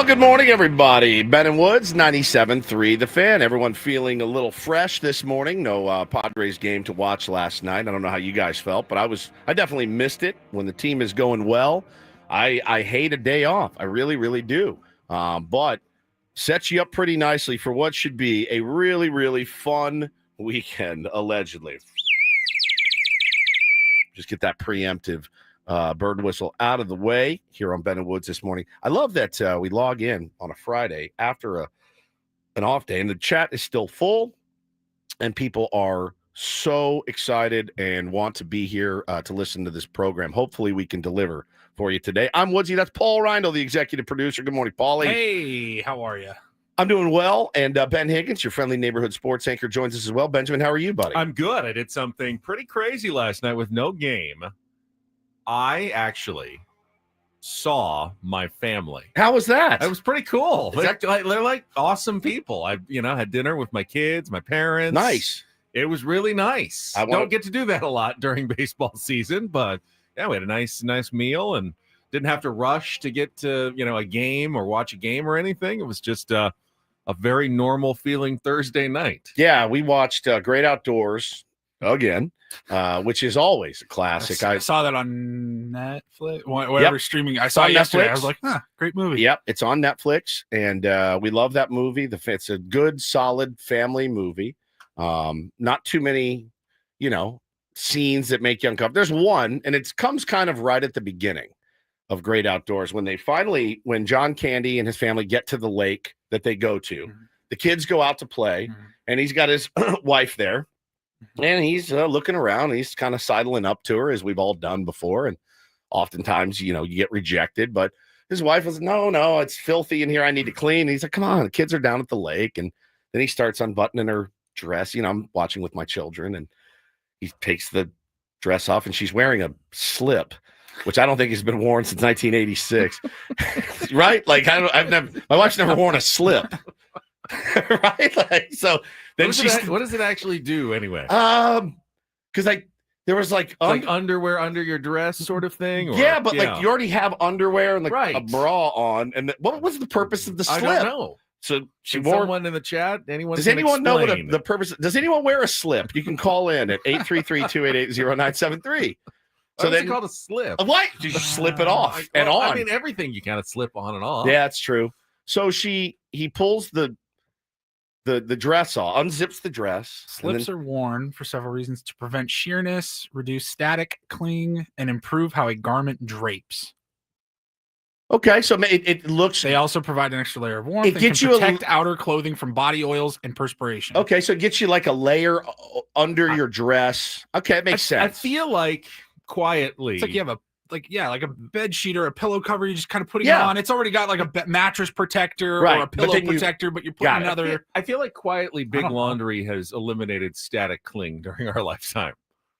Well, good morning, everybody. Ben and Woods, 97.3 The Fan. Everyone feeling a little fresh this morning. No Padres game to watch last night. I don't know how you guys felt, but I definitely missed it. When the team is going well, I hate a day off. I really, really do. But sets you up pretty nicely for what should be a really, really fun weekend, allegedly. Just get that preemptive bird whistle out of the way here on Ben and Woods this morning. I love that we log in on a Friday after an off day, and the chat is still full, and people are so excited and want to be here to listen to this program. Hopefully we can deliver for you today. I'm Woodsy. That's Paul Reindl, the executive producer. Good morning, Paulie. Hey, how are you? I'm doing well, and Ben Higgins, your friendly neighborhood sports anchor, joins us as well. Benjamin, how are you, buddy? I'm good. I did something pretty crazy last night with no game. I actually saw my family. How was that? It was pretty cool. They're like awesome people. I had dinner with my kids, my parents. Nice. It was really nice. I don't get to do that a lot during baseball season, but yeah, we had a nice meal and didn't have to rush to get to, a game or watch a game or anything. It was just a very normal feeling Thursday night. Yeah, we watched Great Outdoors again. Which is always a classic. I saw that on Netflix, whatever streaming. I saw it yesterday. I was like, great movie. Yep, it's on Netflix, and we love that movie. It's a good, solid family movie. Not too many, scenes that make you uncomfortable. There's one, and it comes kind of right at the beginning of Great Outdoors when John Candy and his family get to the lake that they go to. Mm-hmm. The kids go out to play, and he's got his wife there. And he's looking around. And he's kind of sidling up to her, as we've all done before. And oftentimes, you get rejected. But his wife was, no, it's filthy in here. I need to clean. And he's like, come on, the kids are down at the lake. And then he starts unbuttoning her dress. I'm watching with my children. And he takes the dress off, and she's wearing a slip, which I don't think has been worn since 1986. Right? Like, my wife's never worn a slip. Right? So then what does it actually do anyway? Because there was like underwear under your dress sort of thing. Or, you already have underwear and a bra on. And what was the purpose of the slip? I don't know. So someone in the chat. Does anyone know what the purpose? Does anyone wear a slip? You can call in at 833-288-0973. So then called a slip. What? You just slip it off and on. I mean, everything you kind of slip on and off. Yeah, that's true. So he pulls the dress off, unzips the dress. Slips are worn for several reasons: to prevent sheerness, reduce static cling, and improve how a garment drapes. Okay, so it looks. They also provide an extra layer of warmth. It gets you protect outer clothing from body oils and perspiration. Okay, so it gets you like a layer under your dress. Okay, it makes sense. I feel like quietly, it's like you have like a bed sheet or a pillow cover. You just kind of putting it on. It's already got like a mattress protector or a pillow protector, but you're putting another. I feel like quietly, Big Laundry has eliminated static cling during our lifetime.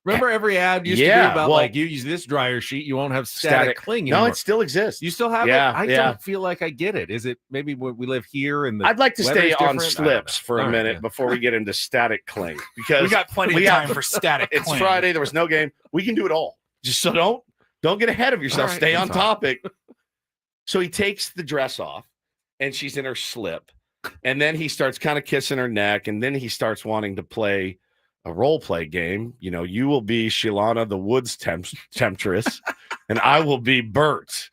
Remember every ad used to be about you use this dryer sheet, you won't have static cling anymore. No, it still exists. You still have it? I don't feel like I get it. Is it maybe we live here and I'd like to stay on slips for a minute before we get into static cling, because we got plenty of time for static cling. It's Friday. There was no game. We can do it all. Just so don't get ahead of yourself. Stay on topic. So he takes the dress off, and she's in her slip. And then he starts kind of kissing her neck, and then he starts wanting to play a role play game. You will be Shilana, the woods temptress, and I will be Bert.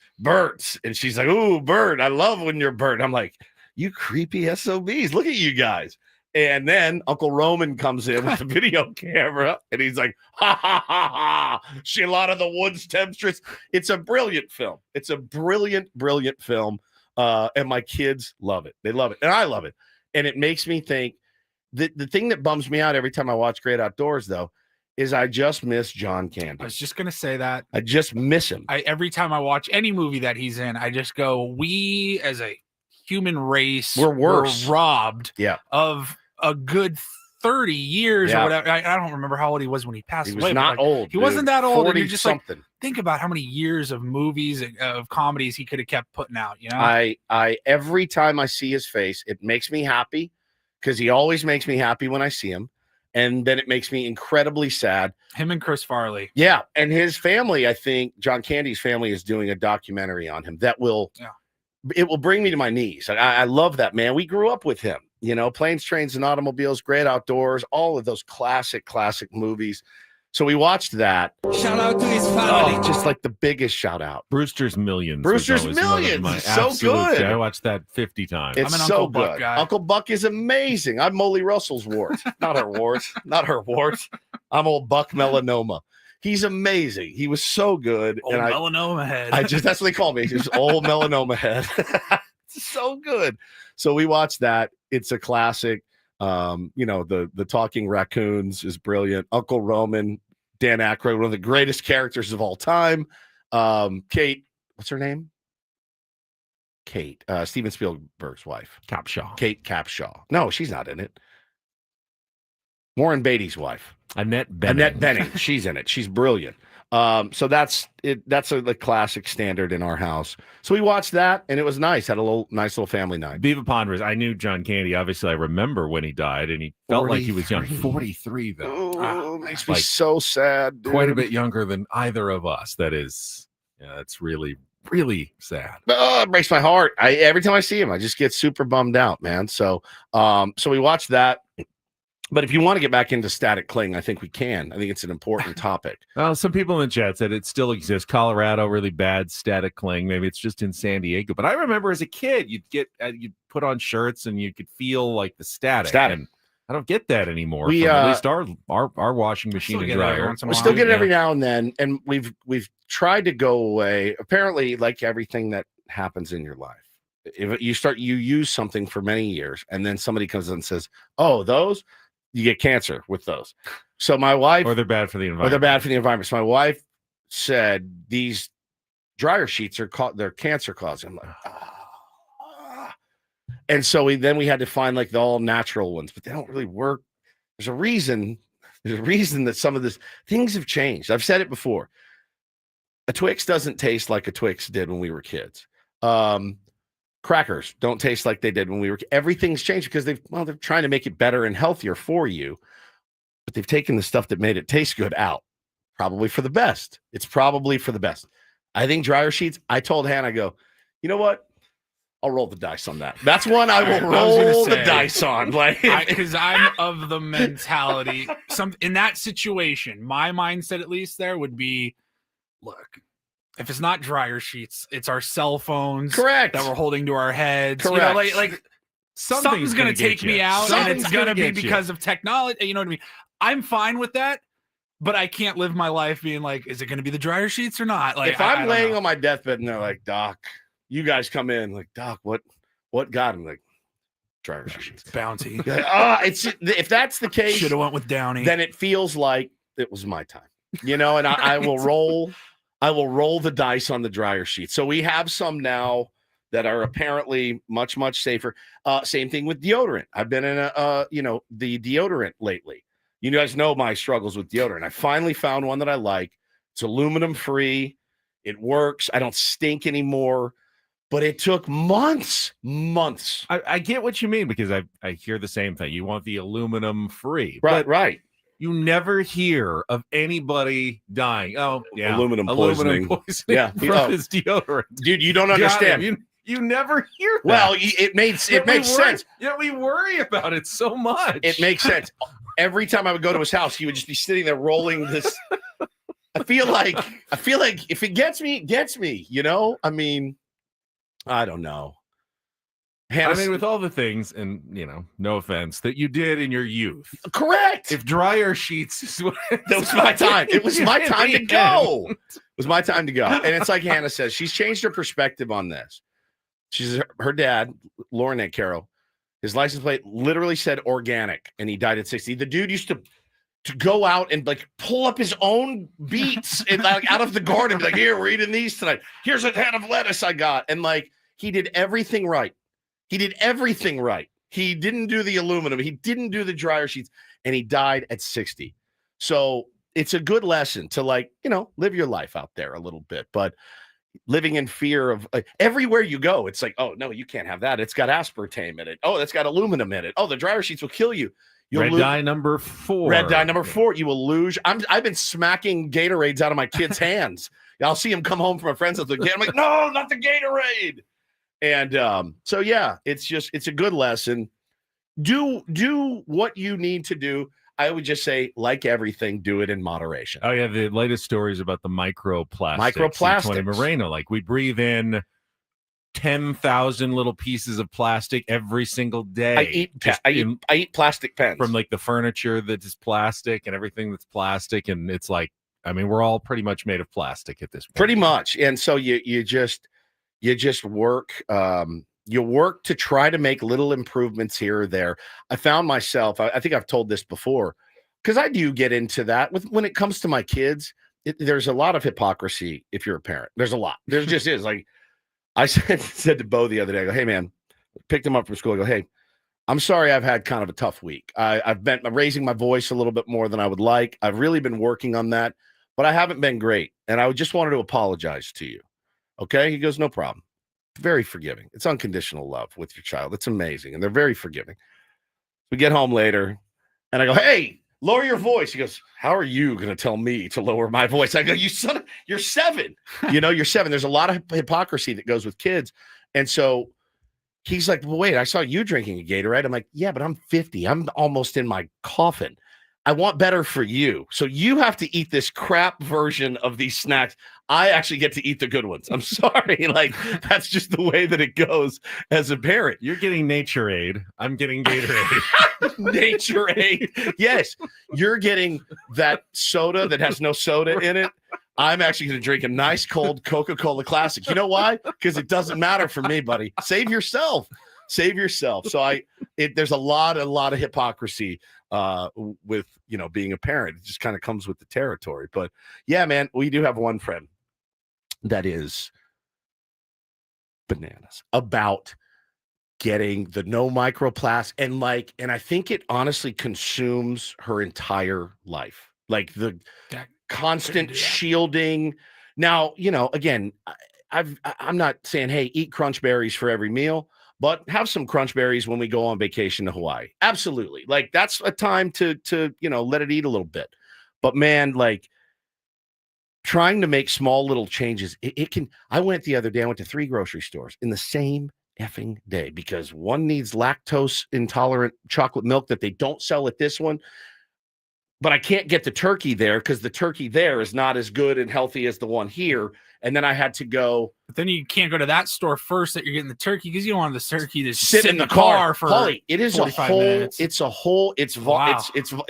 And she's like, ooh, Bert, I love when you're Bert. I'm like, you creepy SOBs. Look at you guys. And then Uncle Roman comes in with the video camera, and he's like, ha, ha, ha, ha, Shilana, the woods temptress. It's a brilliant film. It's a brilliant, brilliant film. And my kids love it. They love it. And I love it. And it makes me think, the thing that bums me out every time I watch Great Outdoors, though, is I just miss John Candy. I was just going to say that. I just miss him. Every time I watch any movie that he's in, I just go, we as a human race we're robbed of a good 30 years or whatever. I don't remember how old he was when he passed away. He was not old. He wasn't that old. 40 and you're just something. Think about how many years of movies, of comedies he could have kept putting out. I every time I see his face, it makes me happy, because he always makes me happy when I see him. And then it makes me incredibly sad. Him and Chris Farley. Yeah. And his family, I think John Candy's family is doing a documentary on him that will it will bring me to my knees. I love that, man. We grew up with him, Planes, Trains, and Automobiles, Great Outdoors, all of those classic movies. So we watched that. Shout out to his family. Just like the biggest shout out. Brewster's Millions. Brewster's Millions. So good. I watched that 50 times. It's I'm an so Uncle good. Buck guy. Uncle Buck is amazing. I'm Molly Russell's wart. Not her wart. Not her wart. I'm old Buck Melanoma. He's amazing. He was so good. Old melanoma head. That's what they call me. Just old melanoma head. So good. So we watched that. It's a classic. The talking raccoons is brilliant. Uncle Roman, Dan Aykroyd, one of the greatest characters of all time. Kate, what's her name? Kate, Steven Spielberg's wife. Capshaw. Kate Capshaw. No, she's not in it. Warren Beatty's wife. Annette Bening. She's in it. She's brilliant. So that's it. That's the classic standard in our house. So we watched that, and it was nice. Had a nice little family night. Viva Ponderas. I knew John Candy. Obviously, I remember when he died, and he felt like he was young. 43, though. Oh, makes me so sad. Dude. Quite a bit younger than either of us. That is, it's really, really sad. Oh, it breaks my heart. Every time I see him, I just get super bummed out, man. So we watched that. But if you want to get back into static cling, I think we can. I think it's an important topic. Well, some people in the chat said it still exists. Colorado, really bad static cling. Maybe it's just in San Diego. But I remember as a kid, you'd put on shirts and you could feel like the static. And I don't get that anymore. At least our washing machine and dryer. We still get it every now and then, and we've tried to go away. Apparently, like everything that happens in your life, if you use something for many years, and then somebody comes in and says, "Oh, those." You get cancer with those. So my wife, or they're bad for the environment. So my wife said these dryer sheets they're cancer causing. I'm like, And so we had to find like the all natural ones, but they don't really work. There's a reason that some of this things have changed. I've said it before. A Twix doesn't taste like a Twix did when we were kids. Crackers don't taste like they did when we were. Everything's changed because they're trying to make it better and healthier for you, but they've taken the stuff that made it taste good out. Probably for the best. It's probably for the best. I think dryer sheets. I told Hannah, I go, you know what? I'll roll the dice on that. That's one I will roll the dice on. Like, because I'm of the mentality. In that situation, my mindset at least there would be, look. If it's not dryer sheets, it's our cell phones. Correct. That we're holding to our heads. Correct. Like something's going to take me out, and it's going to be because of technology. You know what I mean? I'm fine with that, but I can't live my life being like, is it going to be the dryer sheets or not? Like, if I'm laying on my deathbed and they're like, Doc, you guys come in, like, Doc, what got him? Like, dryer sheets. Bounty. If that's the case, should have went with Downey. Then it feels like it was my time, and I will roll. I will roll the dice on the dryer sheet. So we have some now that are apparently much, much safer. Same thing with deodorant. I've been in the deodorant lately. You guys know my struggles with deodorant. I finally found one that I like. It's aluminum free. It works. I don't stink anymore. But it took months. I get what you mean because I hear the same thing. You want the aluminum free. Right. You never hear of anybody dying. Oh, yeah. Aluminum poisoning. Yeah. From his deodorant. Dude, you don't understand. You never hear that. Well, it makes sense. Yeah, we worry about it so much. It makes sense. Every time I would go to his house, he would just be sitting there rolling this. I feel like if it gets me, it gets me. I mean, I don't know. With all the things, and no offense, that you did in your youth. Correct. If dryer sheets is what that was my time. It was my time to go. It was my time to go. And it's like Hannah says, she's changed her perspective on this. Her dad, Lauren and Carol, his license plate literally said organic, and he died at 60. The dude used to go out and like pull up his own beets and like out of the garden, be like, here, we're eating these tonight. Here's a head of lettuce I got. And like he did everything right. He didn't do the aluminum. He didn't do the dryer sheets, and he died at 60. So it's a good lesson to live your life out there a little bit, but living in fear of everywhere you go, it's like, oh no, you can't have that. It's got aspartame in it. Oh, that's got aluminum in it. Oh, the dryer sheets will kill you. Red dye number 4. Red dye number 4. You will lose. I've been smacking Gatorades out of my kids' hands. I'll see them come home from a friend's house. I'm like, no, not the Gatorade. And so yeah, it's a good lesson. Do what you need to do. I would just say, like everything, do it in moderation. Oh yeah, the latest stories about the microplastics. Microplastics. Moreno, like we breathe in 10,000 little pieces of plastic every single day. I eat plastic pens from like the furniture that is plastic and everything that's plastic, and it's like, I mean, we're all pretty much made of plastic at this point. Pretty much, and so you just work. You work to try to make little improvements here or there. I found myself, I think I've told this before, because I do get into that when it comes to my kids. There's a lot of hypocrisy if you're a parent. There's a lot. There just is. Like I said to Bo the other day, I go, hey man, picked him up from school. I go, hey, I'm sorry I've had kind of a tough week. I've been raising my voice a little bit more than I would like. I've really been working on that, but I haven't been great. And I just wanted to apologize to you. Okay? He goes, no problem. Very forgiving. It's unconditional love with your child. It's amazing. And they're very forgiving. We get home later and I go, hey, lower your voice. He goes, how are you going to tell me to lower my voice? I go, you're 7. You're 7. There's a lot of hypocrisy that goes with kids. And so he's like, well, wait, I saw you drinking a Gatorade. I'm like, yeah, but I'm 50. I'm almost in my coffin. I want better for you. So you have to eat this crap version of these snacks. I actually get to eat the good ones. I'm sorry. Like, that's just the way that it goes as a parent. You're getting Nature Aid. I'm getting Gatorade. Nature Aid. Yes. You're getting that soda that has no soda in it. I'm actually going to drink a nice cold Coca-Cola Classic. You know why? Because it doesn't matter for me, buddy. Save yourself. So there's a lot of hypocrisy with being a parent. It just kind of comes with the territory. But yeah, man, we do have one friend that is bananas about getting the no microplastic, and I think it honestly consumes her entire life, like the constant shielding. Now, again, I'm not saying, hey, eat crunch berries for every meal, but have some crunch berries when we go on vacation to Hawaii. Absolutely. Like, that's a time to let it eat a little bit. But man, like, trying to make small little changes, it can. I went the other day, I went to 3 grocery stores in the same effing day because one needs lactose intolerant chocolate milk that they don't sell at this one. But I can't get the turkey there because the turkey there is not as good and healthy as the one here. And then I had to go. But then you can't go to that store first that you're getting the turkey because you don't want the turkey to sit in the car for Paulie, it is 45 minutes.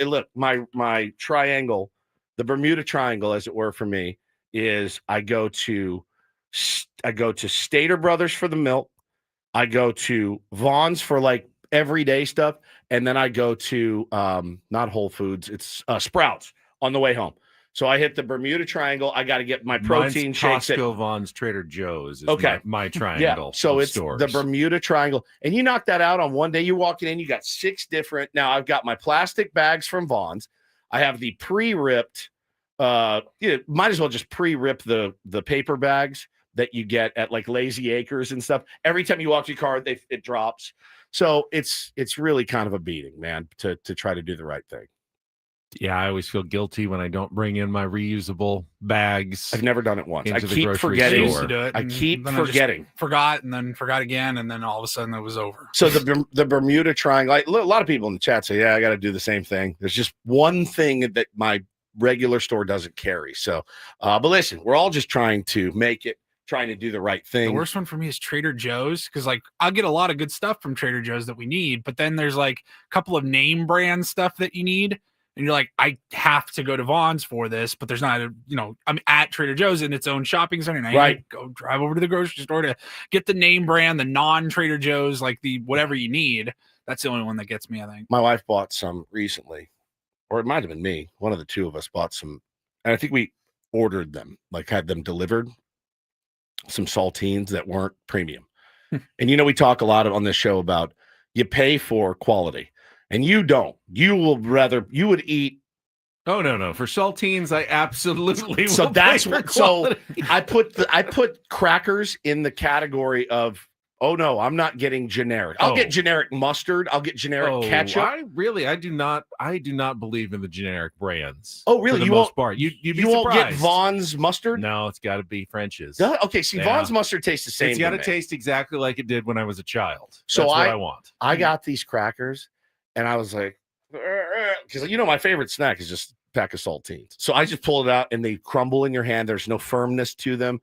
Look, my triangle, the Bermuda Triangle, as it were, for me, is I go to Stater Brothers for the milk. I go to Vaughn's for like everyday stuff. And then I go to not Whole Foods, it's Sprouts on the way home. So I hit the Bermuda Triangle. I got to get my protein shakes. Costco, Vaughn's, Trader Joe's is my triangle. Yeah. So it's stores. The Bermuda Triangle. And you knock that out on one day. You're walking in, you got 6 different. Now I've got my plastic bags from Vaughn's. I have the pre-ripped, might as well just pre-rip the paper bags that you get at like Lazy Acres and stuff. Every time you walk your car, it drops. So it's really kind of a beating, man, to try to do the right thing. Yeah, I always feel guilty when I don't bring in my reusable bags. I've never done it once. I keep forgetting. Forgot, and then forgot again, and then all of a sudden it was over. So the Bermuda Triangle, a lot of people in the chat say, yeah, I got to do the same thing. There's just one thing that my regular store doesn't carry. So, but listen, we're all just trying to make it, trying to do the right thing. The worst one for me is Trader Joe's, because like I'll get a lot of good stuff from Trader Joe's that we need, but then there's like a couple of name brand stuff that you need. And you're like, I have to go to Vaughn's for this, but there's not I'm at Trader Joe's in its own shopping center. And I go drive over to the grocery store to get the name brand, the non-Trader Joe's, like the whatever you need. That's the only one that gets me, I think. My wife bought some recently, or it might have been me. One of the two of us bought some, and I think we ordered them, like had them delivered, some saltines that weren't premium. And we talk a lot on this show about you pay for quality. And you don't. You would eat. Oh no! For saltines, I absolutely. So will that's pay for what. So I put crackers in the category of Oh no, I'm not getting generic. I'll get generic mustard. I'll get generic ketchup. I do not believe in the generic brands. Oh really? For the most part. You'd be you won't get surprised. Vaughn's mustard? No, it's got to be French's. Okay, see, Vaughn's mustard tastes the same. It's got to taste exactly like it did when I was a child. So That's what I want. I got these crackers, and I was like, because my favorite snack is just a pack of saltines. So I just pull it out, and they crumble in your hand. There's no firmness to them.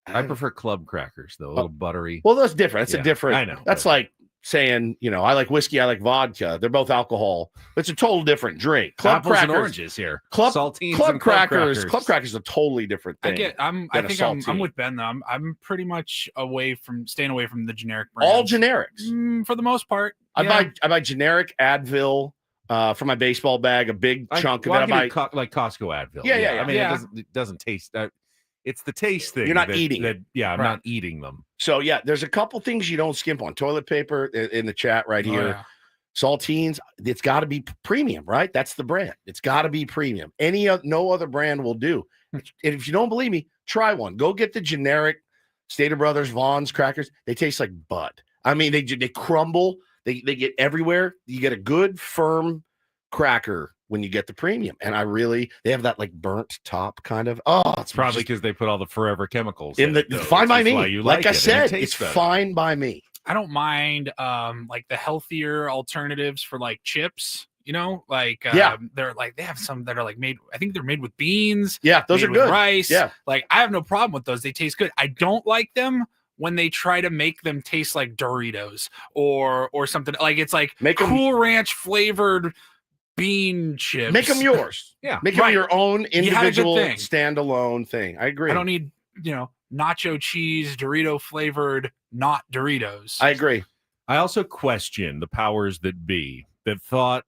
I prefer club crackers, though, a little buttery. Well, that's different. That's a different. I know. That's like saying, I like whiskey, I like vodka. They're both alcohol. It's a total different drink. Club crackers and oranges here. Saltines club crackers. Club crackers is a totally different thing. I think I'm with Ben though. I'm pretty much staying away from the generic brands. All generics for the most part. I buy generic Advil. For my baseball bag, a big chunk of it. I buy like Costco Advil. Yeah. I mean, it doesn't taste. It's the taste thing. You're not eating. I'm not eating them. So there's a couple things you don't skimp on. Toilet paper in the chat right here. Yeah. Saltines. It's got to be premium, right? That's the brand. It's got to be premium. No other brand will do. If you don't believe me, try one. Go get the generic Stater Brothers, Vaughn's crackers. They taste like Bud. I mean, they crumble. They get everywhere. You get a good firm cracker when you get the premium, and they have that like burnt top kind of. Oh, it's probably because they put all the forever chemicals in the. Fine by me. Like I said, it's fine by me. I don't mind like the healthier alternatives for like chips. They're like they have some that are like made. I think they're made with beans. Yeah, those are good. Rice. Yeah, like I have no problem with those. They taste good. I don't like them when they try to make them taste like Doritos or something like it's like Cool Ranch flavored bean chips. Make them yours. Make them your own individual standalone thing. I agree. I don't need nacho cheese Dorito flavored not Doritos. I agree. I also question the powers that be that thought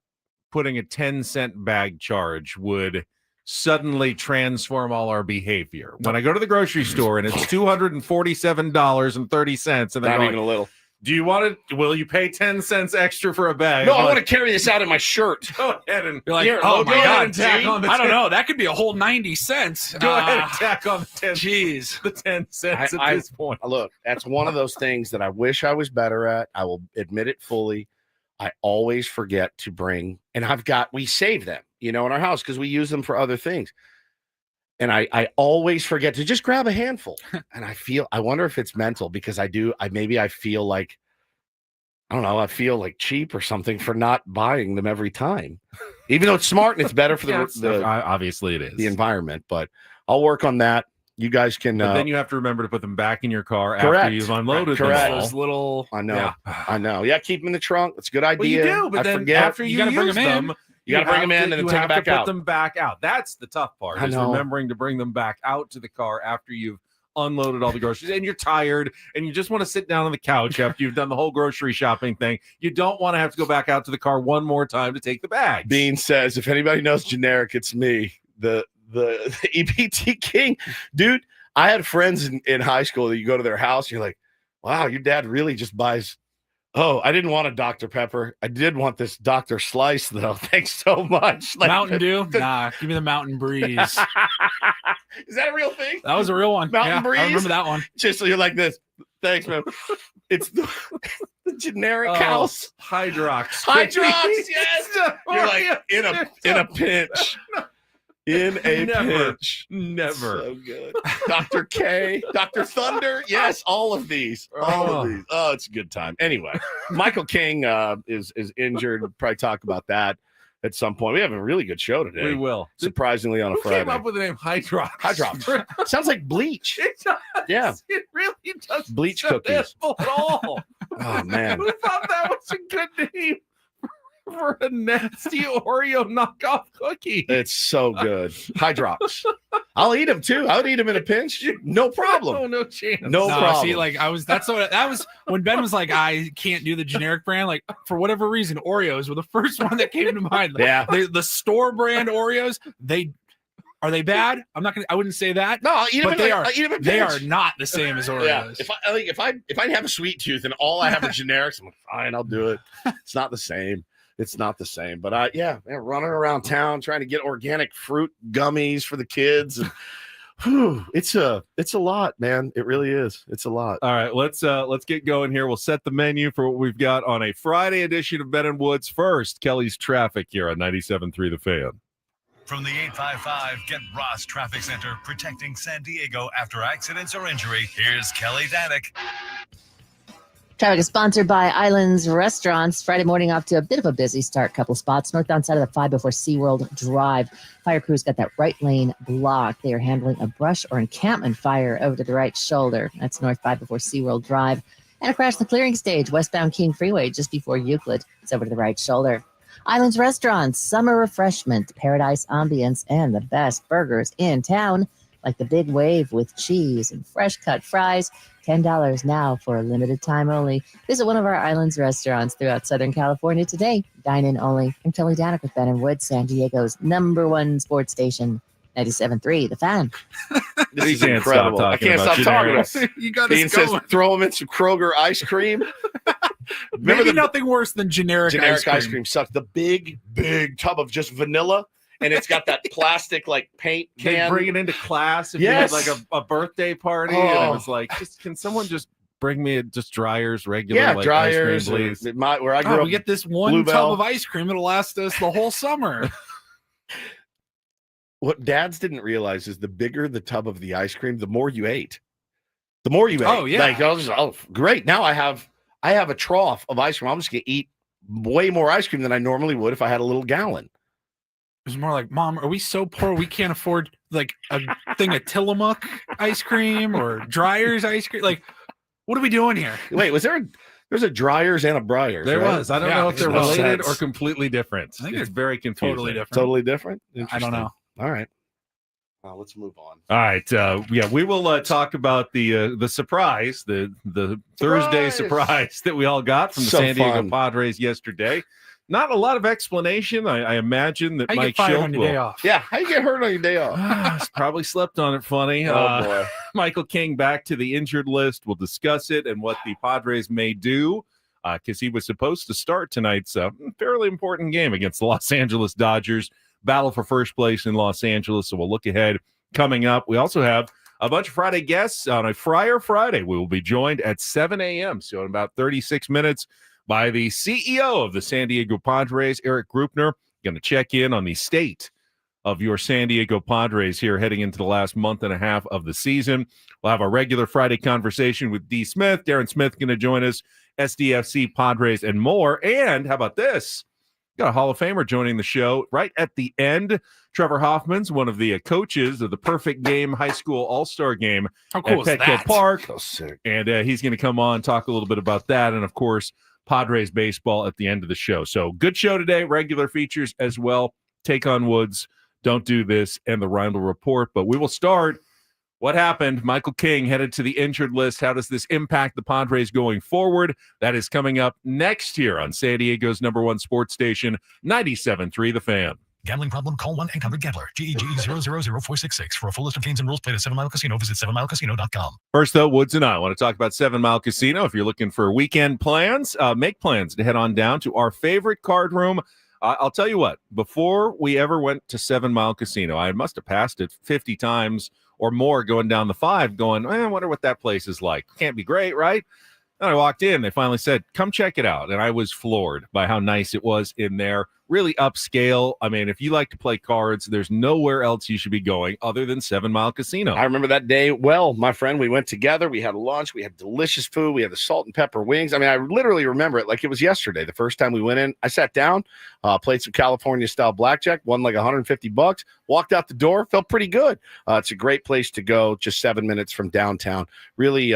putting a 10-cent bag charge would suddenly transform all our behavior. When I go to the grocery store and it's $247.30, and they're not even a little. Do you want it? Will you pay 10 cents extra for a bag? No, I want to carry this out in my shirt. Go ahead and you're like, oh my God, I don't know. That could be a whole 90 cents. Go ahead and tack on the 10. Jeez, the 10 cents at this point. Look, that's one of those things that I wish I was better at. I will admit it fully. I always forget to bring, and we save them, in our house because we use them for other things. And I always forget to just grab a handful. And I wonder if it's mental because I feel like, I don't know, I feel like cheap or something for not buying them every time, even though it's smart and it's better for obviously it is the environment, but I'll work on that. You guys can, but then you have to remember to put them back in your car correct. After you've unloaded correct. them all. Those little, I know. Yeah. Keep them in the trunk. It's a good idea. Well, you do, but then after you got to bring them in. You got to bring them in and then take them back out. Put them back out. That's the tough part. Is remembering to bring them back out to the car after you've unloaded all the groceries and you're tired and you just want to sit down on the couch after you've done the whole grocery shopping thing. You don't want to have to go back out to the car one more time to take the bags. Bean says, if anybody knows generic, it's me, the EPT king, dude. I had friends in high school that you go to their house. You're like, wow, your dad really just buys. Oh, I didn't want a Dr. Pepper. I did want this Dr. Slice, though. Thanks so much. Like, Mountain Dew? Nah, give me the Mountain Breeze. Is that a real thing? That was a real one. Mountain Breeze? I remember that one. Just so you're like this. Thanks, man. It's the generic house. Hydrox. Yes. You're like in a pinch. In a pinch. Never. So good. Dr. K, Dr. Thunder. Yes, all of these. All of these. Oh, it's a good time. Anyway, Michael King is injured. We'll probably talk about that at some point. We have a really good show today. We will. Surprisingly on a Friday. Who came up with the name Hydrox? Hydrox. Sounds like bleach. It does. Yeah. It really does. Bleach cookies. At all. Oh, man. Who thought that was a good name for a nasty Oreo knockoff cookie? It's so good. Hydrox. I'll eat them too. I would eat them in a pinch. No problem. Oh, no chance. No problem. See, like that was when Ben was like, I can't do the generic brand. Like for whatever reason, Oreos were the first one that came to mind. Like, yeah. The store brand Oreos, are they bad? I wouldn't say that. No, I'll eat them. But they are not the same as Oreos. Yeah. If I have a sweet tooth and all I have are generics, I'm like, fine, I'll do it. It's not the same. It's not the same, but running around town trying to get organic fruit gummies for the kids and It's a lot, man. It really is. It's a lot. All right, let's get going here. We'll set the menu for what we've got on a Friday edition of Ben and Woods. First, Kelly's traffic here on 97.3 The Fan. From the 855 Get Ross Traffic Center, protecting San Diego after accidents or injury, here's Kelly Danek. Traffic is sponsored by Islands Restaurants. Friday morning off to a bit of a busy start. Couple spots northbound side of the 5 before SeaWorld Drive. Fire crews got that right lane blocked. They are handling a brush or encampment fire over to the right shoulder. That's north 5 before SeaWorld Drive. And a crash in the clearing stage, westbound King Freeway, just before Euclid. It's over to the right shoulder. Islands Restaurants, summer refreshment, paradise ambience, and the best burgers in town, like the Big Wave with cheese and fresh cut fries. $10 now for a limited time only. Visit one of our Islands restaurants throughout Southern California today. Dine in only. I'm Kelly Danek with Ben and Wood, San Diego's #1 sports station. 97.3, The Fan. This is incredible. I can't stop talking about it. You got Dean us says, going. throw them in some Kroger ice cream. Maybe nothing worse than generic ice cream sucks. The big tub of just vanilla, and it's got that plastic like paint can. They bring it into class if you had like a birthday party, and it was like, can someone just bring me just Dryers regular Dryers, ice cream, please? Where I grew up, we get this one tub of ice cream. It'll last us the whole summer. What dads didn't realize is the bigger the tub of the ice cream, the more you ate. The more you ate. Oh, yeah. Like, great. Now I have a trough of ice cream. I'm just going to eat way more ice cream than I normally would if I had a little gallon. It was more like, Mom, are we so poor we can't afford like a thing of Tillamook ice cream or Dryers ice cream? Like, what are we doing here? Wait, there's a Dryers and a Briars? There right? was. I don't know if they're no related sense. or completely different. I think it's very confusing. Totally different. Totally different? I don't know. All right. Let's move on. All right. We will talk about the surprise, the Thursday surprise that we all got from the San Diego Padres yesterday. Not a lot of explanation. I imagine that Mike Schilt will. Day off. Yeah, how you get hurt on your day off? Probably slept on it funny. Oh, boy. Michael King back to the injured list. We'll discuss it and what the Padres may do because he was supposed to start tonight's fairly important game against the Los Angeles Dodgers. Battle for first place in Los Angeles. So we'll look ahead coming up. We also have a bunch of Friday guests on a Friar Friday. We will be joined at 7 a.m. So in about 36 minutes by the CEO of the San Diego Padres, Erik Greupner. Going to check in on the state of your San Diego Padres here heading into the last month and a half of the season. We'll have our regular Friday conversation with D. Smith. Darren Smith going to join us, SDFC, Padres, and more. And how about this? Got a Hall of Famer joining the show right at the end. Trevor Hoffman's one of the coaches of the Perfect Game High School All-Star Game at Petco Park. So sick. And he's going to come on, talk a little bit about that. And, of course, Padres baseball at the end of the show. So good show today. Regular features as well. Take on Woods, Don't Do This, and the Reindl Report. But we will start. What happened? Michael King headed to the injured list. How does this impact the Padres going forward? That is coming up next here on San Diego's #1 sports station, 97.3 The Fan. Gambling problem? Call 1-800-GAMBLER. GEGE 0000466. For a full list of games and rules, play at 7 Mile Casino. Visit 7milecasino.com. First, though, Woods and I want to talk about 7 Mile Casino. If you're looking for weekend plans, make plans to head on down to our favorite card room. I'll tell you what, before we ever went to 7 Mile Casino, I must have passed it 50 times or more going down the 5, going, I wonder what that place is like. Can't be great, right? And I walked in. They finally said, come check it out. And I was floored by how nice it was in there. Really upscale. I mean, if you like to play cards, there's nowhere else you should be going other than 7 Mile Casino. I remember that day well, my friend. We went together. We had lunch. We had delicious food. We had the salt and pepper wings. I mean, I literally remember it like it was yesterday. The first time we went in, I sat down, played some California-style blackjack, won like $150, walked out the door, felt pretty good. It's a great place to go, just 7 minutes from downtown. Really,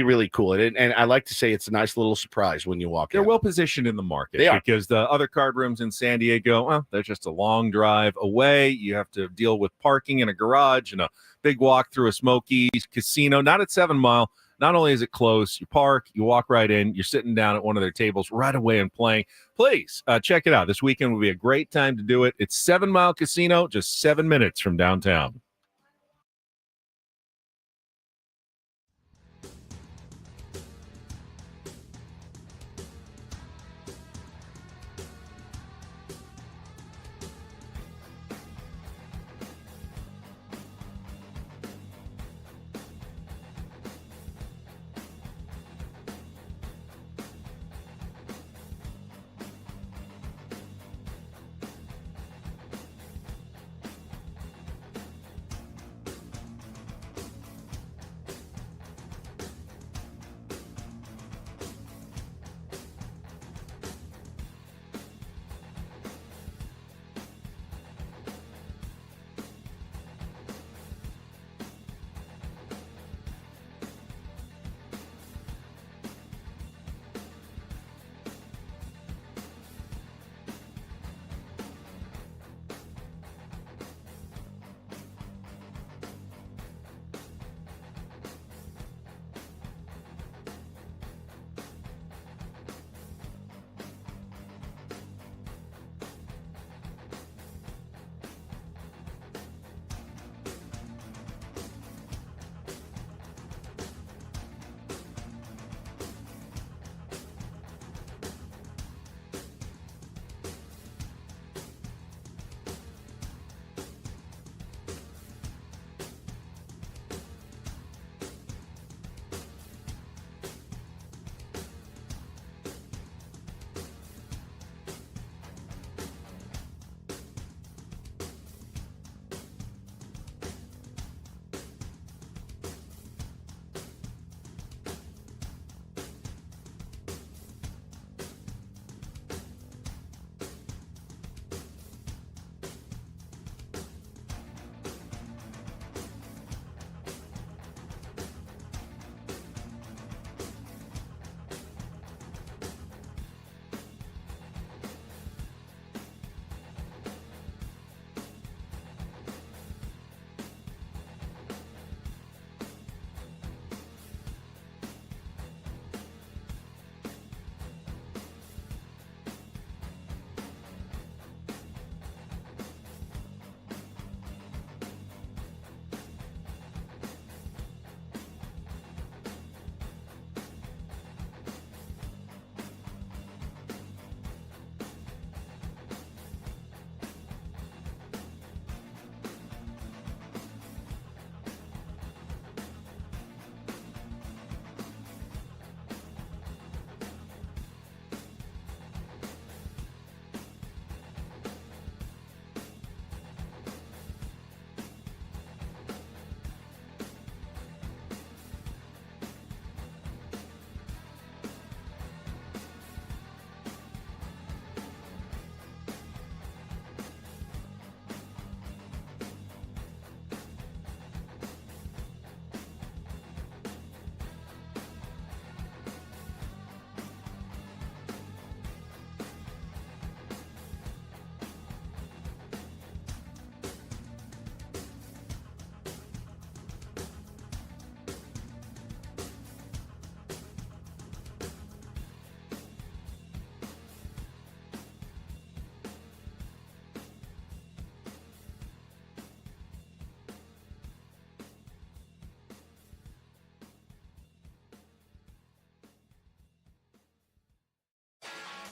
really cool. And I like to say it's a nice little surprise when you walk in. They're well positioned in the market because the other card rooms in San Diego, well, they're just a long drive away. You have to deal with parking in a garage and a big walk through a Smokies casino. Not at 7 Mile. Not only is it close, you park, you walk right in, you're sitting down at one of their tables right away and playing. Please check it out. This weekend will be a great time to do it. It's 7 Mile Casino, just 7 minutes from downtown.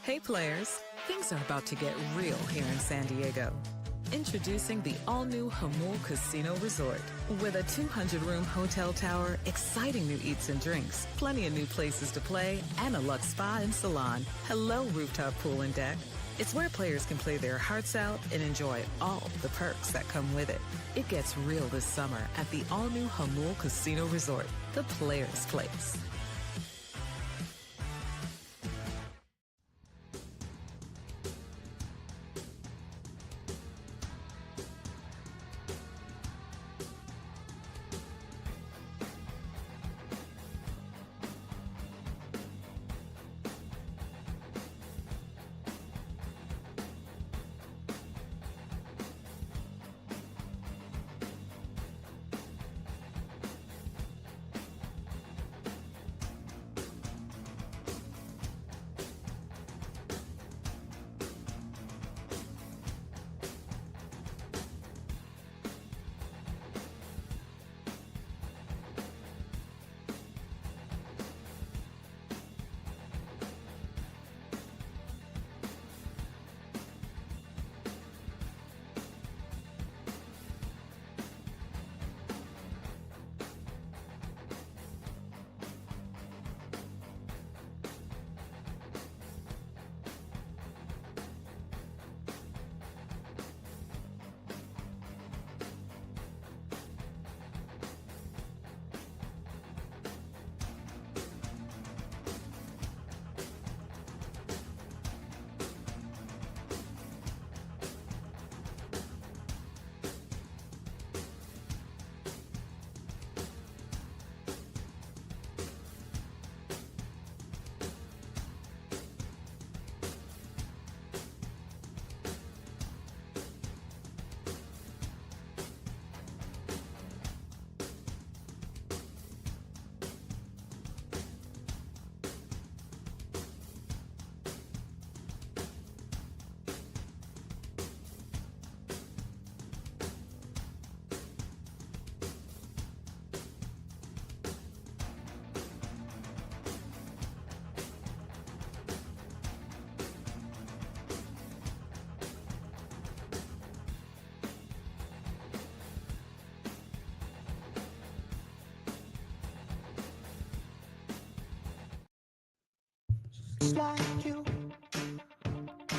Hey players, things are about to get real here in San Diego. Introducing the all-new Hamul Casino Resort. With a 200-room hotel tower, exciting new eats and drinks, plenty of new places to play, and a luxe spa and salon. Hello, rooftop pool and deck. It's where players can play their hearts out and enjoy all the perks that come with it. It gets real this summer at the all-new Hamul Casino Resort, the players' place.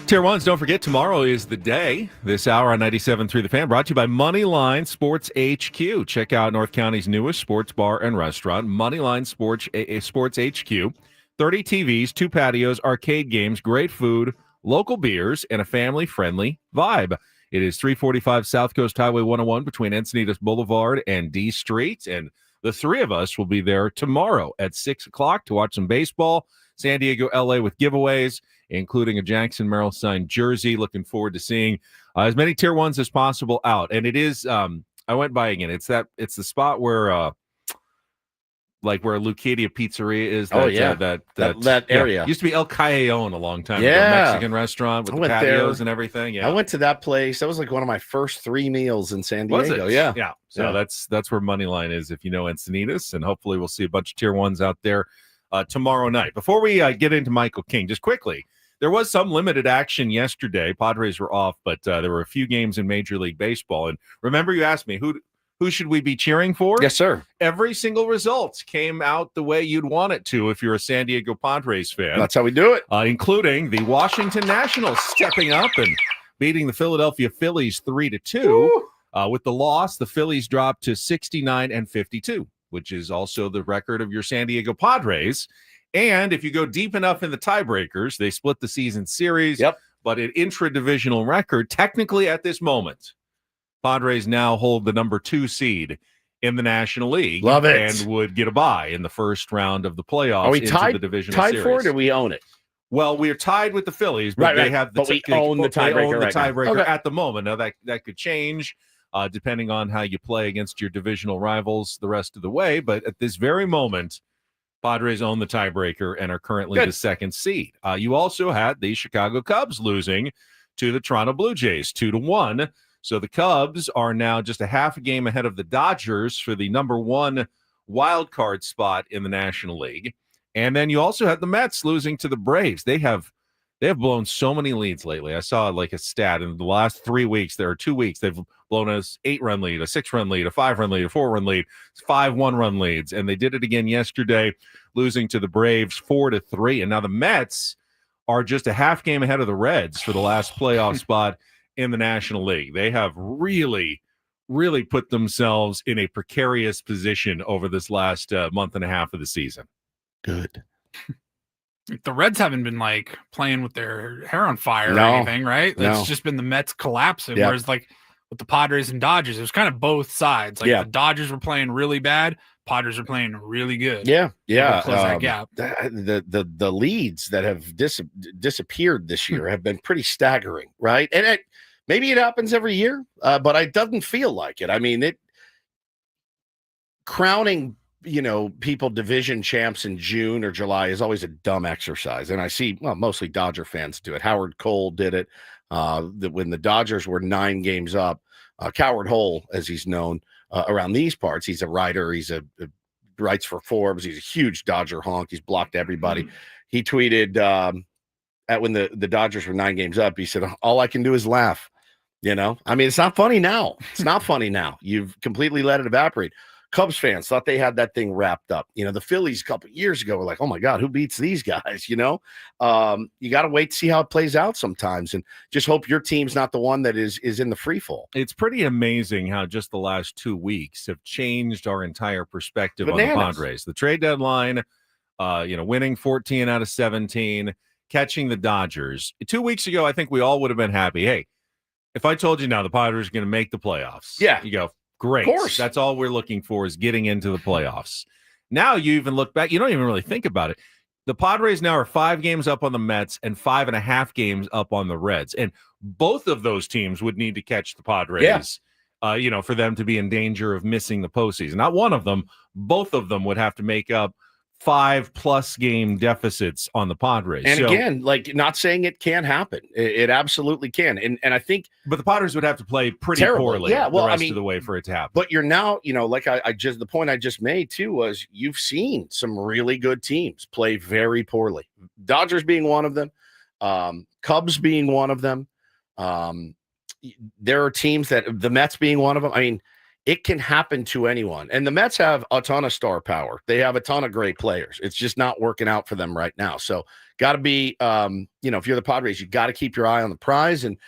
Tier 1s, don't forget, tomorrow is the day. This hour on 97.3 The Fan, brought to you by Moneyline Sports HQ. Check out North County's newest sports bar and restaurant, Moneyline Sports HQ. 30 TVs, 2 patios, arcade games, great food, local beers, and a family-friendly vibe. It is 345 South Coast Highway 101 between Encinitas Boulevard and D Street. And the three of us will be there tomorrow at 6 o'clock to watch some baseball. San Diego, LA with giveaways, including a Jackson Merrill signed jersey. Looking forward to seeing as many tier 1s as possible out. And it is, I went by again. It's the spot where, like where Lucadia Pizzeria is. That area. Used to be El Cajon a long time ago. Mexican restaurant with the patios and everything. Yeah. I went to that place. That was like one of my first 3 meals in San Diego. Was it? Yeah. So that's where Moneyline is if you know Encinitas. And hopefully we'll see a bunch of tier 1s out there tomorrow night. Before we get into Michael King, just quickly, there was some limited action yesterday. Padres were off, but there were a few games in Major League Baseball. And remember, you asked me, who should we be cheering for? Yes, sir. Every single result came out the way you'd want it to if you're a San Diego Padres fan. That's how we do it. Including the Washington Nationals stepping up and beating the Philadelphia Phillies 3-2. With the loss, the Phillies dropped to 69-52. Which is also the record of your San Diego Padres. And if you go deep enough in the tiebreakers, they split the season series. Yep. But an intra-divisional record, technically at this moment, Padres now hold the number 2 seed in the National League. Love it. And would get a bye in the first round of the playoffs. Are we into the divisional tied series. for it, or we own it? Well, we're tied with the Phillies, but they have the we own the tiebreaker at the moment. Now that could change. Depending on how you play against your divisional rivals the rest of the way. But at this very moment, Padres own the tiebreaker and are currently the 2nd seed. You also had the Chicago Cubs losing to the Toronto Blue Jays 2-1. So the Cubs are now just a half a game ahead of the Dodgers for the number 1 wild card spot in the National League. And then you also had the Mets losing to the Braves. They have They have blown so many leads lately. I saw like a stat in the last 3 weeks. There are 2 weeks they've blown us 8-run lead, a 6-run lead, a 5-run lead, a 4-run lead, 5 1-run leads, and they did it again yesterday, losing to the Braves 4-3. And now the Mets are just a half game ahead of the Reds for the last playoff spot in the National League. They have really put themselves in a precarious position over this last month and a half of the season. Good. The Reds haven't been like playing with their hair on fire No, or anything, right? no. It's just been the Mets collapsing. Yeah. Whereas like with the Padres and Dodgers, it was kind of both sides. Like Yeah. the Dodgers were playing really bad, Padres were playing really good. Yeah. Close that gap. The leads that have disappeared this year have been pretty staggering, right? And maybe it happens every year, but it doesn't feel like it. I mean, crowning people division champs in June or July is always a dumb exercise. And I see, mostly Dodger fans do it. Howard Cole did it when the Dodgers were 9 games up. Coward Hole, as he's known around these parts, he's a writer. He's writes for Forbes. He's a huge Dodger honk. He's blocked everybody. He tweeted at when the Dodgers were 9 games up, he said, all I can do is laugh. I mean, it's not funny now. It's not funny now. You've completely let it evaporate. Cubs fans thought they had that thing wrapped up. The Phillies a couple of years ago were like, oh my God, who beats these guys? You got to wait to see how it plays out sometimes and just hope your team's not the one that is in the free fall. It's pretty amazing how just the last 2 weeks have changed our entire perspective Bananas. on the Padres. The trade deadline, winning 14 out of 17, catching the Dodgers. 2 weeks ago, I think we all would have been happy. Hey, if I told you now the Padres are going to make the playoffs, you go, great. Of course. That's all we're looking for is getting into the playoffs. Now you even look back, you don't even really think about it. The Padres now are 5 games up on the Mets and 5.5 games up on the Reds. And both of those teams would need to catch the Padres, for them to be in danger of missing the postseason. Not one of them, both of them would have to make up 5+ game deficits on the Padres. And again, not saying it can't happen. It absolutely can. And I think, but the Padres would have to play pretty poorly the rest of the way for it to happen. But you're now, like the point I just made too was you've seen some really good teams play very poorly. Dodgers being one of them, Cubs being one of them. There are teams that the Mets being one of them. I mean, it can happen to anyone. And the Mets have a ton of star power. They have a ton of great players. It's just not working out for them right now. So got to be, if you're the Padres, you got to keep your eye on the prize and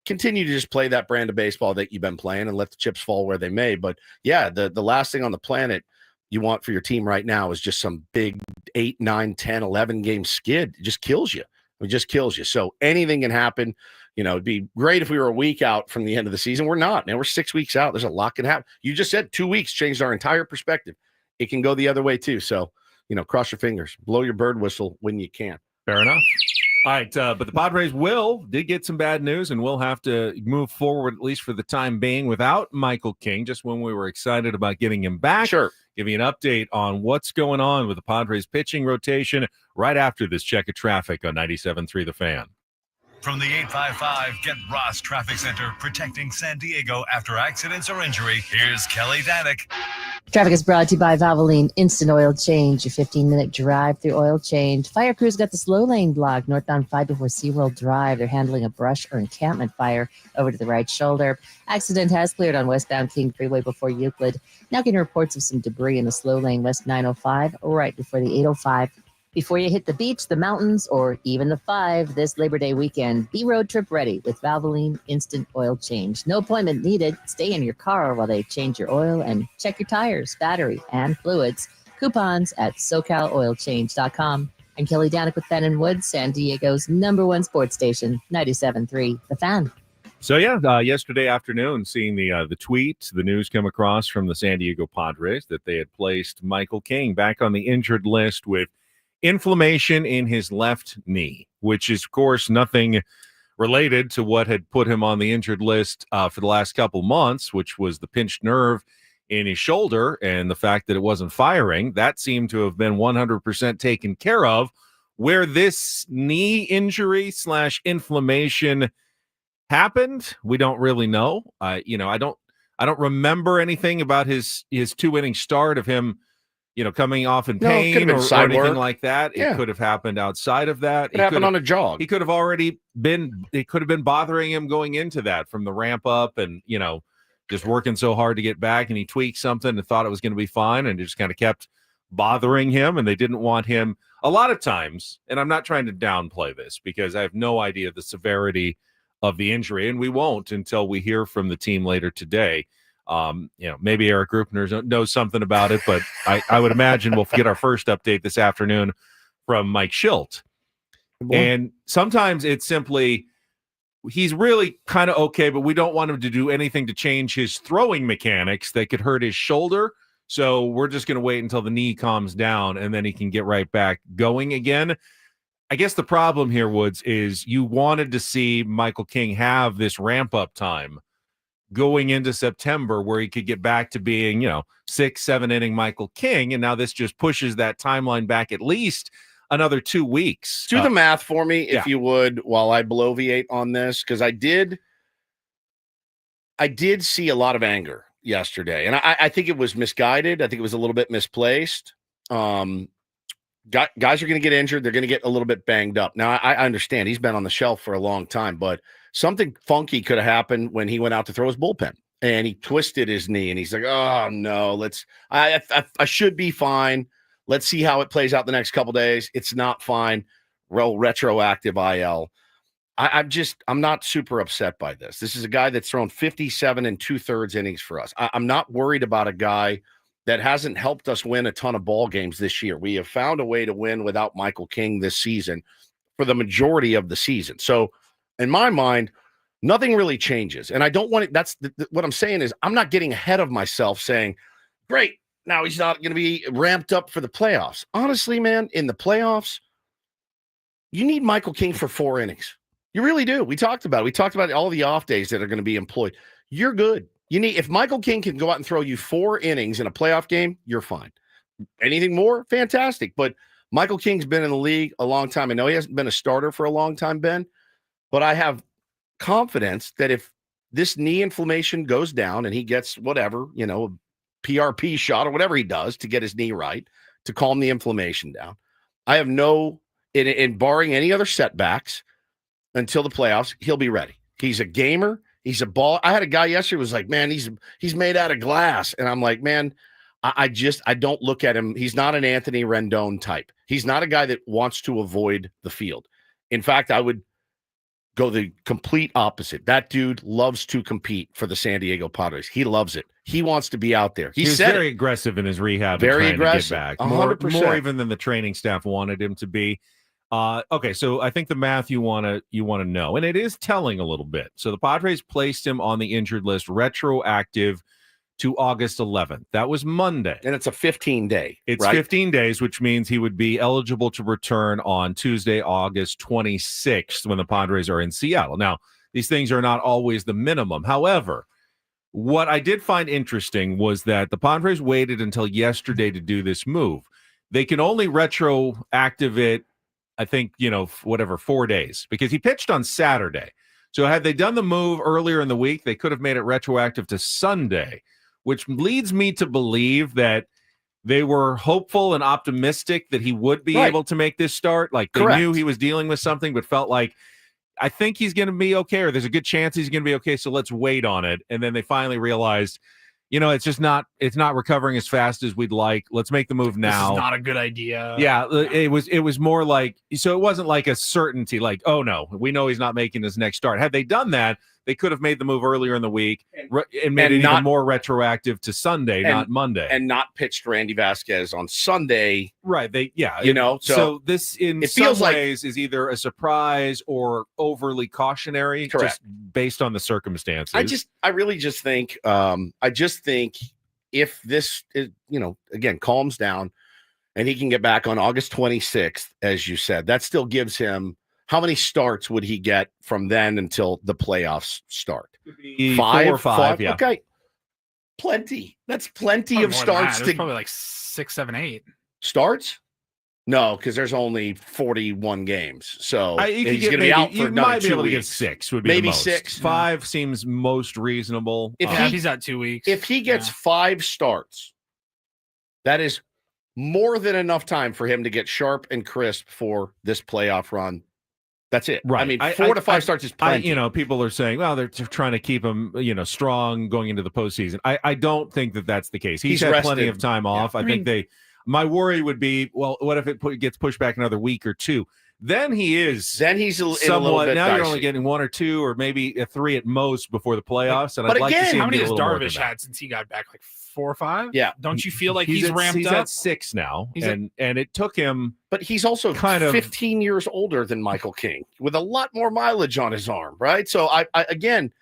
continue to just play that brand of baseball that you've been playing and let the chips fall where they may. But yeah, the last thing on the planet you want for your team right now is just some big 8, 9, 10, 11 game skid. It just kills you. It just kills you. So anything can happen. It'd be great if we were a week out from the end of the season. We're not. Now we're 6 weeks out. There's a lot can happen. You just said 2 weeks changed our entire perspective. It can go the other way too. So, cross your fingers, blow your bird whistle when you can. Fair enough. All right. But the Padres did get some bad news and will have to move forward, at least for the time being, without Michael King, just when we were excited about getting him back. Sure. Give you an update on what's going on with the Padres pitching rotation right after this check of traffic on 97.3 The Fan. From the 855 Get Ross Traffic Center, protecting San Diego after accidents or injury, here's Kelly Danick. Traffic is brought to you by Valvoline Instant Oil Change, a 15-minute drive through oil change. Fire crews got the slow lane blocked northbound 5 before SeaWorld Drive. They're handling a brush or encampment fire over to the right shoulder. Accident has cleared on westbound King Freeway before Euclid. Now getting reports of some debris in the slow lane west 905 right before the 805. Before you hit the beach, the mountains, or even the 5 this Labor Day weekend, be road trip ready with Valvoline Instant Oil Change. No appointment needed. Stay in your car while they change your oil and check your tires, battery, and fluids. Coupons at SoCalOilChange.com. I'm Kelly Danick with Ben & Woods, San Diego's #1 sports station, 97.3 The Fan. So, yesterday afternoon, seeing the tweet, the news come across from the San Diego Padres that they had placed Michael King back on the injured list with inflammation in his left knee, which is, of course, nothing related to what had put him on the injured list for the last couple months, which was the pinched nerve in his shoulder and the fact that it wasn't firing. That seemed to have been 100% taken care of. Where this knee injury / inflammation happened, we don't really know. I don't remember anything about his 2-inning start of him coming off in No, it could've pain been or side anything work. like that. Yeah. It could have happened outside of that. It happened on a jog. He could have already been. It could have been bothering him going into that from the ramp up, and just working so hard to get back. And he tweaked something and thought it was going to be fine, and it just kind of kept bothering him. And they didn't want him a lot of times. And I'm not trying to downplay this because I have no idea the severity of the injury, and we won't until we hear from the team later today. Maybe Erik Greupner knows something about it, but I would imagine we'll get our first update this afternoon from Mike Schilt. And sometimes it's simply he's really kind of okay, but we don't want him to do anything to change his throwing mechanics that could hurt his shoulder. So we're just going to wait until the knee calms down, and then he can get right back going again. I guess the problem here, Woods, is you wanted to see Michael King have this ramp-up time going into September where he could get back to being, 6-7 inning Michael King. And now this just pushes that timeline back at least another 2 weeks. Do the math for me, if you would, while I bloviate on this, because I did see a lot of anger yesterday. And I think it was misguided. I think it was a little bit misplaced. Guys are going to get injured. They're going to get a little bit banged up. Now, I understand he's been on the shelf for a long time, but something funky could have happened when he went out to throw his bullpen and he twisted his knee and he's like, oh no, I should be fine. Let's see how it plays out the next couple days. It's not fine. Retroactive IL. I'm not super upset by this. This is a guy that's thrown 57 2/3 innings for us. I'm not worried about a guy that hasn't helped us win a ton of ball games this year. We have found a way to win without Michael King this season for the majority of the season. So in my mind, nothing really changes. And I don't want it. That's what I'm saying is I'm not getting ahead of myself saying, great, now he's not going to be ramped up for the playoffs. Honestly, man, in the playoffs, you need Michael King for 4 innings. You really do. We talked about it. We talked about all the off days that are going to be employed. You're good. If Michael King can go out and throw you 4 innings in a playoff game, you're fine. Anything more? Fantastic. But Michael King's been in the league a long time. I know he hasn't been a starter for a long time, Ben, but I have confidence that if this knee inflammation goes down and he gets whatever, a PRP shot or whatever he does to get his knee right, to calm the inflammation down, I have in barring any other setbacks until the playoffs, he'll be ready. He's a gamer. He's a ball. I had a guy yesterday who was like, man, he's made out of glass. And I'm like, man, I don't look at him. He's not an Anthony Rendon type. He's not a guy that wants to avoid the field. In fact, I would go the complete opposite. That dude loves to compete for the San Diego Padres. He loves it. He wants to be out there. He's very aggressive in his rehab. Very and aggressive. To get back. 100%. More even than the training staff wanted him to be. Okay, so I think the math you want to know, and it is telling a little bit. So the Padres placed him on the injured list retroactive to August 11th. That was Monday. And it's a 15-day. It's right? 15 days, which means he would be eligible to return on Tuesday, August 26th, when the Padres are in Seattle. Now, these things are not always the minimum. However, what I did find interesting was that the Padres waited until yesterday to do this move. They can only retroactive it, I think, 4 days, because he pitched on Saturday. So had they done the move earlier in the week, they could have made it retroactive to Sunday, which leads me to believe that they were hopeful and optimistic that he would be able to make this start. Like they knew he was dealing with something, but felt like, I think he's going to be okay, or there's a good chance he's going to be okay, so let's wait on it. And then they finally realized, it's not recovering as fast as we'd like. Let's make the move now. This is not a good idea. Yeah, it was more like, so it wasn't like a certainty, like, oh no, we know he's not making his next start. Had they done that, they could have made the move earlier in the week and made it even more retroactive to Sunday, not Monday. And not pitched Randy Vasquez on Sunday. Right. So this in it some feels ways is either a surprise or overly cautionary, just based on the circumstances. I really just think, if this is, again, calms down and he can get back on August 26th, as you said, that still gives him, how many starts would he get from then until the playoffs start? 5 or 5, yeah. Okay. Plenty. That's plenty Probably of more starts. than that. Probably like 6, 7, 8 starts. No, because there's only 41 games. So he's going to be out for another 2 able to get weeks. 6 would be maybe the most. 6. 5 seems most reasonable. If he's at 2 weeks. If he gets 5 starts, that is more than enough time for him to get sharp and crisp for this playoff run. That's it. Right. I mean, 4 to 5 starts is plenty. People are saying, well, they're trying to keep him, strong going into the postseason. I don't think that that's the case. He's had rested. plenty of time off. Yeah. I think my worry would be, well, what if it gets pushed back another week or two? Then he's somewhat. A little bit Now dicey. You're only getting 1 or 2 or maybe a 3 at most before the playoffs. And but I'd like to see how him many get has a little more than Darvish that. had since he got back? Like 4 or 5? Yeah. Don't you feel like he's ramped he's up? at 6 now, and it took him. But he's also kind of 15 years older than Michael King with a lot more mileage on his arm, right? So I again,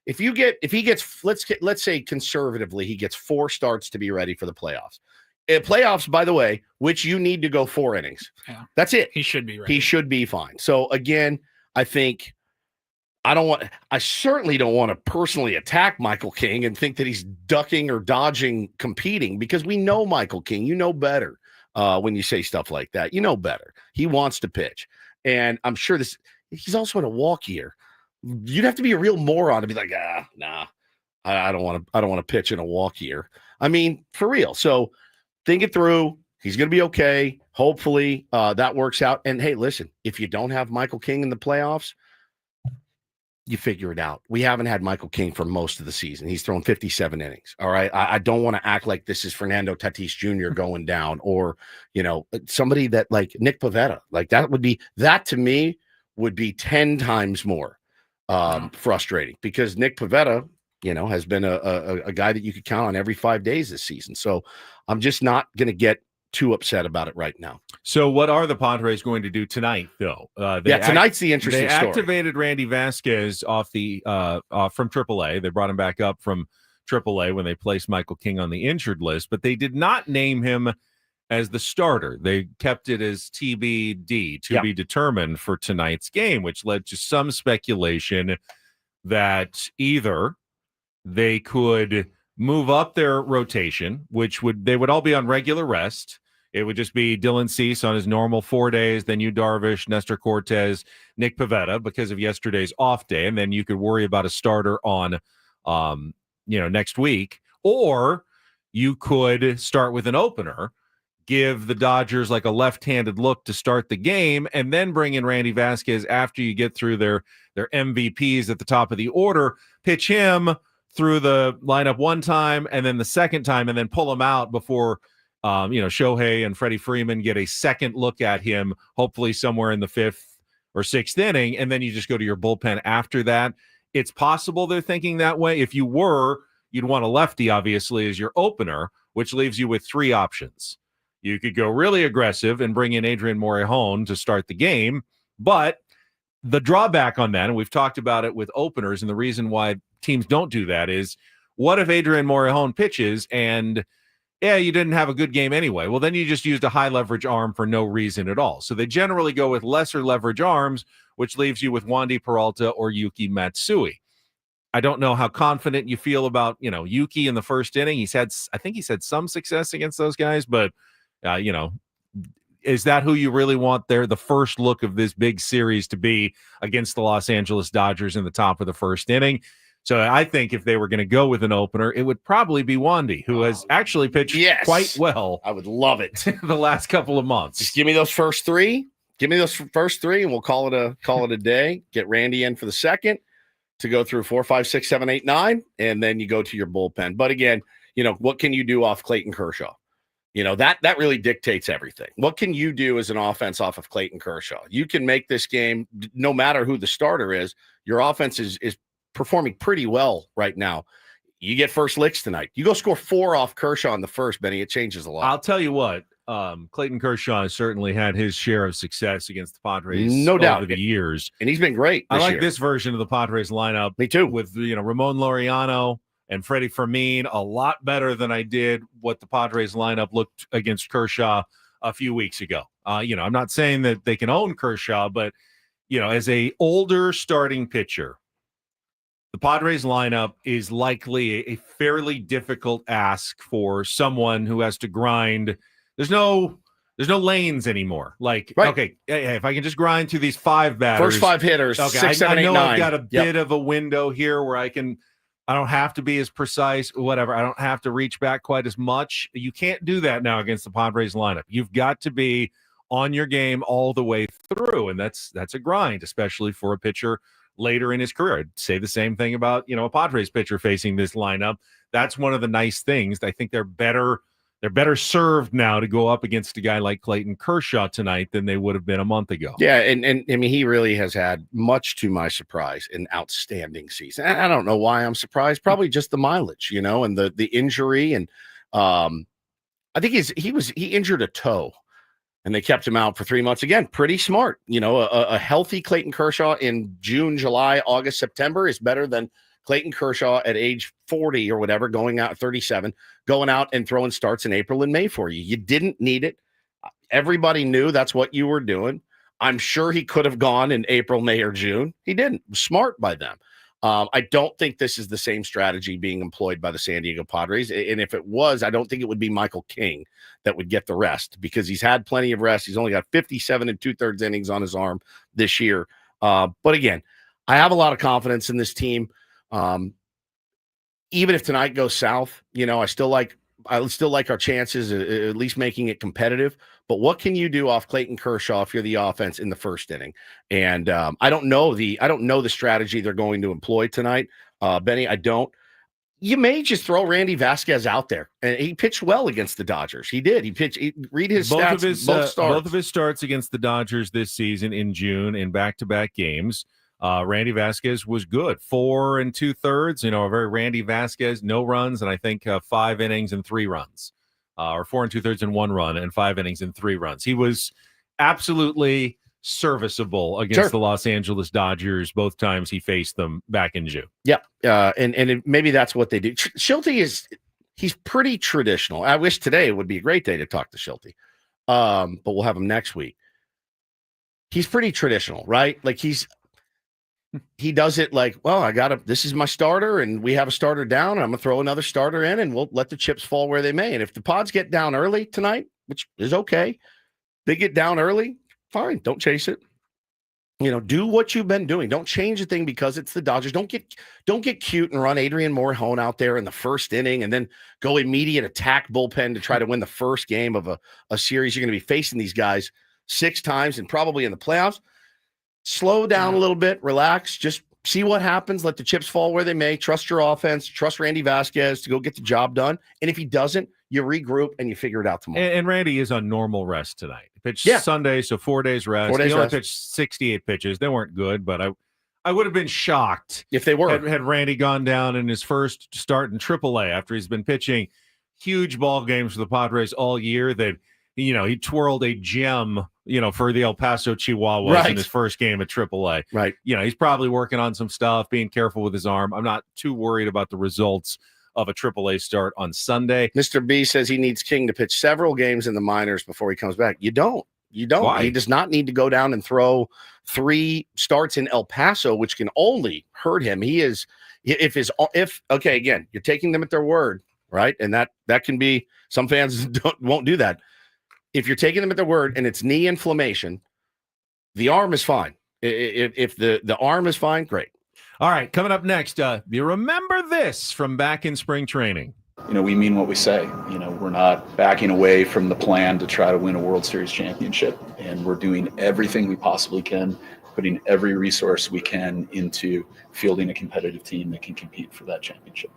if he gets, let's say conservatively, he gets 4 starts to be ready for the playoffs. Playoffs, by the way, which you need to go 4 innings. Yeah. That's it. He should be ready. He should be fine. So again, I think I certainly don't want to personally attack Michael King and think that he's ducking or dodging competing, because we know Michael King. You know better when you say stuff like that. You know better. He wants to pitch. And I'm sure he's also in a walk year. You'd have to be a real moron to be like, nah, I don't want to pitch in a walk year. I mean, for real. So think it through. He's going to be okay. Hopefully that works out. And hey, listen, if you don't have Michael King in the playoffs, you figure it out. We haven't had Michael King for most of the season. He's thrown 57 innings. All right. I don't want to act like this is Fernando Tatis Jr. going down, or, somebody that like Nick Pivetta, like that to me would be 10 times more frustrating, because Nick Pivetta, has been a guy that you could count on every 5 days this season. So I'm just not going to get too upset about it right now. So what are the Padres going to do tonight, though? Tonight's the interesting story. They activated Randy Vasquez from AAA. They brought him back up from AAA when they placed Michael King on the injured list, but they did not name him as the starter. They kept it as TBD, to be determined, for tonight's game, which led to some speculation that either they could move up their rotation, they would all be on regular rest. It would just be Dylan Cease on his normal 4 days, then Yu Darvish, Nestor Cortez, Nick Pivetta because of yesterday's off day, and then you could worry about a starter on next week. Or you could start with an opener, give the Dodgers like a left-handed look to start the game, and then bring in Randy Vasquez after you get through their MVPs at the top of the order, pitch him through the lineup one time and then the second time, and then pull him out before Shohei and Freddie Freeman get a second look at him, hopefully somewhere in the 5th or 6th inning, and then you just go to your bullpen after that. It's possible they're thinking that way. If you were, you'd want a lefty, obviously, as your opener, which leaves you with 3 options. You could go really aggressive and bring in Adrian Morejon to start the game, but the drawback on that, and we've talked about it with openers, and the reason why teams don't do that is, what if Adrian Morejon pitches and you didn't have a good game anyway? Well, then you just used a high leverage arm for no reason at all. So they generally go with lesser leverage arms, which leaves you with Wandy Peralta or Yuki Matsui. I don't know how confident you feel about, Yuki in the first inning. I think he's had some success against those guys, but is that who you really want there? The first look of this big series to be against the Los Angeles Dodgers in the top of the first inning. So I think if they were going to go with an opener, it would probably be Wandy, who has actually pitched quite well. I would love it. The last couple of months. Just give me those first 3. Give me those first 3, and we'll call it a day. Get Randy in for the second to go through 4, 5, 6, 7, 8, 9, and then you go to your bullpen. But again, what can you do off Clayton Kershaw? That really dictates everything. What can you do as an offense off of Clayton Kershaw? You can make this game, no matter who the starter is. Your offense is performing pretty well right now. You get first licks tonight. You go score 4 off Kershaw in the first, Benny. It changes a lot. I'll tell you what, Clayton Kershaw has certainly had his share of success against the Padres, no doubt, over the years, and he's been great. I like this version of the Padres lineup. Me too. With Ramon Laureano and Freddie Fermin, a lot better than I did what the Padres lineup looked against Kershaw a few weeks ago. I'm not saying that they can own Kershaw, but as a older starting pitcher, the Padres lineup is likely a fairly difficult ask for someone who has to grind. There's no lanes anymore. Okay, if I can just grind through these 5 batters. First 5 hitters, okay, 6, 7, 8, 9. I know I've got a bit of a window here where I can I don't have to be as precise, whatever. I don't have to reach back quite as much. You can't do that now against the Padres lineup. You've got to be on your game all the way through, and that's a grind, especially for a pitcher later in his career. I'd say the same thing about, a Padres pitcher facing this lineup. That's one of the nice things. I think they're better served now to go up against a guy like Clayton Kershaw tonight than they would have been a month ago. Yeah, and I mean, he really has had, much to my surprise, an outstanding season. I don't know why I'm surprised. Probably just the mileage, and the injury, and I think he injured a toe, and they kept him out for 3 months. Again, pretty smart. A healthy Clayton Kershaw in June, July, August, September is better than Clayton Kershaw at age 40 or whatever, going out 37, going out and throwing starts in April and May for you. You didn't need it. Everybody knew that's what you were doing. I'm sure he could have gone in April, May, or June. He didn't. Smart by them. I don't think this is the same strategy being employed by the San Diego Padres. And if it was, I don't think it would be Michael King that would get the rest, because he's had plenty of rest. He's only got 57 and 2/3 innings on his arm this year. But again, I have a lot of confidence in this team. Even if tonight goes south, I still like our chances at least making it competitive. But what can you do off Clayton Kershaw if you're the offense in the first inning? And I don't know the strategy they're going to employ tonight, Benny. I don't. You may just throw Randy Vasquez out there, and he pitched well against the Dodgers. He did. Read his stats. Both of his starts against the Dodgers this season in June in back-to-back games. Randy Vasquez was good. 4 2/3, a very Randy Vasquez, no runs, and I think 5 innings and 3 runs, or 4 2/3 and 1 run and 5 innings and 3 runs. He was absolutely serviceable against the Los Angeles Dodgers both times he faced them back in June. Yeah, maybe that's what they do. Schulte he's pretty traditional. I wish today would be a great day to talk to Schulte, but we'll have him next week. He's pretty traditional, right? Like he does it like, well, this is my starter, and we have a starter down, and I'm going to throw another starter in, and we'll let the chips fall where they may. And if the Pods get down early tonight, which is okay, they get down early, fine. Don't chase it. Do what you've been doing. Don't change a thing because it's the Dodgers. Don't get cute and run Adrian Morejon out there in the first inning and then go immediate attack bullpen to try to win the first game of a series. You're going to be facing these guys 6 times and probably in the playoffs. Slow down a little bit, relax, just see what happens. Let the chips fall where they may. Trust your offense. Trust Randy Vasquez to go get the job done. And if he doesn't, you regroup and you figure it out tomorrow. And Randy is on normal rest tonight. He pitched Sunday, so 4 days rest. He only pitched 68 pitches. They weren't good, but I would have been shocked if they were. Had Randy gone down in his first start in AAA after he's been pitching huge ball games for the Padres all year, that he twirled a gem, for the El Paso Chihuahuas in his first game at AAA. Right. He's probably working on some stuff, being careful with his arm. I'm not too worried about the results of a AAA start on Sunday. Mr. B says he needs King to pitch several games in the minors before he comes back. You don't. Why? He does not need to go down and throw 3 starts in El Paso, which can only hurt him. Again, you're taking them at their word, right? And that can be, some fans won't do that. If you're taking them at their word and it's knee inflammation, the arm is fine. If the arm is fine, great. All right, coming up next, you remember this from back in spring training. We mean what we say. We're not backing away from the plan to try to win a World Series championship, and we're doing everything we possibly can, putting every resource we can into fielding a competitive team that can compete for that championship.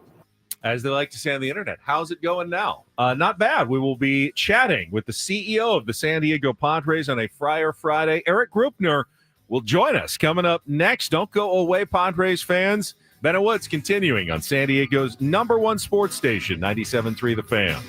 As they like to say on the internet, how's it going now? Not bad. We will be chatting with the CEO of the San Diego Padres on a Friar Friday. Erik Greupner will join us coming up next. Don't go away, Padres fans. Bennett Woods continuing on San Diego's #1 sports station, 97.3 The Fan.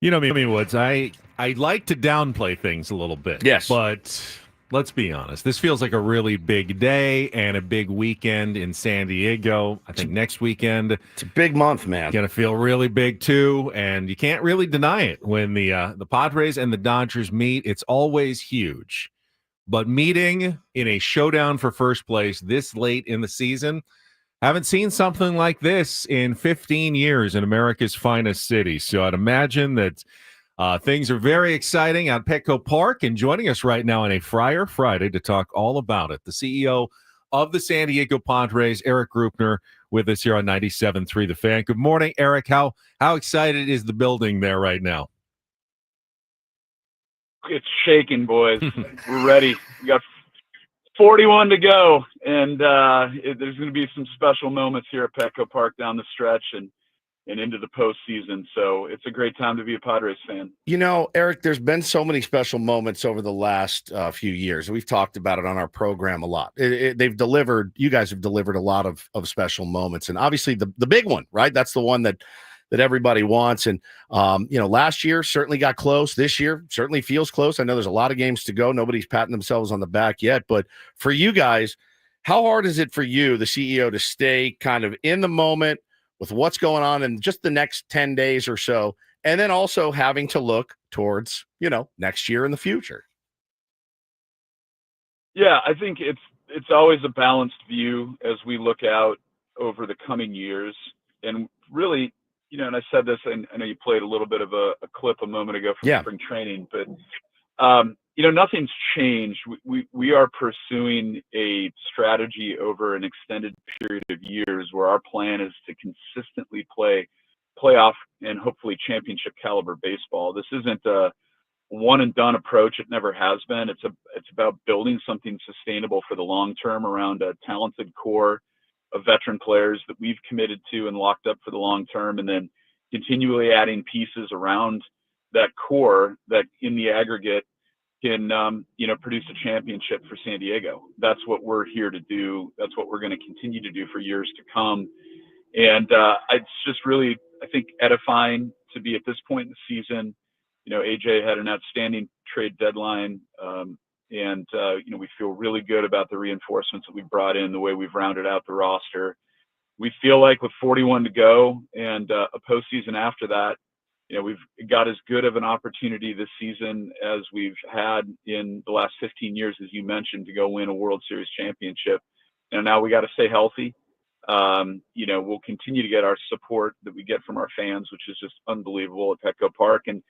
You know me, Woods. I like to downplay things a little bit. Yes. But let's be honest. This feels like a really big day and a big weekend in San Diego. I think next weekend it's a big month, man. Going to feel really big too, and you can't really deny it when the Padres and the Dodgers meet. It's always huge. But meeting in a showdown for first place this late in the season, haven't seen something like this in 15 years in America's finest city. So I'd imagine that things are very exciting at Petco Park. And joining us right now on a Friar Friday to talk all about it, the CEO of the San Diego Padres, Erik Greupner, with us here on 97.3 The Fan. Good morning, Erik. How excited is the building there right now? It's shaking, boys. We're ready. We got 41 to go, and there's going to be some special moments here at Petco Park down the stretch and into the postseason. So it's a great time to be a Padres fan. You know, Erik, there's been so many special moments over the last few years. We've talked about it on our program a lot. They've delivered. You guys have delivered a lot of special moments, and obviously the big one, right? That's the one that everybody wants. And, last year certainly got close. This year certainly feels close. I know there's a lot of games to go. Nobody's patting themselves on the back yet. But for you guys, how hard is it for you, the CEO, to stay kind of in the moment with what's going on in just the next 10 days or so, and then also having to look towards, next year in the future? Yeah, I think it's always a balanced view as we look out over the coming years. And really, and I said this, and I know you played a little bit of a clip a moment ago from spring training, but, nothing's changed. We are pursuing a strategy over an extended period of years where our plan is to consistently play playoff and hopefully championship caliber baseball. This isn't a one and done approach. It never has been. It's about building something sustainable for the long term around a talented core of veteran players that we've committed to and locked up for the long term, and then continually adding pieces around that core that in the aggregate can, produce a championship for San Diego. That's what we're here to do. That's what we're going to continue to do for years to come. And it's just really, I think, edifying to be at this point in the season. AJ had an outstanding trade deadline. And we feel really good about the reinforcements that we brought in, the way we've rounded out the roster. We feel like with 41 to go and a postseason after that, we've got as good of an opportunity this season as we've had in the last 15 years, as you mentioned, to go win a World Series championship. And now we got to stay healthy. We'll continue to get our support that we get from our fans, which is just unbelievable at Petco Park. And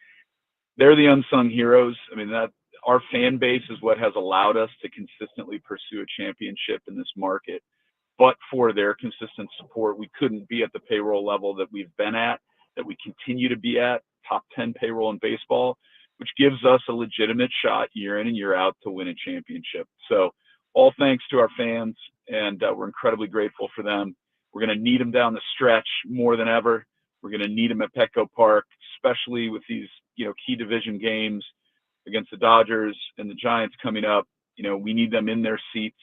they're the unsung heroes. I mean, that our fan base is what has allowed us to consistently pursue a championship in this market. But for their consistent support, we couldn't be at the payroll level that we've been at, that we continue to be at, top 10 payroll in baseball, which gives us a legitimate shot year in and year out to win a championship. So all thanks to our fans, and we're incredibly grateful for them. We're going to need them down the stretch more than ever. We're going to need them at Petco Park, especially with these, key division games against the Dodgers and the Giants coming up. We need them in their seats,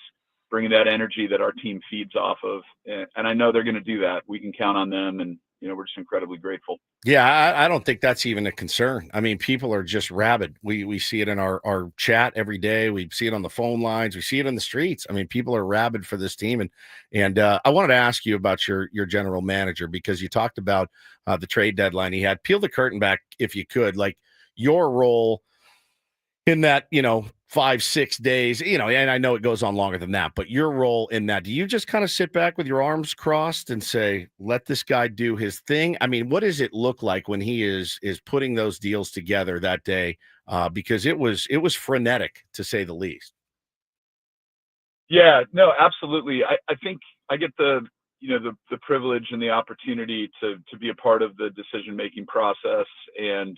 bringing that energy that our team feeds off of. And I know they're going to do that. We can count on them, and we're just incredibly grateful. Yeah, I don't think that's even a concern. I mean, people are just rabid. We see it in our chat every day. We see it on the phone lines. We see it in the streets. I mean, people are rabid for this team. And I wanted to ask you about your general manager, because you talked about the trade deadline he had. Peel the curtain back, if you could, like your role in that, 5-6 days, and I know it goes on longer than that, but your role in that, do you just kind of sit back with your arms crossed and say, let this guy do his thing? I mean, what does it look like when he is putting those deals together that day? Because it was frenetic, to say the least. Yeah, no, absolutely. I think I get the privilege and the opportunity to be a part of the decision-making process and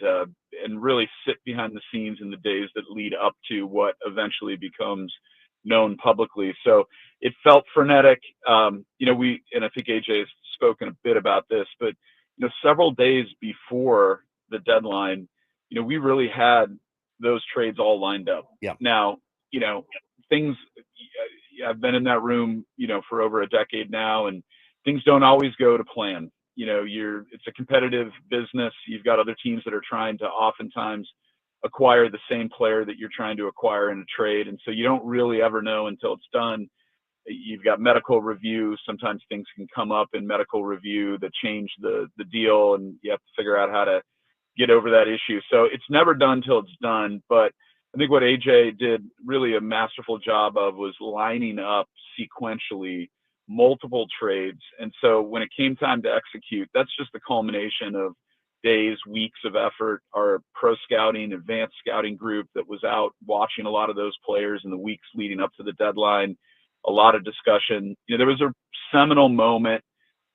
really sit behind the scenes in the days that lead up to what eventually becomes known publicly. So it felt frenetic. And I think AJ has spoken a bit about this, but, several days before the deadline, we really had those trades all lined up. Yeah. Now, things, I've been in that room, for over a decade now, and things don't always go to plan. it's a competitive business. You've got other teams that are trying to oftentimes acquire the same player that you're trying to acquire in a trade. And so you don't really ever know until it's done. You've got medical review. Sometimes things can come up in medical review that change the deal, and you have to figure out how to get over that issue. So it's never done till it's done. But I think what AJ did really a masterful job of was lining up sequentially multiple trades. And so when it came time to execute, that's just the culmination of days, weeks of effort. Our pro scouting, advanced scouting group that was out watching a lot of those players in the weeks leading up to the deadline, a lot of discussion. There was a seminal moment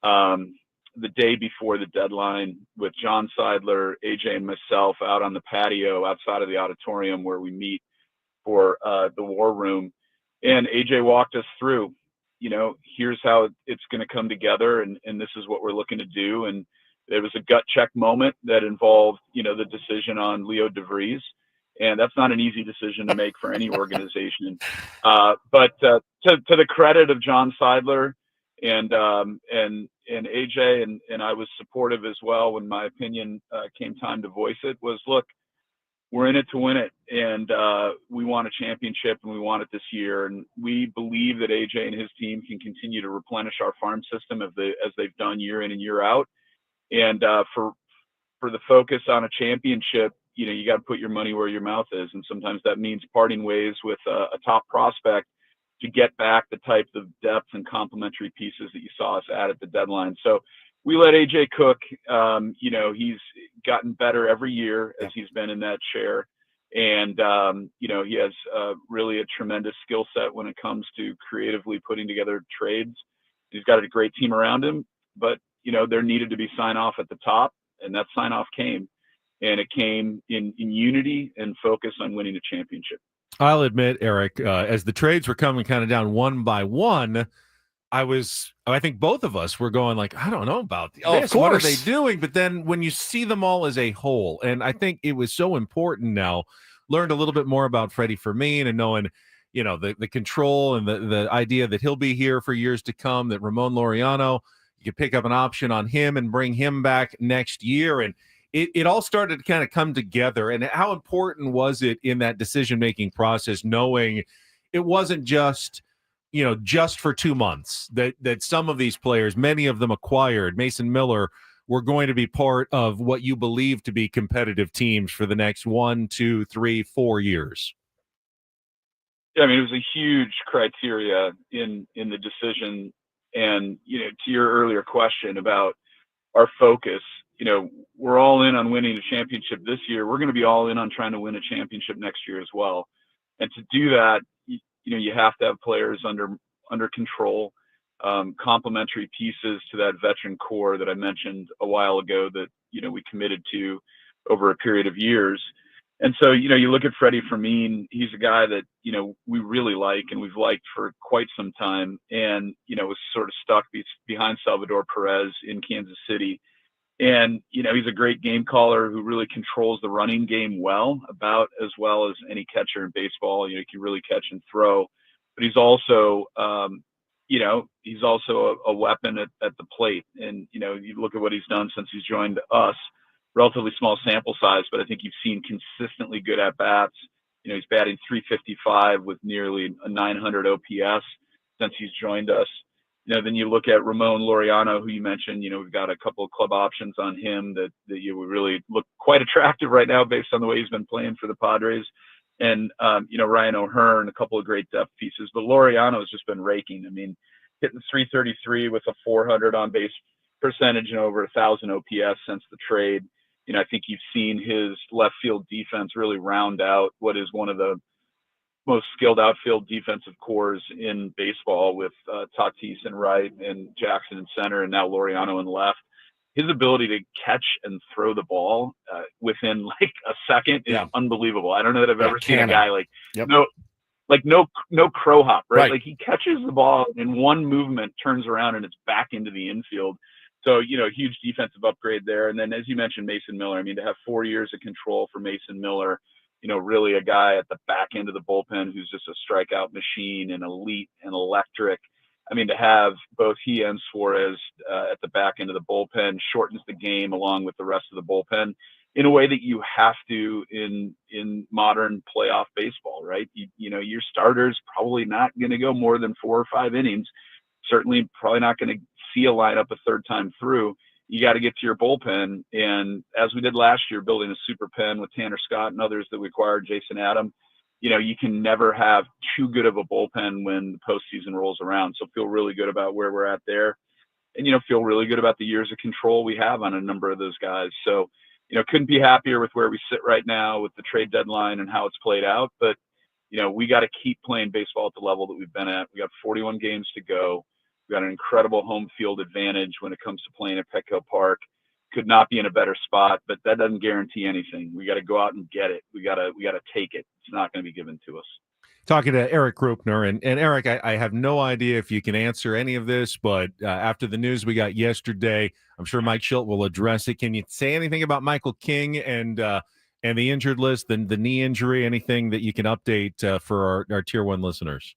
the day before the deadline with John Seidler, AJ, and myself out on the patio outside of the auditorium where we meet for the war room. And AJ walked us through, here's how it's going to come together, and this is what we're looking to do. And there was a gut check moment that involved, the decision on Leo DeVries. And that's not an easy decision to make for any organization. But to the credit of John Seidler and AJ, and I was supportive as well when my opinion came time to voice it, was, look, we're in it to win it. And we want a championship, and we want it this year. And we believe that AJ and his team can continue to replenish our farm system as they've done year in and year out. And for the focus on a championship, you got to put your money where your mouth is. And sometimes that means parting ways with a top prospect to get back the type of depth and complementary pieces that you saw us add at the deadline. So we let AJ cook. He's gotten better every year as he's been in that chair. And, he has really a tremendous skill set when it comes to creatively putting together trades. He's got a great team around him, but, there needed to be sign off at the top, and that sign off came. And it came in unity and focus on winning a championship. I'll admit, Erik, as the trades were coming kind of down one by one, I think both of us were going like, I don't know about this. Oh, of course. What are they doing? But then when you see them all as a whole, and I think it was so important now, learned a little bit more about Freddie Fermin and knowing, the control and the idea that he'll be here for years to come, that Ramon Laureano, you could pick up an option on him and bring him back next year. And it all started to kind of come together. And how important was it in that decision-making process, knowing it wasn't just for 2 months that some of these players, many of them acquired, Mason Miller, were going to be part of what you believe to be competitive teams for the next 1, 2, 3, 4 years? Yeah, it was a huge criteria in the decision. And, to your earlier question about our focus, we're all in on winning a championship this year. We're going to be all in on trying to win a championship next year as well. And to do that, you have to have players under control, complementary pieces to that veteran core that I mentioned a while ago that, we committed to over a period of years. And so, you look at Freddie Fermin, he's a guy that, we really like and we've liked for quite some time, and, was sort of stuck behind Salvador Perez in Kansas City. And, he's a great game caller who really controls the running game about as well as any catcher in baseball. He can really catch and throw, but he's also, he's also a weapon at the plate. And, you look at what he's done since he's joined us, relatively small sample size, but I think you've seen consistently good at bats. He's batting .355 with nearly a 900 OPS since he's joined us. Then you look at Ramon Laureano, who you mentioned. We've got a couple of club options on him that you would really look quite attractive right now based on the way he's been playing for the Padres. And, Ryan O'Hearn, a couple of great depth pieces. But Laureano has just been raking. Hitting .333 with a 400 on base percentage and over 1,000 OPS since the trade. I think you've seen his left field defense really round out what is one of the most skilled outfield defensive cores in baseball with Tatis in right and Jackson in center and now Laureano in left. His ability to catch and throw the ball within like a second is unbelievable. I don't know that I've ever seen a guy no crow hop, right? Like he catches the ball in one movement, turns around, and it's back into the infield. So, huge defensive upgrade there. And then, as you mentioned, Mason Miller, to have 4 years of control for Mason Miller, really a guy at the back end of the bullpen who's just a strikeout machine and elite and electric. I mean, to have both he and Suarez at the back end of the bullpen shortens the game along with the rest of the bullpen in a way that you have to in modern playoff baseball, right? You know, your starter's probably not going to go more than 4 or 5 innings. Certainly probably not going to see a lineup a third time through. You got to get to your bullpen. And as we did last year, building a super pen with Tanner Scott and others that we acquired, Jason Adam, you know, you can never have too good of a bullpen when the postseason rolls around. So feel really good about where we're at there. And, you know, feel really good about the years of control we have on a number of those guys. So, you know, couldn't be happier with where we sit right now with the trade deadline and how it's played out. But, you know, we got to keep playing baseball at the level that we've been at. We got 41 games to go. We got an incredible home field advantage when it comes to playing at Petco Park. Could not be in a better spot, but that doesn't guarantee anything. We got to go out and get it. We got to take it. It's not going to be given to us. Talking to Erik Greupner, and Erik, I have no idea if you can answer any of this, but after the news we got yesterday, I'm sure Mike Schilt will address it. Can you say anything about Michael King and the injured list, the knee injury, anything that you can update for our Tier 1 listeners?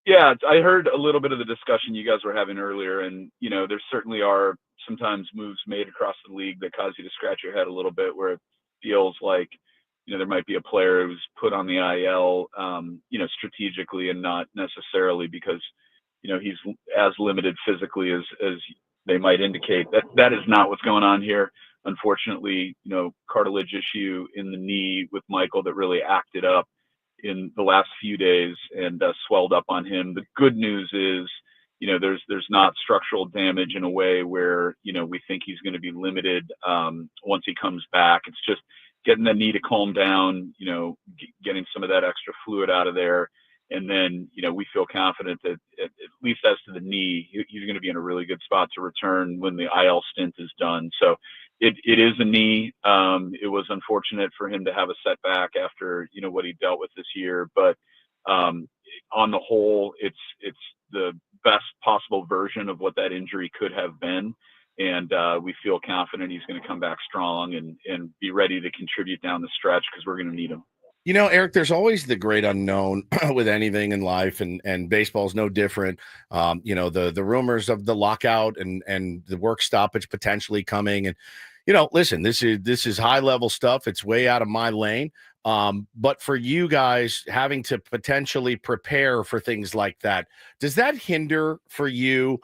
Yeah, I heard a little bit of the discussion you guys were having earlier, and, you know, there certainly are sometimes moves made across the league that cause you to scratch your head a little bit, where it feels like, you know, there might be a player who's put on the IL, you know, strategically and not necessarily because, you know, he's as limited physically as they might indicate. That is not what's going on here. Unfortunately, you know, cartilage issue in the knee with Michael that really acted up in the last few days and swelled up on him. The good news is, you know, there's not structural damage in a way where, you know, we think he's going to be limited once he comes back. It's just getting the knee to calm down, you know, getting some of that extra fluid out of there. And then, you know, we feel confident that at least as to the knee, he's going to be in a really good spot to return when the IL stint is done. So it is a knee. It was unfortunate for him to have a setback after, you know, what he dealt with this year. But on the whole, it's the best possible version of what that injury could have been. And we feel confident he's going to come back strong and be ready to contribute down the stretch because we're going to need him. You know, Erik, there's always the great unknown with anything in life, and baseball's no different. You know, the rumors of the lockout and the work stoppage potentially coming. And, you know, listen, this is high level stuff. It's way out of my lane. But for you guys having to potentially prepare for things like that, does that hinder for you,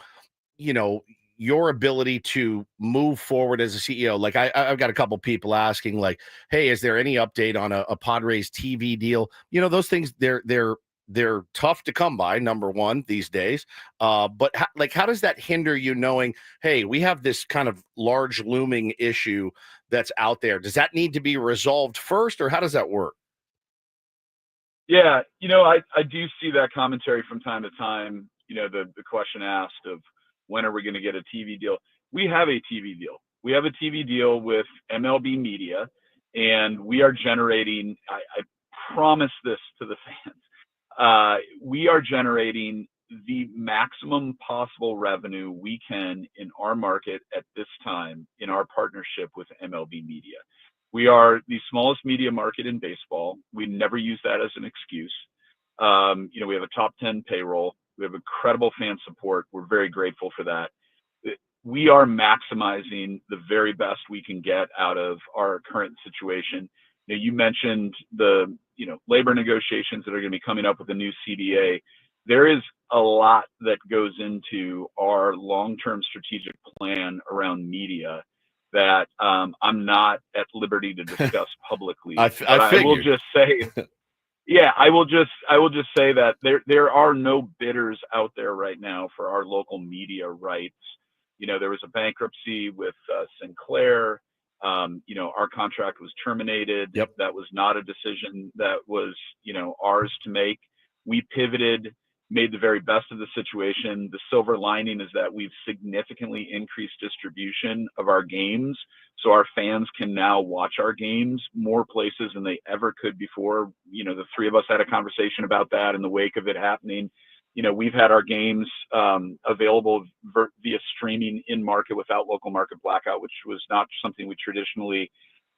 you know, your ability to move forward as a CEO? Like I've got a couple people asking like, hey, is there any update on a Padres TV deal? You know, those things they're tough to come by, number one, these days. But how does that hinder you knowing, hey, we have this kind of large looming issue that's out there? Does that need to be resolved first, or how does that work? Yeah, you know, I do see that commentary from time to time. You know, the question asked of when are we going to get a TV deal? We have a TV deal. We have a TV deal with MLB Media, and we are generating, I promise this to the fans, we are generating the maximum possible revenue we can in our market at this time in our partnership with MLB Media. We are the smallest media market in baseball. We never use that as an excuse. You know, we have a top 10 payroll. We have incredible fan support. We're very grateful for that. We are maximizing the very best we can get out of our current situation. You know, you mentioned the, you know, labor negotiations that are going to be coming up with the new CBA. There is a lot that goes into our long-term strategic plan around media that I'm not at liberty to discuss publicly. I will just say, yeah, I will just say that there are no bidders out there right now for our local media rights. You know, there was a bankruptcy with Sinclair. You know, our contract was terminated. Yep. That was not a decision that was, you know, ours to make. We pivoted, made the very best of the situation. The silver lining is that we've significantly increased distribution of our games. So our fans can now watch our games more places than they ever could before. You know, the three of us had a conversation about that in the wake of it happening. You know, we've had our games available via streaming in market without local market blackout, which was not something we traditionally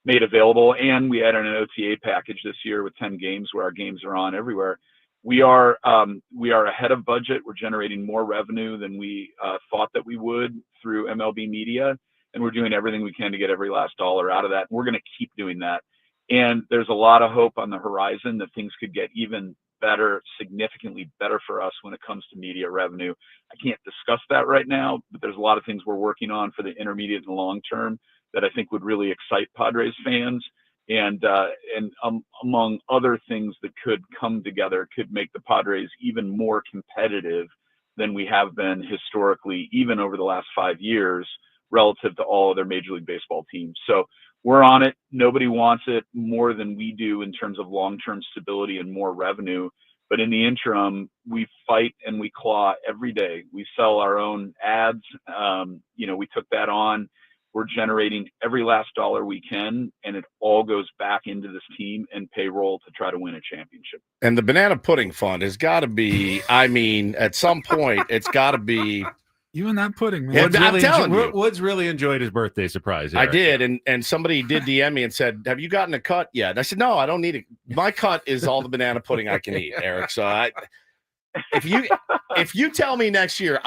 made available. And we added an OTA package this year with 10 games where our games are on everywhere. we are ahead of budget. We're generating more revenue than we thought that we would through MLB Media, and we're doing everything we can to get every last dollar out of that. We're going to keep doing that. And there's a lot of hope on the horizon that things could get even better, significantly better for us when it comes to media revenue. I can't discuss that right now, but there's a lot of things we're working on for the intermediate and long term that I think would really excite Padres fans. And among other things that could come together could make the Padres even more competitive than we have been historically, even over the last 5 years, relative to all other Major League Baseball teams. So we're on it. Nobody wants it more than we do in terms of long-term stability and more revenue. But in the interim, we fight and we claw every day. We sell our own ads. We took that on. We're generating every last dollar we can, and it all goes back into this team and payroll to try to win a championship. And the Banana Pudding Fund has got to be, at some point, it's got to be. You and that pudding, man. Yeah, Woods really enjoyed his birthday surprise, Erik. I did, and somebody did DM me and said, "Have you gotten a cut yet?" And I said, "No, I don't need it. My cut is all the banana pudding I can eat, Erik." So if you tell me next year,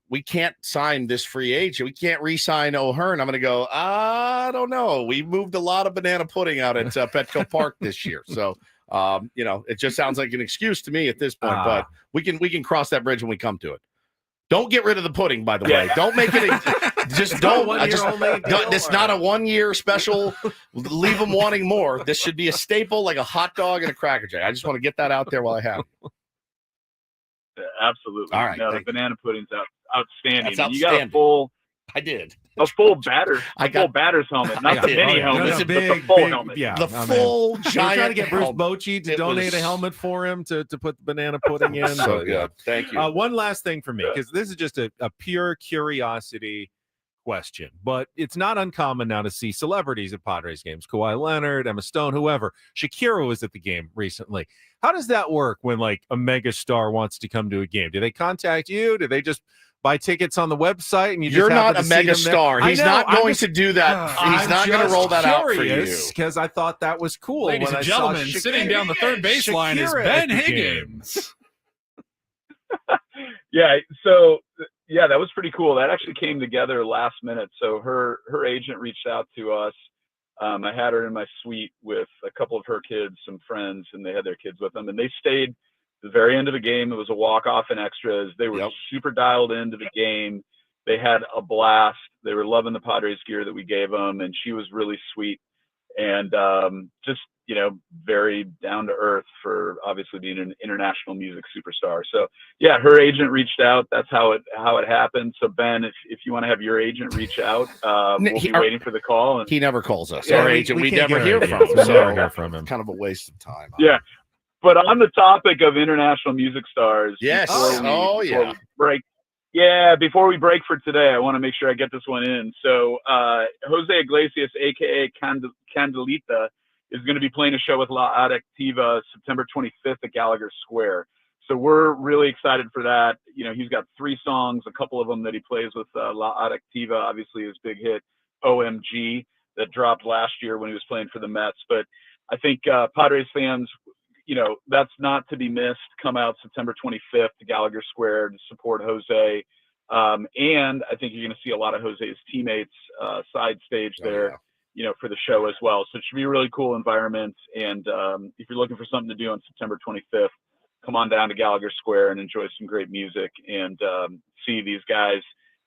we can't sign this free agent, we can't re-sign O'Hearn, I'm going to go, I don't know. We moved a lot of banana pudding out at Petco Park this year, so it just sounds like an excuse to me at this point. But we can cross that bridge when we come to it. Don't get rid of the pudding, by the way. Don't make it just don't. It's not a 1 year special. Leave them wanting more. This should be a staple, like a hot dog and a Cracker Jack. I just want to get that out there while I have it. Yeah, absolutely. All right. No, the banana pudding's outstanding. That's outstanding. You got a full. I did. A full batter's helmet, not the mini helmet, but the full helmet. Yeah, the full giant. We're trying to get Bruce Bochy to donate a helmet for him to put the banana pudding in. So good. Thank you. One last thing for me, because this is just a pure curiosity question, but it's not uncommon now to see celebrities at Padres games. Kawhi Leonard, Emma Stone, whoever. Shakira was at the game recently. How does that work when like a mega star wants to come to a game? Do they contact you? Do they just buy tickets on the website and you're not a mega star? He's not going to do that. He's not going to roll that out for you. Because I thought that was cool. Ladies and gentlemen, sitting down the third baseline is Ben Higgins. Yeah, that was pretty cool. That actually came together last minute. So her agent reached out to us. I had her in my suite with a couple of her kids, some friends, and they had their kids with them, and they stayed the very end of the game. It was a walk-off and extras. They were super dialed into the game. They had a blast. They were loving the Padres gear that we gave them, and she was really sweet and just, very down to earth for obviously being an international music superstar. So yeah, her agent reached out. That's how it happened. So Ben, if you want to have your agent reach out, we'll be waiting for the call. And he never calls us. Yeah, our agent, we never hear from him. Never hear from him. Kind of a waste of time. Yeah. But on the topic of international music stars, yes. Before we break for today, I want to make sure I get this one in. So Jose Iglesias, aka Candelita, is going to be playing a show with La Adictiva September 25th at Gallagher Square. So we're really excited for that. He's got 3 songs, a couple of them that he plays with La Adictiva, obviously his big hit OMG that dropped last year when he was playing for the Mets. But I think Padres fans, that's not to be missed. Come out September 25th to Gallagher Square to support Jose. And I think you're going to see a lot of Jose's teammates side stage there, for the show as well. So it should be a really cool environment. And if you're looking for something to do on September 25th, come on down to Gallagher Square and enjoy some great music and see these guys,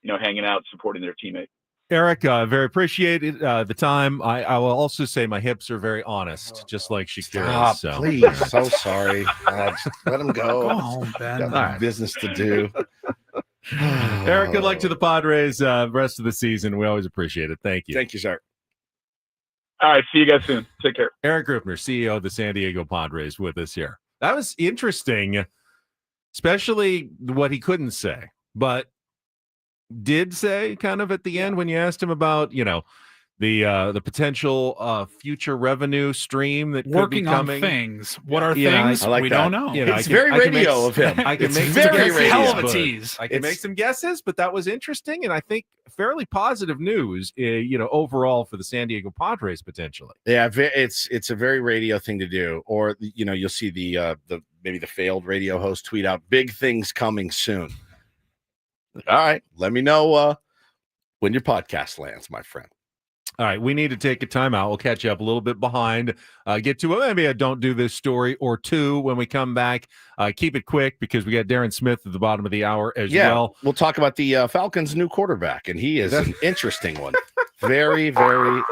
hanging out, supporting their teammate. Erik, very appreciated the time. I will also say my hips are very honest, just like Shakira. Stop, please. So sorry. Just let him go. Go home, Ben. Got business to do. Erik, good luck to the Padres rest of the season. We always appreciate it. Thank you. Thank you, sir. All right. See you guys soon. Take care. Erik Greupner, CEO of the San Diego Padres, with us here. That was interesting, especially what he couldn't say, but did say kind of at the end when you asked him about, the potential future revenue stream that Working could be coming. on things. What are You know, things? I like we that. don't know. You know, It's very radio of him. I can It's make some very guesses. radio. Hell of a but tease. I can make some guesses, but that was interesting, and I think fairly positive news. Overall for the San Diego Padres potentially. Yeah, it's a very radio thing to do. Or you'll see the maybe the failed radio host tweet out big things coming soon. All right, let me know when your podcast lands, my friend. All right, we need to take a timeout. We'll catch you up a little bit behind. Get to maybe a don't do this story or two when we come back. Keep it quick because we got Darren Smith at the bottom of the hour as well. We'll talk about the Falcons' new quarterback, and he is an interesting one. Very, very,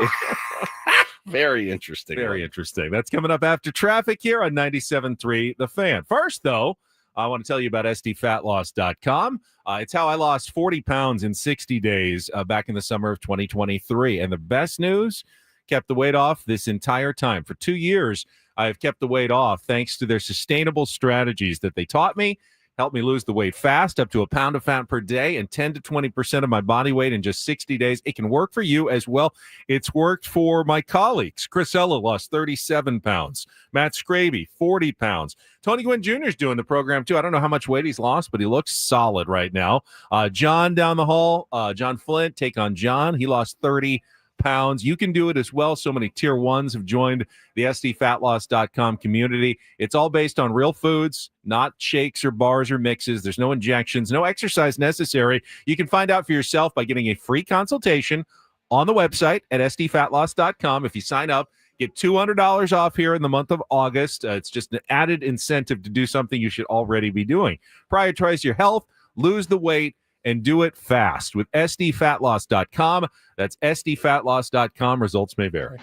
very interesting. Very interesting. That's coming up after traffic here on 97.3 The Fan. First, though, I want to tell you about sdfatloss.com. It's how I lost 40 pounds in 60 days back in the summer of 2023. And the best news, kept the weight off this entire time. For 2 years, I've kept the weight off thanks to their sustainable strategies that they taught me. Helped me lose the weight fast, up to a pound of fat per day and 10 to 20% of my body weight in just 60 days. It can work for you as well. It's worked for my colleagues. Chris Ella lost 37 pounds. Matt Scraby, 40 pounds. Tony Gwynn Jr. is doing the program, too. I don't know how much weight he's lost, but he looks solid right now. John down the hall, John Flint, take on John. He lost 30 pounds. You can do it as well. So many tier ones have joined the sdfatloss.com community. It's all based on real foods, not shakes or bars or mixes. There's no injections, no exercise necessary. You can find out for yourself by getting a free consultation on the website at sdfatloss.com. If you sign up, get $200 off here in the month of August. It's just an added incentive to do something you should already be doing. Prioritize your health, lose the weight, and do it fast with sdfatloss.com. That's sdfatloss.com. Results may vary.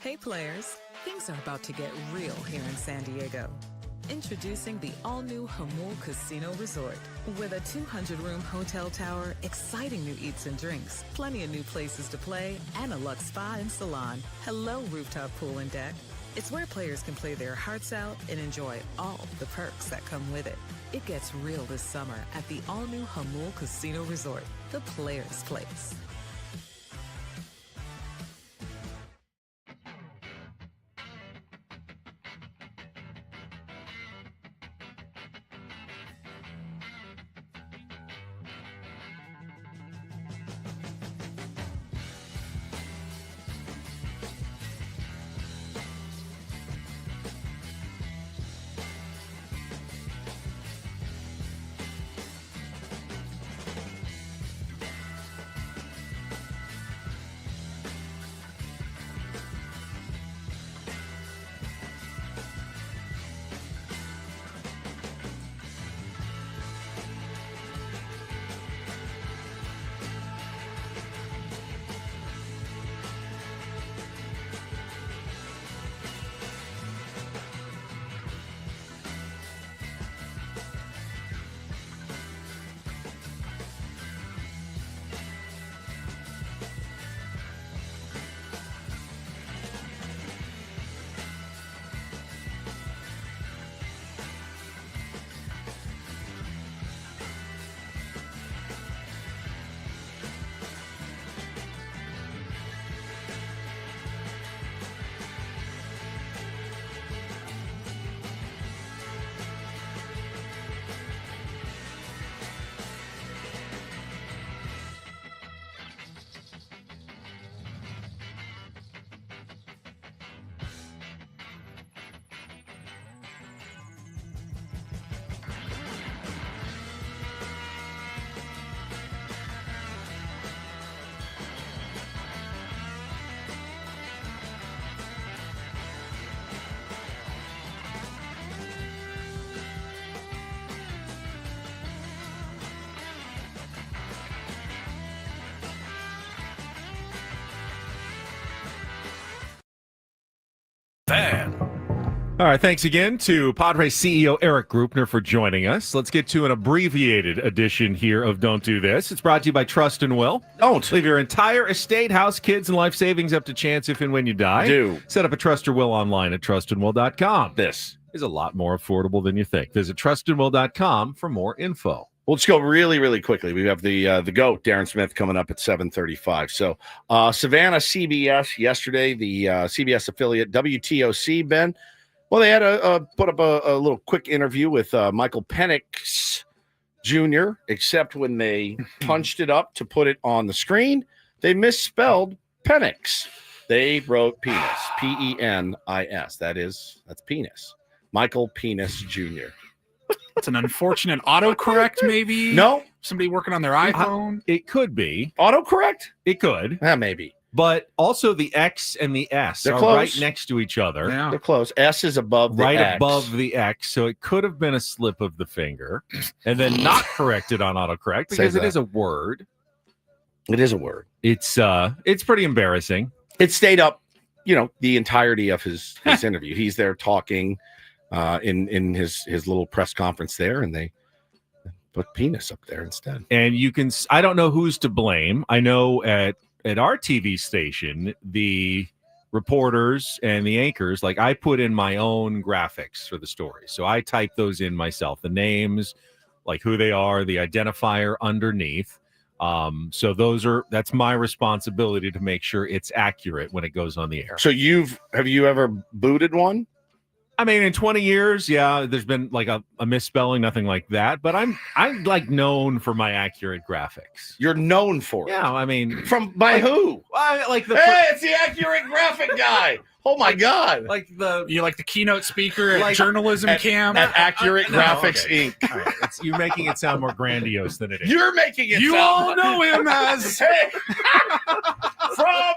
Hey players, things are about to get real here in San Diego. Introducing the all-new Jamul Casino Resort. With a 200-room hotel tower, exciting new eats and drinks, plenty of new places to play, and a luxe spa and salon. Hello, rooftop pool and deck. It's where players can play their hearts out and enjoy all the perks that come with it. It gets real this summer at the all-new Jamul Casino Resort, the players' place. Fan. All right, thanks again to Padres CEO Erik Greupner for joining us. Let's get to an abbreviated edition here of Don't Do This. It's brought to you by Trust and Will. Don't leave your entire estate, house, kids, and life savings up to chance if and when you die. Do. Set up a Trust or Will online at trustandwill.com. This is a lot more affordable than you think. Visit trustandwill.com for more info. Well, let's go really, really quickly. We have the GOAT, Darren Smith, coming up at 7:35. So Savannah CBS yesterday, the CBS affiliate WTOC, Ben. Well, they had put up a little quick interview with Michael Penix Jr., except when they punched it up to put it on the screen, they misspelled Penix. They wrote penis, Penis. That's penis. Michael Penis Jr. It's an unfortunate autocorrect, maybe. No. Somebody working on their iPhone. It could be. Autocorrect? It could. Maybe. But also the X and the S They're are close. right next to each other. Yeah. They're close. S is above the Right X. above the X. So it could have been a slip of the finger and then not corrected on autocorrect because it is a word. It is a word. It's pretty embarrassing. It stayed up, the entirety of his interview. He's there talking in his little press conference there, and they put penis up there instead. And I don't know who's to blame. I know at our TV station, the reporters and the anchors, like I put in my own graphics for the story. So I type those in myself, the names, like who they are, the identifier underneath. So that's my responsibility to make sure it's accurate when it goes on the air. So have you ever booted one? I mean, in 20 years, yeah, there's been like a misspelling, nothing like that. But I'm like known for my accurate graphics. You're known for it. Yeah, I mean, by who? It's the accurate graphic guy. Oh my God! You like the keynote speaker at Journalism Camp at Accurate Graphics Inc. All right, you're making it sound more grandiose than it is. You're making it. You all know him as from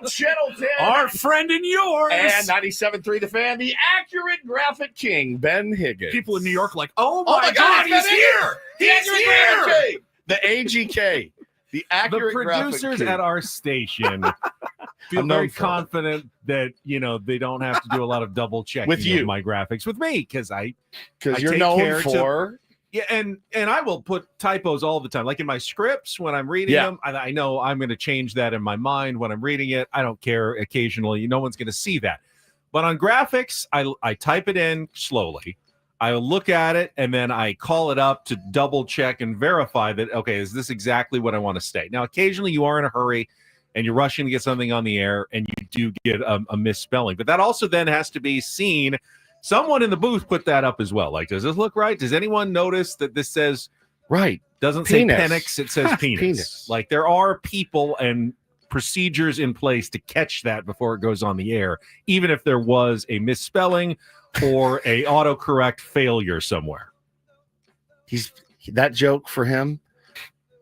Channel 10, our friend and yours, and 97.3 The Fan, the Accurate Graphic King, Ben Higgins. People in New York are like, oh my God, he's here! He's here! The AGK. The Accurate the producers Graphic at our station feel I'm known very for it. confident that they don't have to do a lot of double checking With you. of my graphics with me because you're take known care for. Yeah, and I will put typos all the time. Like in my scripts when I'm reading them, I know I'm going to change that in my mind when I'm reading it. I don't care. Occasionally, no one's going to see that. But on graphics, I type it in slowly. I look at it, and then I call it up to double check and verify that, okay, is this exactly what I want to state? Now, occasionally you are in a hurry, and you're rushing to get something on the air, and you do get a misspelling. But that also then has to be seen. Someone in the booth put that up as well. Like, does this look right? Does anyone notice that this says right? Doesn't Penis. say penix, it says penis. Penis. Like, there are people and procedures in place to catch that before it goes on the air, even if there was a misspelling or a autocorrect failure somewhere. That joke for him.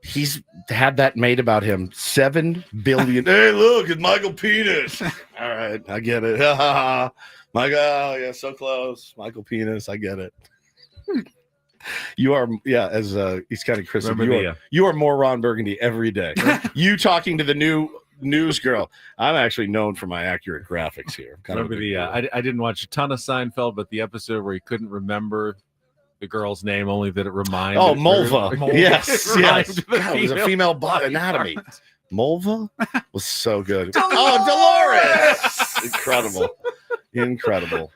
He's had that made about him 7 billion. Hey, look, it's Michael Penis. All right, I get it. Michael, yeah, so close. Michael Penis, I get it. You are, as he's kind of Chris. You are more Ron Burgundy every day. You talking to the new news girl. I'm actually known for my accurate graphics here. I didn't watch a ton of Seinfeld, but the episode where he couldn't remember the girl's name, only that it reminded. Oh, Mulva. Yes. God, it was a female body anatomy. Mulva was so good. Dolores. Incredible.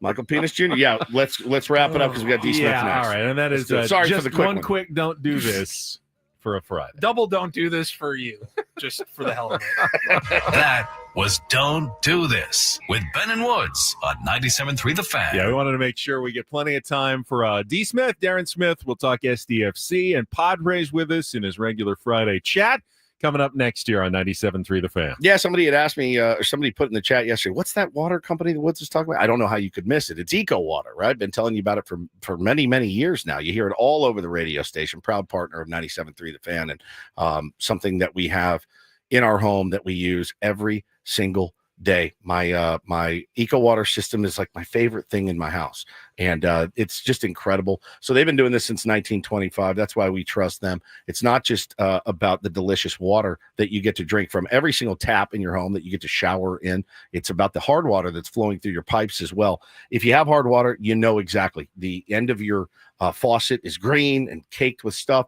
Michael Penis Jr. Yeah, let's wrap it up because we got D. Smith next. All right, and that is sorry just for the quick one quick. Don't do this for a Friday. Double don't do this for you, just for the hell of it. That was Don't Do This with Ben and Woods on 97.3 The Fan. Yeah, we wanted to make sure we get plenty of time for D. Smith, Darren Smith. We'll talk SDFC and Padres with us in his regular Friday chat. Coming up next year on 97.3 The Fan. Yeah, somebody had asked me, or somebody put in the chat yesterday, what's that water company the Woods was talking about? I don't know how you could miss it. It's Eco Water, right? I've been telling you about it for many, many years now. You hear it all over the radio station, proud partner of 97.3 The Fan, and something that we have in our home that we use every single day. My Eco Water system is like my favorite thing in my house, and it's just incredible. So they've been doing this since 1925. That's why we trust them. It's not just about the delicious water that you get to drink from every single tap in your home that you get to shower in. It's about the hard water that's flowing through your pipes as well. If you have hard water, you know exactly the end of your faucet is green and caked with stuff.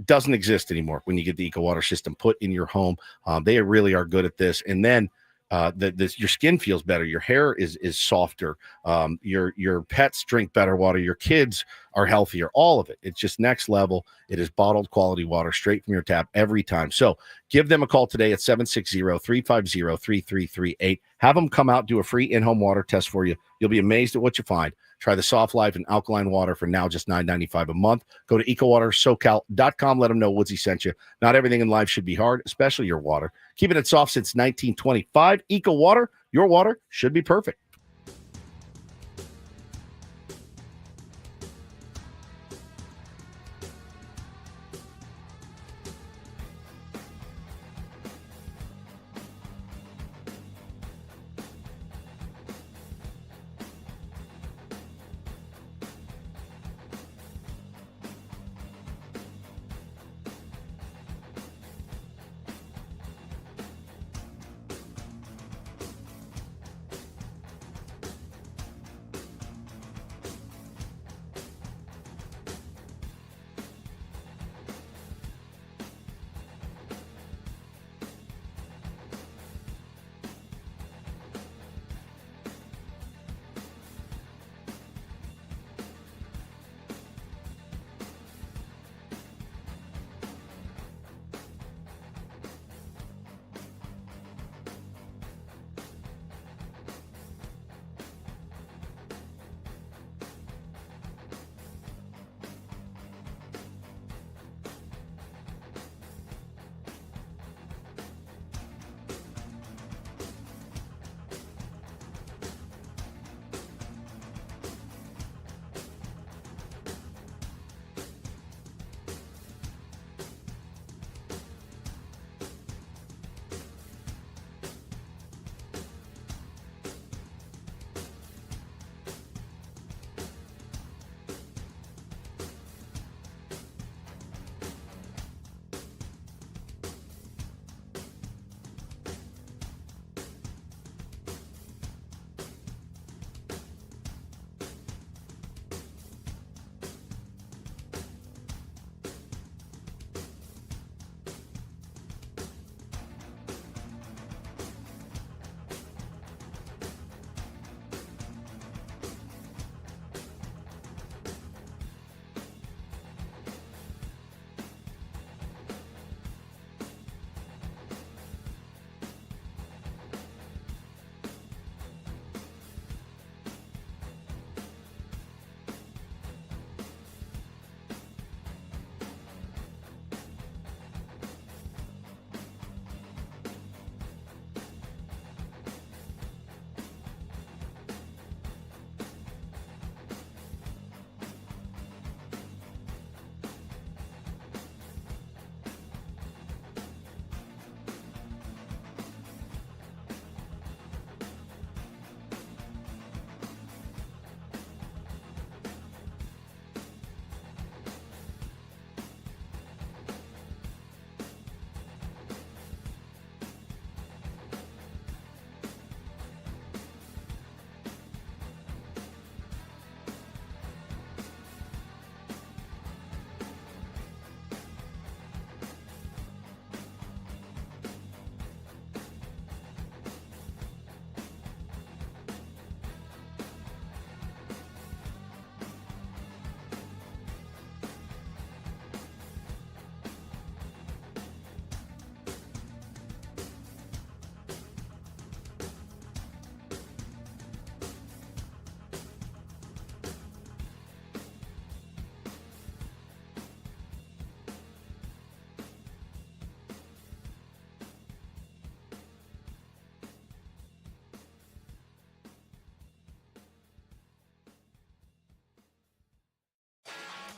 Doesn't exist anymore when you get the Eco Water system put in your home. They really are good at this, and then your skin feels better, your hair is softer, your pets drink better water, your kids are healthier, all of it. It's just next level. It is bottled quality water straight from your tap every time. So give them a call today at 760-350-3338. Have them come out, do a free in-home water test for you. You'll be amazed at what you find. Try the Soft Life and alkaline water for now just $9.95 a month. Go to ecowatersocal.com. Let them know Woodsy sent you. Not everything in life should be hard, especially your water. Keeping it soft since 1925. Eco Water, your water should be perfect.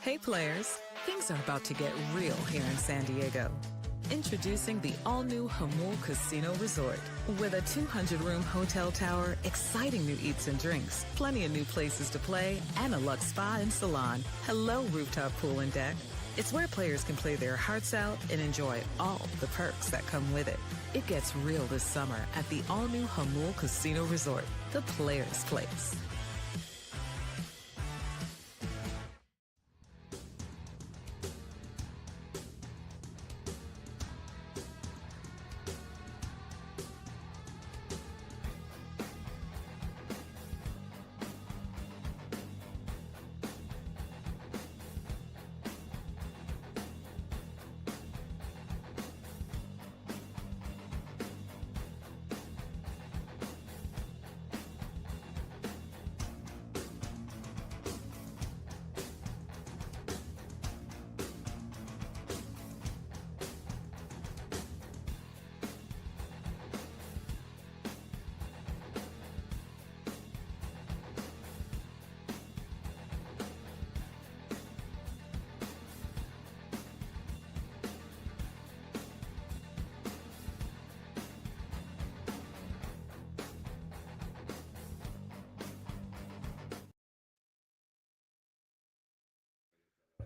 Hey players, things are about to get real here in San Diego. Introducing the all-new Hamul Casino Resort. With a 200-room hotel tower, exciting new eats and drinks, plenty of new places to play, and a luxe spa and salon. Hello, rooftop pool and deck. It's where players can play their hearts out and enjoy all the perks that come with it. It gets real this summer at the all-new Hamul Casino Resort, the players' place.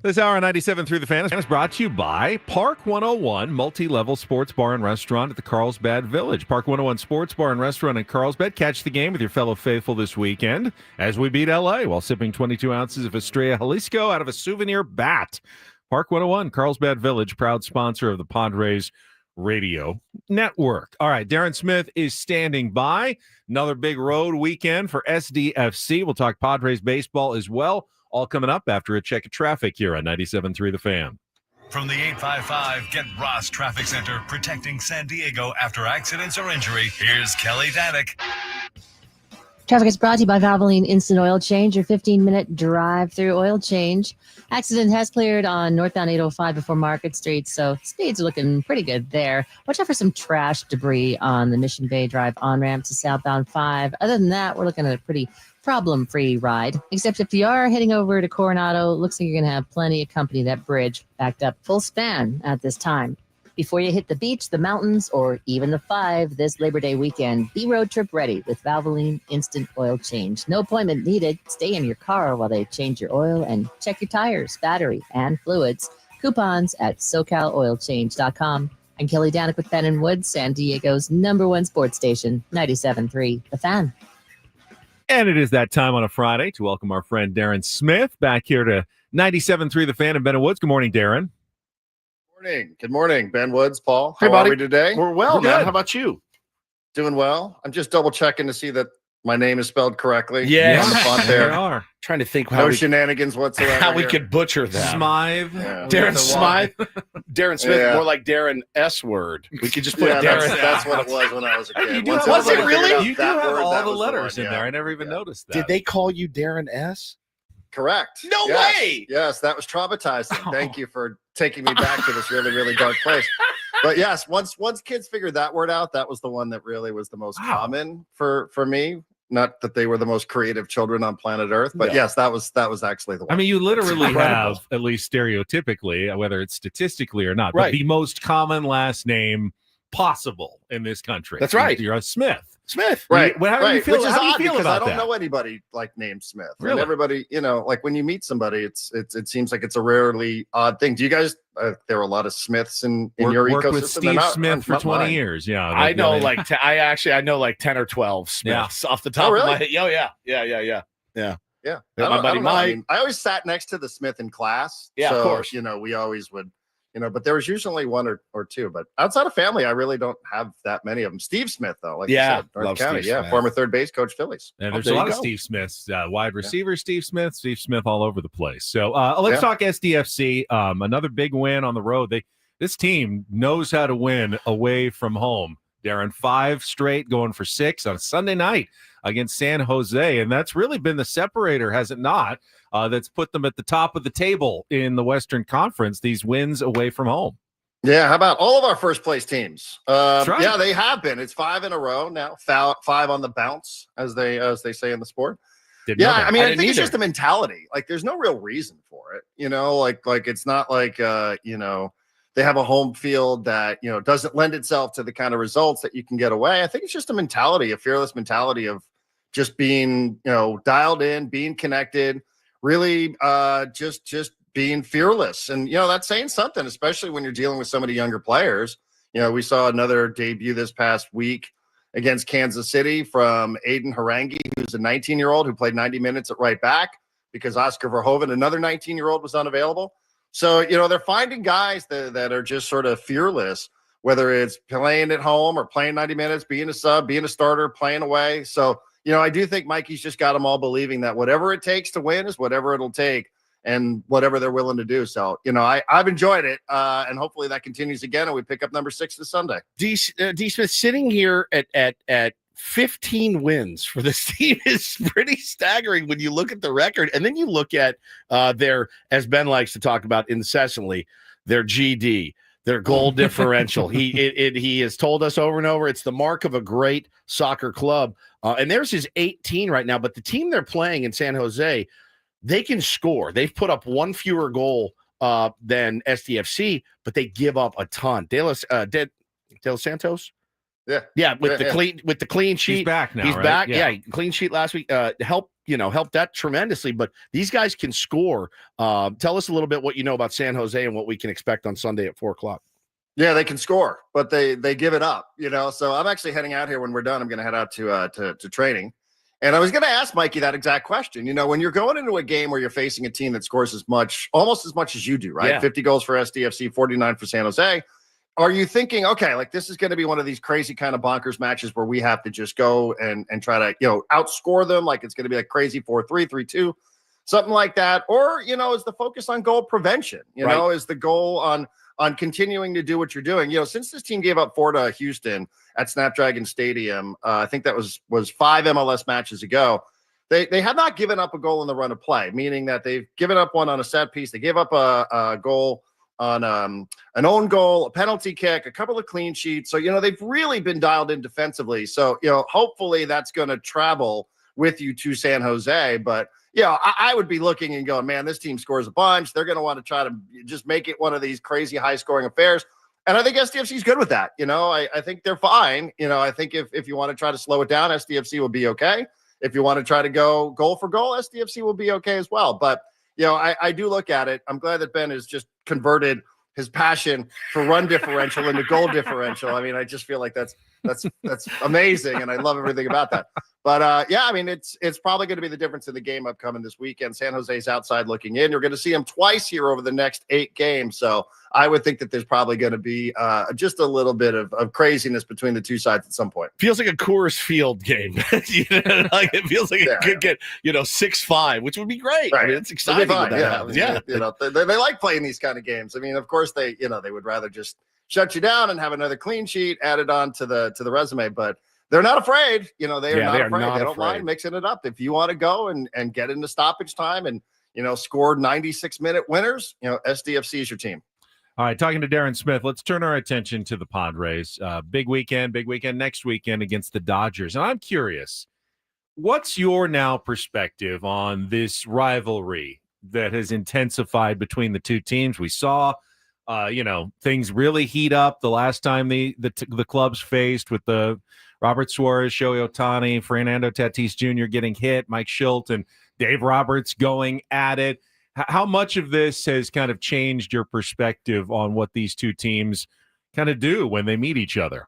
This hour on 97 Through the Fan is brought to you by Park 101 Multi-Level Sports Bar and Restaurant at the Carlsbad Village. Park 101 Sports Bar and Restaurant in Carlsbad. Catch the game with your fellow faithful this weekend as we beat L.A. while sipping 22 ounces of Estrella Jalisco out of a souvenir bat. Park 101 Carlsbad Village, proud sponsor of the Padres Radio Network. All right, Darren Smith is standing by. Another big road weekend for SDFC. We'll talk Padres baseball as well. All coming up after a check of traffic here on 97.3 The Fan. From the 855 Get Ross Traffic Center, protecting San Diego after accidents or injury, here's Kelly Danick. Traffic is brought to you by Valvoline Instant Oil Change, your 15-minute drive-through oil change. Accident has cleared on northbound 805 before Market Street, so speeds are looking pretty good there. Watch out for some trash debris on the Mission Bay Drive on-ramp to southbound 5. Other than that, we're looking at a pretty problem-free ride, except if you are heading over to Coronado, looks like you're going to have plenty of company. That bridge backed up full span at this time. Before you hit the beach, the mountains, or even the 5 this Labor Day weekend, be road trip ready with Valvoline Instant Oil Change. No appointment needed. Stay in your car while they change your oil and check your tires, battery, and fluids. Coupons at SoCalOilChange.com. I'm Kelly Danick with Ben & Woods, San Diego's #1 sports station, 97.3 The Fan. And it is that time on a Friday to welcome our friend Darren Smith back here to 97.3 The Fan and Ben & Woods. Good morning, Darren. Good morning, Ben Woods, Paul. Hey, How buddy. are we today? We're well, We're man. good. How about you? Doing well. I'm just double checking to see that my name is spelled correctly. Yes. On the font There there. are. Trying to think No shenanigans whatsoever. how we here. could butcher that. Smythe. Yeah. Darren Smythe. Darren Smith, Yeah. more like Darren S. Word. We could just put Yeah, Darren. that's what it was when I was a kid. You do Once have, Was it everybody really? figured out You do that have word, all that the was letters one, in yeah. there. I never even Yeah. noticed that. Did they call you Darren S? Correct. No Yes. way. Yes, that was traumatizing. Thank you for taking me back to this really, really dark place. But yes, once kids figured that word out, that was the one that really was the most Wow. common for me. Not that they were the most creative children on planet Earth, but No. yes, that was actually the one. I mean, you literally Incredible. have, at least stereotypically, whether it's statistically or not, but Right. the most common last name possible in this country. That's right. You're a Smith. Smith. Right. How do you right. feel- Which is how do you odd feel because about I don't that? know anybody like named Smith. Really? And everybody, like when you meet somebody, it seems like it's a rarely odd thing. Do you guys? There are a lot of Smiths in your Worked ecosystem. with They're Steve not- Smith for not 20 mine. years. Yeah. I know they- like I know like 10 or 12 Smiths off the top Oh, really? of my head. Oh yeah. Yeah. Yeah. Yeah, I my don't- I buddy don't know. I Mike. mean, I always sat next to the Smith in class. Yeah, of so, course. We always would, but there was usually one or two. But outside of family, I really don't have that many of them. Steve Smith, though, like Yeah, you said, North love County. Steve Yeah, Smith. former third base coach, Phillies. And Oh, there's there a you lot of go. Steve Smiths, wide receiver Steve Smith all over the place. So let's Yeah. talk SDFC. Another big win on the road. This team knows how to win away from home. Darren, 5 straight, going for 6 on a Sunday night against San Jose, and that's really been the separator, has it not? That's put them at the top of the table in the Western Conference. These wins away from home. Yeah, how about all of our first place teams? That's right. Yeah, they have been. It's 5 in a row now. 5 on the bounce, as they say in the sport. Didn't know that. I mean, I think either. it's just a mentality. Like, there's no real reason for it. Like it's not like they have a home field that doesn't lend itself to the kind of results that you can get away. I think it's just a mentality, a fearless mentality of just being dialed in, being connected, really just being fearless. And that's saying something, especially when you're dealing with so many younger players. We saw another debut this past week against Kansas City from Aiden Harangi, who's a 19-year-old who played 90 minutes at right back because Oscar Verhoeven, another 19-year-old, was unavailable. So, they're finding guys that are just sort of fearless, whether it's playing at home or playing 90 minutes, being a sub, being a starter, playing away. So, I do think Mikey's just got them all believing that whatever it takes to win is whatever it'll take and whatever they're willing to do. So, I've enjoyed it, and hopefully that continues again, and we pick up number 6 this Sunday. D. Smith sitting here at 15 wins for this team is pretty staggering when you look at the record, and then you look at their, as Ben likes to talk about incessantly, their GD, their goal differential. He has told us over and over it's the mark of a great soccer club, and there's his 18 right now. But the team they're playing in San Jose, they can score. They've put up one fewer goal than SDFC, but they give up a ton. De Los Santos. Yeah, with the clean sheet. He's back now. He's right? back. Yeah, clean sheet last week. Helped that tremendously. But these guys can score. Tell us a little bit what you know about San Jose and what we can expect on Sunday at 4:00. Yeah, they can score, but they give it up. So I'm actually heading out here when we're done. I'm going to head out to training. And I was going to ask Mikey that exact question. When you're going into a game where you're facing a team that scores almost as much as you do, right? Yeah. 50 goals for SDFC, 49 for San Jose. Are you thinking, okay, like this is going to be one of these crazy kind of bonkers matches where we have to just go and try to, outscore them? Like it's going to be like crazy 4-3, 3-2, something like that. Or, is the focus on goal prevention, is the goal on continuing to do what you're doing? Since this team gave up 4 to Houston at Snapdragon Stadium, I think that was 5 MLS matches ago. They have not given up a goal in the run of play, meaning that they've given up one on a set piece. They gave up a goal on an own goal, a penalty kick, a couple of clean sheets. So, they've really been dialed in defensively. So, hopefully that's going to travel with you to San Jose. But, I would be looking and going, man, this team scores a bunch. They're going to want to try to just make it one of these crazy high-scoring affairs. And I think SDFC is good with that. I think they're fine. I think if you want to try to slow it down, SDFC will be okay. If you want to try to go goal for goal, SDFC will be okay as well. But, I do look at it. I'm glad that Ben has just converted his passion for run differential into goal differential. I mean, I just feel like that's amazing, and I love everything about that. But I mean, it's probably going to be the difference in the game upcoming this weekend. San Jose's outside looking in. You're going to see them twice here over the next 8 games. So I would think that there's probably going to be just a little bit of craziness between the two sides at some point. Feels like a Coors Field game. Like it feels like it could get 6-5, which would be great. Right. I mean, it's exciting. They like playing these kind of games. I mean, of course they would rather just shut you down and have another clean sheet added on to the resume, but they're not afraid. They are not afraid. They don't mind mixing it up. If you want to go and get into stoppage time and score 96-minute winners, SDFC is your team. All right, talking to Darren Smith, let's turn our attention to the Padres. Big weekend next weekend against the Dodgers. And I'm curious, what's your now perspective on this rivalry that has intensified between the two teams? We saw things really heat up the last time the clubs faced with the Robert Suarez, Shohei Ohtani, Fernando Tatis Jr. getting hit, Mike Schilt and Dave Roberts going at it. How much of this has kind of changed your perspective on what these two teams kind of do when they meet each other?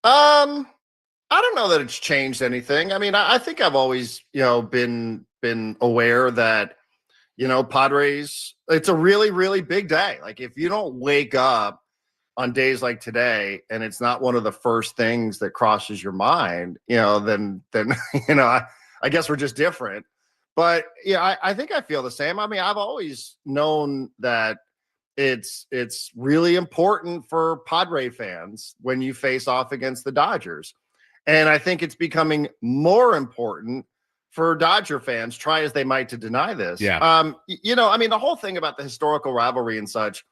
I don't know that it's changed anything. I mean, I think I've always, been aware that, Padres, it's a really, really big day. Like if you don't wake up on days like today and it's not one of the first things that crosses your mind, then I guess we're just different. But I think I feel the same. I mean, I've always known that it's really important for Padre fans when you face off against the Dodgers. And I think it's becoming more important for Dodger fans, try as they might to deny this. Yeah. I mean, the whole thing about the historical rivalry and such,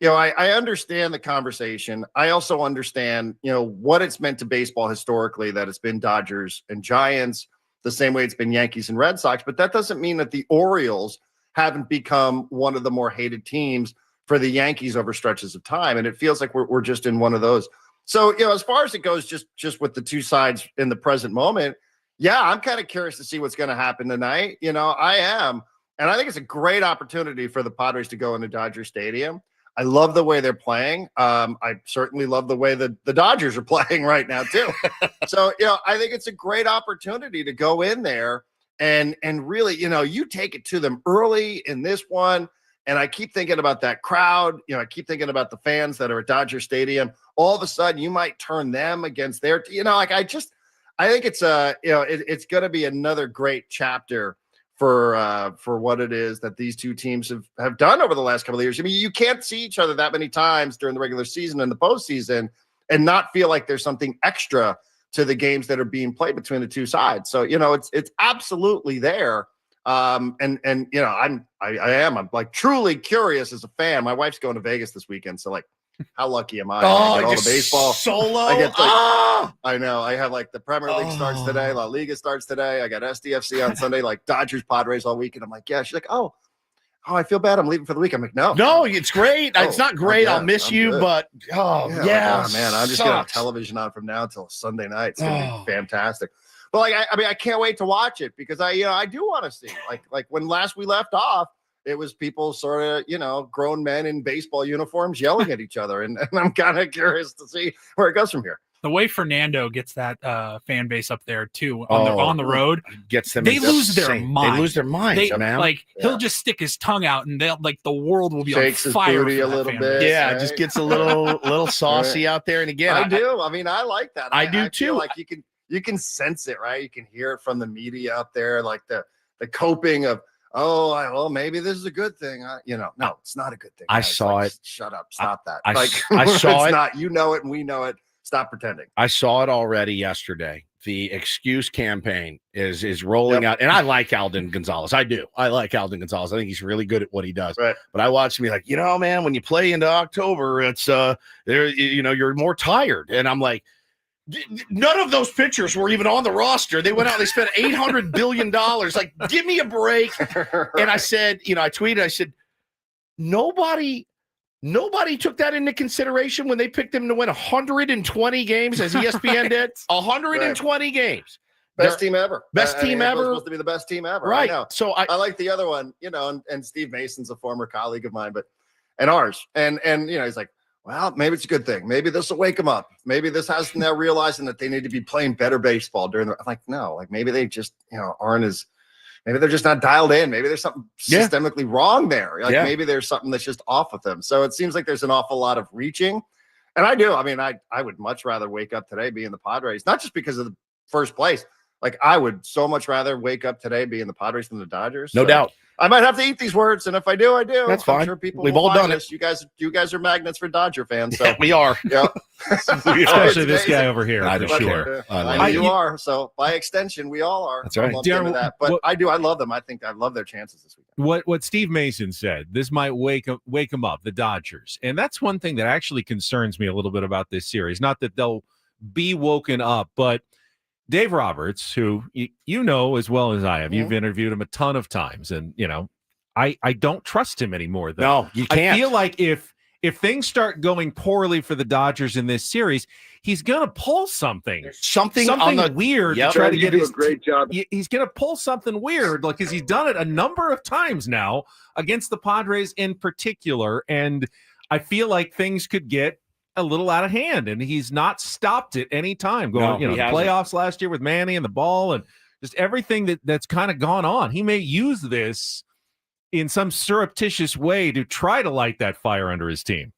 I understand the conversation. I also understand, what it's meant to baseball historically, that it's been Dodgers and Giants. the same way it's been Yankees and Red Sox. But that doesn't mean that the Orioles haven't become one of the more hated teams for the Yankees over stretches of time. And it feels like we're just in one of those. So, as far as it goes, just with the two sides in the present moment, yeah, I'm kind of curious to see what's going to happen tonight. I am. And I think it's a great opportunity for the Padres to go into Dodger Stadium. I love the way they're playing. I certainly love the way the Dodgers are playing right now, too. So, I think it's a great opportunity to go in there and really, you take it to them early in this one. And I keep thinking about that crowd. I keep thinking about the fans that are at Dodger Stadium. All of a sudden, you might turn them against their, I think it's it's going to be another great chapter for what it is that these two teams have done over the last couple of years. I mean, you can't see each other that many times during the regular season and the postseason and not feel like there's something extra to the games that are being played between the two sides. So, it's absolutely there. I'm like truly curious as a fan. My wife's going to Vegas this weekend. So like, how lucky am I? I get all the baseball solo. I get I know. I have like the Premier League starts today. La Liga starts today. I got SDFC on Sunday, like Dodgers, Padres all weekend. I'm like, yeah. She's like, oh, I feel bad. I'm leaving for the week. I'm like, no, it's great. It's not great. I'll miss you, good. but man, I'm just gonna have television on from now until Sunday night. It's gonna be fantastic. But I can't wait to watch it because I do want to see like when last we left off. It was people sort of, grown men in baseball uniforms yelling at each other. And I'm kind of curious to see where it goes from here. The way Fernando gets that fan base up there, too, on the road, gets them. They lose their mind. They lose their minds, man. He'll just stick his tongue out and they'll the world will be Shakes on fire. His booty a little bit. Yeah, right? Just gets a little saucy out there. And again, I do. I mean, I like that. I do too. Feel like you can sense it, right? You can hear it from the media up there, like the coping of, maybe this is a good thing. No, it's not a good thing. I saw it. Shut up. Stop that. I saw it. Not, you know it and we know it. Stop pretending. I saw it already yesterday. The excuse campaign is rolling out. And I like Alden Gonzalez. I do. I like Alden Gonzalez. I think he's really good at what he does. Right. But I watched him be like, man, when you play into October, it's you're more tired. And I'm like, none of those pitchers were even on the roster. They went out, they spent $800 billion. Like, give me a break. And I said, I tweeted, I said, nobody took that into consideration when they picked him to win 120 games, as ESPN did. 120 games. Best team ever. Best team ever. Supposed to be the best team ever. Right. I know. So I like the other one, and Steve Mason's a former colleague of mine, and ours. And he's like, well, maybe it's a good thing. Maybe this will wake them up. Maybe this has them now realizing that they need to be playing better baseball during the. I'm like, no, maybe they just aren't as. Maybe they're just not dialed in. Maybe there's something systemically wrong there. Maybe there's something that's just off with them. So it seems like there's an awful lot of reaching, and I do. I mean, I would much rather wake up today being the Padres, not just because of the first place. Like I would so much rather wake up today being the Padres than the Dodgers. No doubt. I might have to eat these words, and if I do, I do. That's fine. I'm sure people We've will all done this. You guys are magnets for Dodger fans. So yeah, we are. Yeah. Especially this guy over here. I For sure. I know you are. So by extension, we all are. That's right. Darren, that. But I do. I love them. I think I love their chances this weekend. What Steve Mason said, this might wake them up, the Dodgers. And that's one thing that actually concerns me a little bit about this series. Not that they'll be woken up, but Dave Roberts, who you know as well as I have, you've interviewed him a ton of times, and I don't trust him anymore. Though. No, you can't. I feel like if things start going poorly for the Dodgers in this series, he's gonna pull something weird to try to get a great job. He's gonna pull something weird, because he's done it a number of times now against the Padres in particular, and I feel like things could get a little out of hand, and he's not stopped it any time. The playoffs last year with Manny and the ball, and just everything that's kind of gone on. He may use this in some surreptitious way to try to light that fire under his team.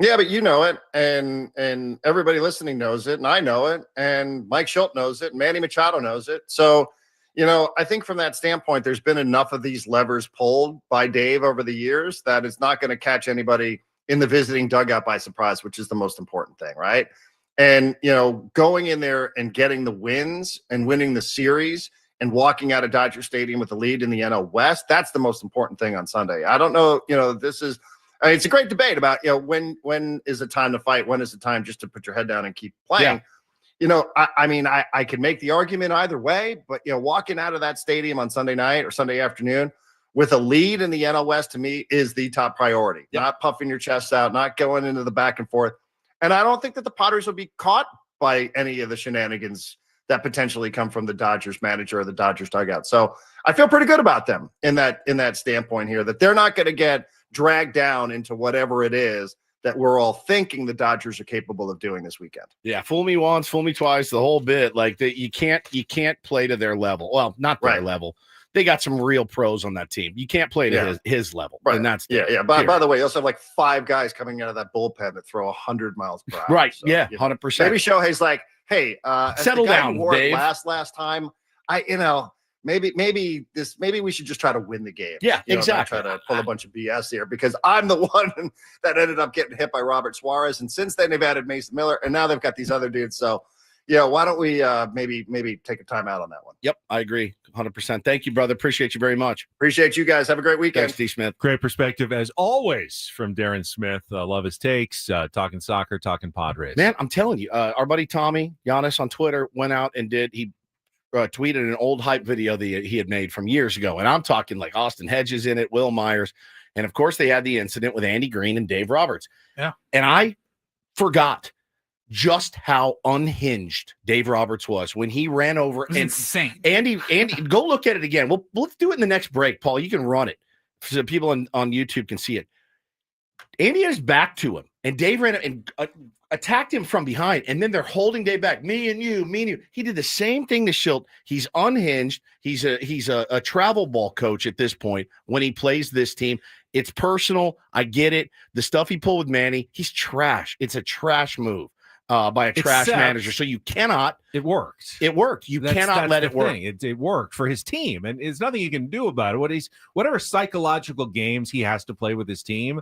Yeah, but you know it, and everybody listening knows it, and I know it, and Mike Schultz knows it, and Manny Machado knows it. So, I think from that standpoint, there's been enough of these levers pulled by Dave over the years that it's not going to catch anybody in the visiting dugout by surprise, which is the most important thing, right? And, going in there and getting the wins and winning the series and walking out of Dodger Stadium with the lead in the NL West, that's the most important thing on Sunday. I don't know, it's a great debate about, when is it time to fight? When is it time just to put your head down and keep playing? I mean, I could make the argument either way, but walking out of that stadium on Sunday night or Sunday afternoon with a lead in the NL West, to me, is the top priority. Yep. Not puffing your chest out, not going into the back and forth. And I don't think that the Padres will be caught by any of the shenanigans that potentially come from the Dodgers manager or the Dodgers dugout. So I feel pretty good about them in that standpoint here, that they're not going to get dragged down into whatever it is that we're all thinking the Dodgers are capable of doing this weekend. Yeah, fool me once, fool me twice, the whole bit. Like you can't play to their level. Well, not their level. They got some real pros on that team. You can't play to his level. Right. And that's By the way, you also have like 5 guys coming out of that bullpen that throw 100 miles per hour. Right. So, 100%. Maybe Shohei's like, hey, settle down, Dave. Last time, maybe we should just try to win the game. Yeah, exactly. Not try to pull a bunch of BS here, because I'm the one that ended up getting hit by Robert Suarez, and since then they've added Mason Miller, and now they've got these other dudes. So why don't we maybe take a time out on that one? Yep, I agree 100%. Thank you, brother. Appreciate you very much. Appreciate you guys. Have a great weekend. Thanks, Steve Smith. Great perspective as always from Darren Smith. Love his takes, talking soccer, talking Padres. Man, I'm telling you, our buddy Tommy Giannis on Twitter went out and tweeted an old hype video that he had made from years ago. And I'm talking like Austin Hedges in it, Will Myers. And of course they had the incident with Andy Green and Dave Roberts. Yeah. And I forgot just how unhinged Dave Roberts was when he ran over. And insane. Andy, go look at it again. Let's do it in the next break, Paul. You can run it so people on YouTube can see it. Andy had his back to him, and Dave ran and attacked him from behind, and then they're holding Dave back. Me and you. He did the same thing to Schilt. He's unhinged. He's a travel ball coach at this point when he plays this team. It's personal. I get it. The stuff he pulled with Manny, he's trash. It's a trash move by a trash manager. So you cannot. It worked. It worked. That's cannot let it work. It worked for his team, and there's nothing you can do about it. Whatever psychological games he has to play with his team,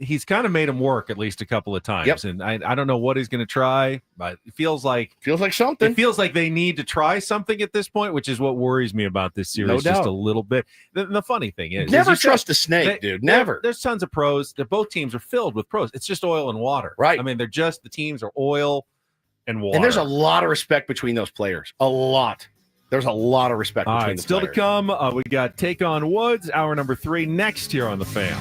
he's kind of made him work at least a couple of times. Yep. And I don't know what he's going to try, but it feels like something. It feels like they need to try something at this point, which is what worries me about this series just a little bit. The funny thing is, never trust a snake, dude. Never. There's tons of pros. Both teams are filled with pros. It's just oil and water. Right. I mean, the teams are oil and water. And there's a lot of respect between those players. A lot. There's a lot of respect between the still players. To come, we got Take on Woods, hour number 3, next here on The Fan.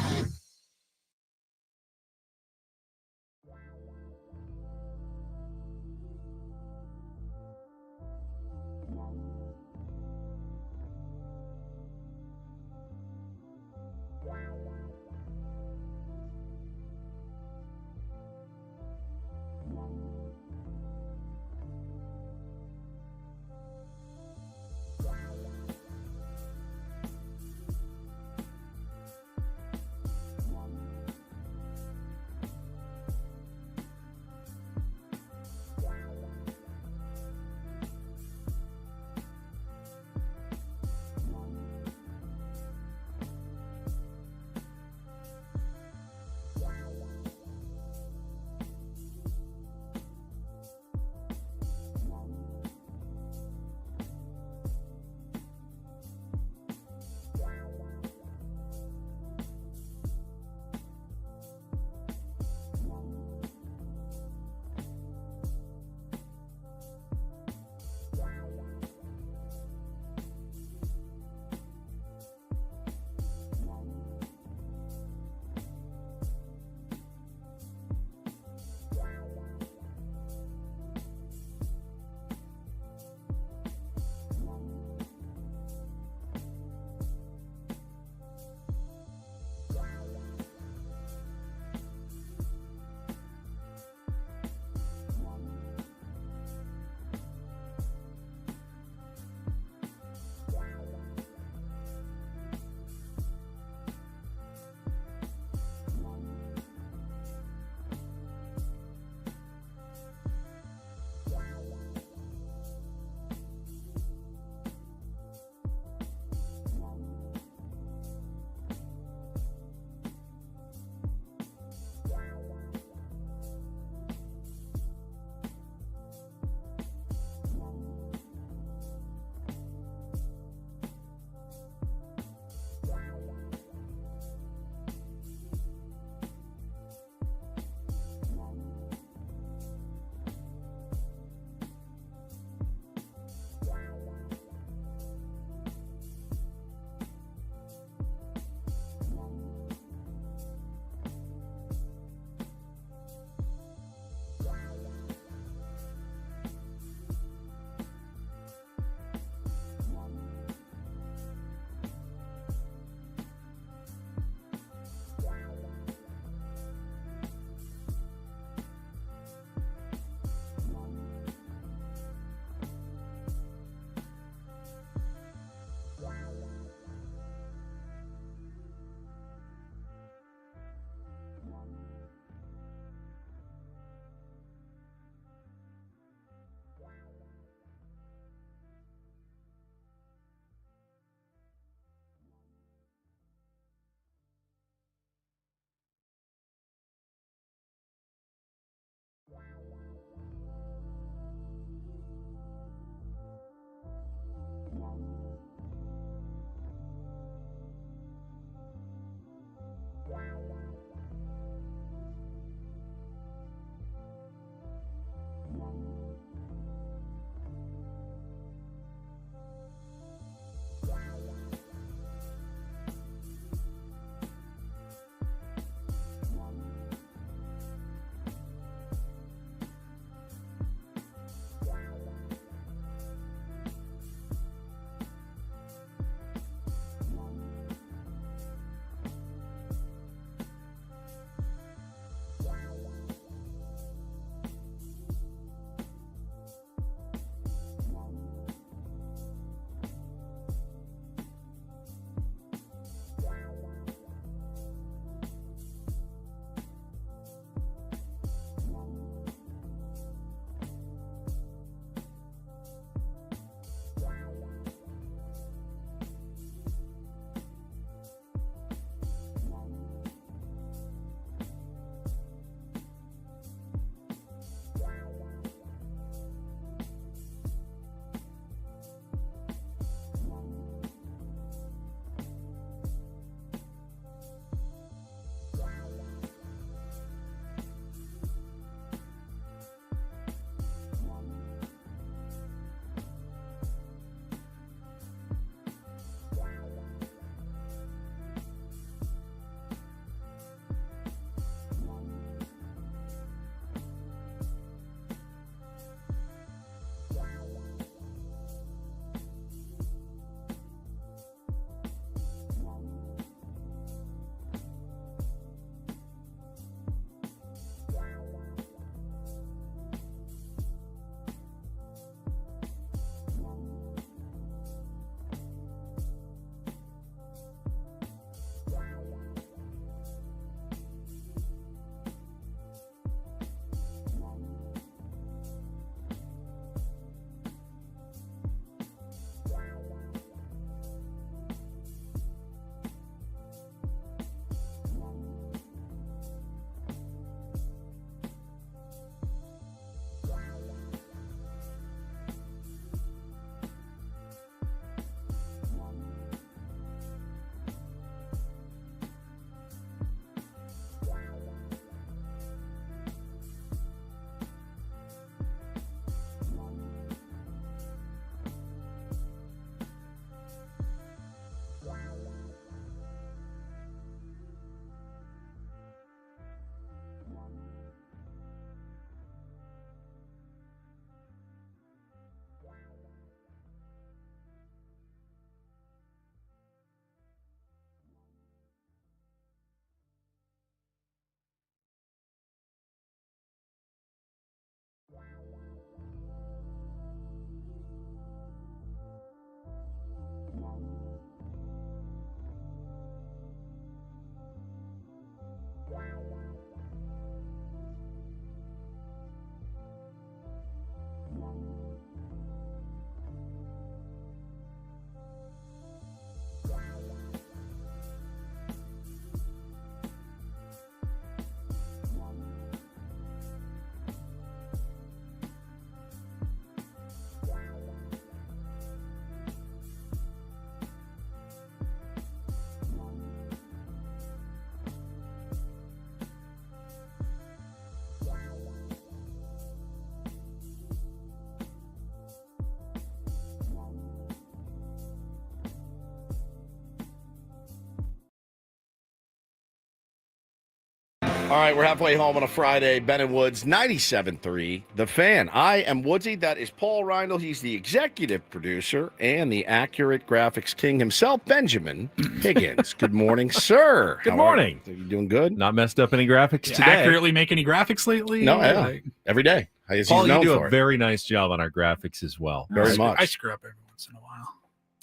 All right, we're halfway home on a Friday. Ben and Woods, 97.3, The Fan. I am Woodsy. That is Paul Reindl. He's the executive producer and the accurate graphics king himself, Benjamin Higgins. Good morning, sir. Good morning. Are you doing good? Not messed up any graphics today. Accurately make any graphics lately? No, yeah. Every day. Paul, you do a very nice job on our graphics as well. Very much. I screw up every once in a while.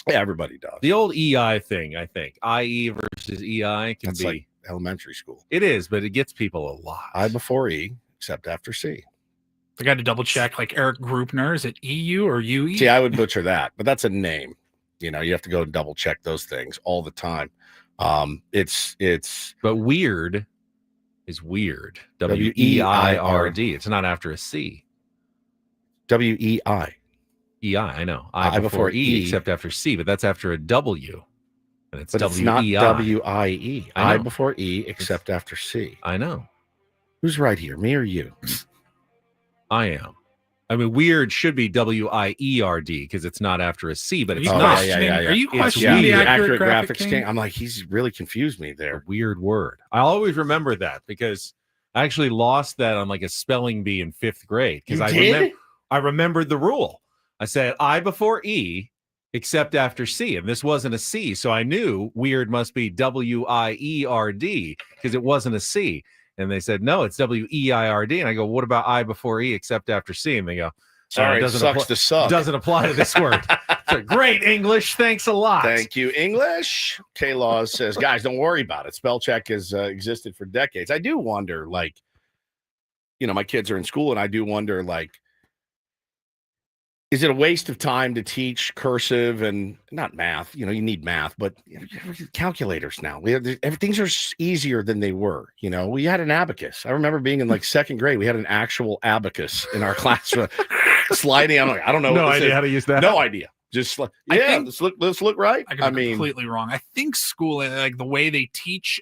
Yeah, everybody does. The old EI thing, I think. IE versus EI can That's be like elementary school. It is, but it gets people a lot. I before E, except after C. I got to double check. Like Erik Greupner, is it EU or UE? See, I would butcher that, but that's a name. You know, you have to go double check those things all the time. But weird is weird. WEIRD. It's not after a C. WEI. EI, I know. I before E, except after C, but that's after a W. And it's But WEI. it's not WIE. I know. before E, except after C. I know. Who's right here, me or you? I am. I mean, weird should be WIERD because it's not after a C, but it's Are you not. questioning- yeah. Are you It's questioning the weird. accurate graphics graphics king? king. I'm like, he's really confused me A there. weird word. I always remember that because I actually lost that on like a spelling bee in 5th grade because I remembered the rule. I said I before E except after C, and this wasn't a C, so I knew weird must be WIERD because it wasn't a C. And they said no, it's WEIRD, and I go, what about I before E except after C? And they go, Sorry, it sucks to suck. Doesn't apply to this word. So, great English, thanks a lot. Thank you, English. K-Laws says, guys, don't worry about it. Spell check has existed for decades. I do wonder, like, you know, my kids are in school, and I do wonder, like, is it a waste of time to teach cursive and not math? You know, you need math, but calculators now. Things are easier than they were. You know, we had an abacus. I remember being in like 2nd grade. We had an actual abacus in our class, sliding. I'm like, I don't know. No idea how to use that. No idea. Just like, let's look right. I could be completely wrong. I think school, like the way they teach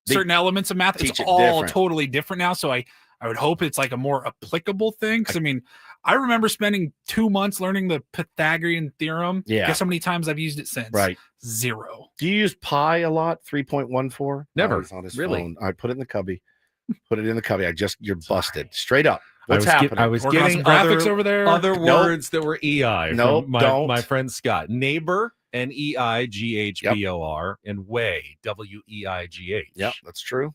certain elements of math, it's all totally different now. So I would hope it's like a more applicable thing. Because I mean, I remember spending 2 months learning the Pythagorean theorem. Yeah. Guess how many times I've used it since? Right. 0. Do you use pi a lot? 3.14? Never. On his Really? phone. I put it in the cubby. Put it in the cubby. You're busted. Straight up. What's happening? I was Working on getting some graphics over there. other words that were EI. Nope, from don't. my friend Scott. Neighbor, NEIGHBOR, and way, WEIGH. Yep, that's true.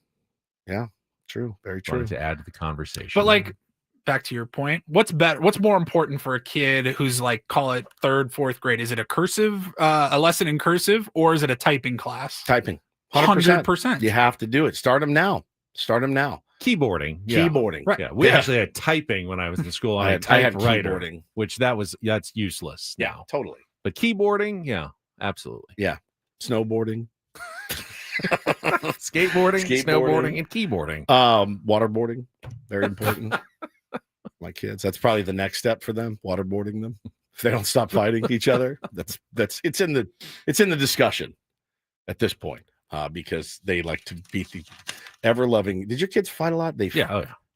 Yeah, true. Very true. Wanted to add to the conversation. But like, back to your point, what's better? What's more important for a kid who's like, call it 3rd, 4th grade? Is it a lesson in cursive, or is it a typing class? Typing. 100%. You have to do it. Start them now. Keyboarding. Yeah. Keyboarding. Right. Yeah, we actually had typing when I was in school. I had typewriter, keyboarding. which that's useless Yeah, now. totally. But keyboarding, yeah, absolutely. Yeah. Snowboarding. Skateboarding, snowboarding, and keyboarding. Waterboarding. Very important. My kids. That's probably the next step for them. Waterboarding them. If they don't stop fighting each other. It's in the discussion at this point. Because they like to beat the ever-loving. Did your kids fight a lot?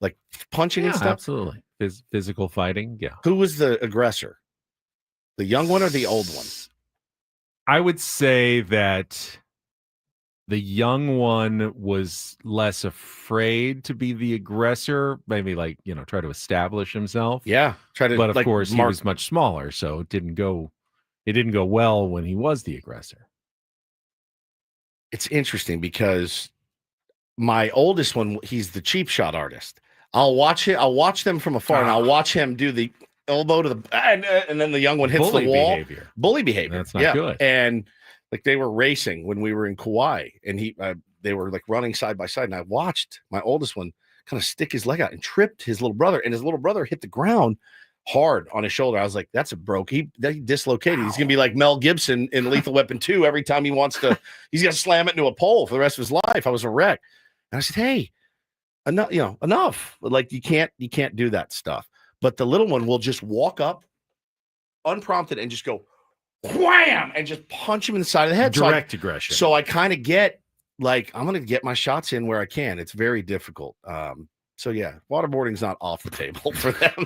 Like punching and stuff? Absolutely. Physical fighting, yeah. Who was the aggressor? The young one or the old one? I would say that the young one was less afraid to be the aggressor, maybe like, try to establish himself. Yeah. But of course, he was much smaller, so it didn't go well when he was the aggressor. It's interesting because my oldest one, he's the cheap shot artist. I'll watch them from afar, and I'll watch him do the elbow to the and then the young one hits the wall. Bully behavior. That's not good. And like they were racing when we were in Kauai, and they were like running side by side, and I watched my oldest one kind of stick his leg out and tripped his little brother, and his little brother hit the ground hard on his shoulder. I was like, that's a broke. He dislocated. Wow. He's gonna be like Mel Gibson in Lethal Weapon 2. Every time he wants to, he's gonna slam it into a pole for the rest of his life. I was a wreck. And I said, hey, enough. Like you can't do that stuff. But the little one will just walk up unprompted and just go wham and just punch him in the side of the head. Direct aggression. So I kind of get like, I'm gonna get my shots in where I can. It's very difficult. So yeah, waterboarding's not off the table for them.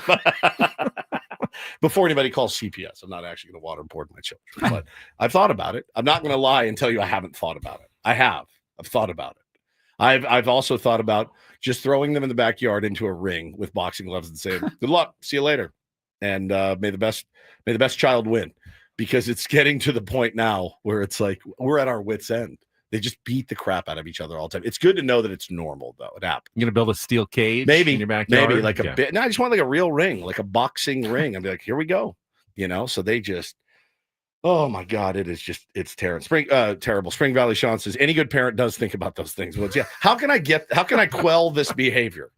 Before anybody calls CPS, I'm not actually going to waterboard my children, but I've thought about it. I'm not going to lie and tell you I haven't thought about it. I've thought about it. I've also thought about just throwing them in the backyard into a ring with boxing gloves and saying, "Good luck, see you later," and may the best child win, because it's getting to the point now where it's like we're at our wits' end. They just beat the crap out of each other all the time. It's good to know that it's normal, though. It happens. You're gonna build a steel cage, maybe in your backyard, maybe like a bit. No, I just want like a real ring, like a boxing ring. I'd be like, here we go, So they just. Oh my God, it's terrible. Spring Valley Sean says any good parent does think about those things. Well, yeah. How can I quell this behavior?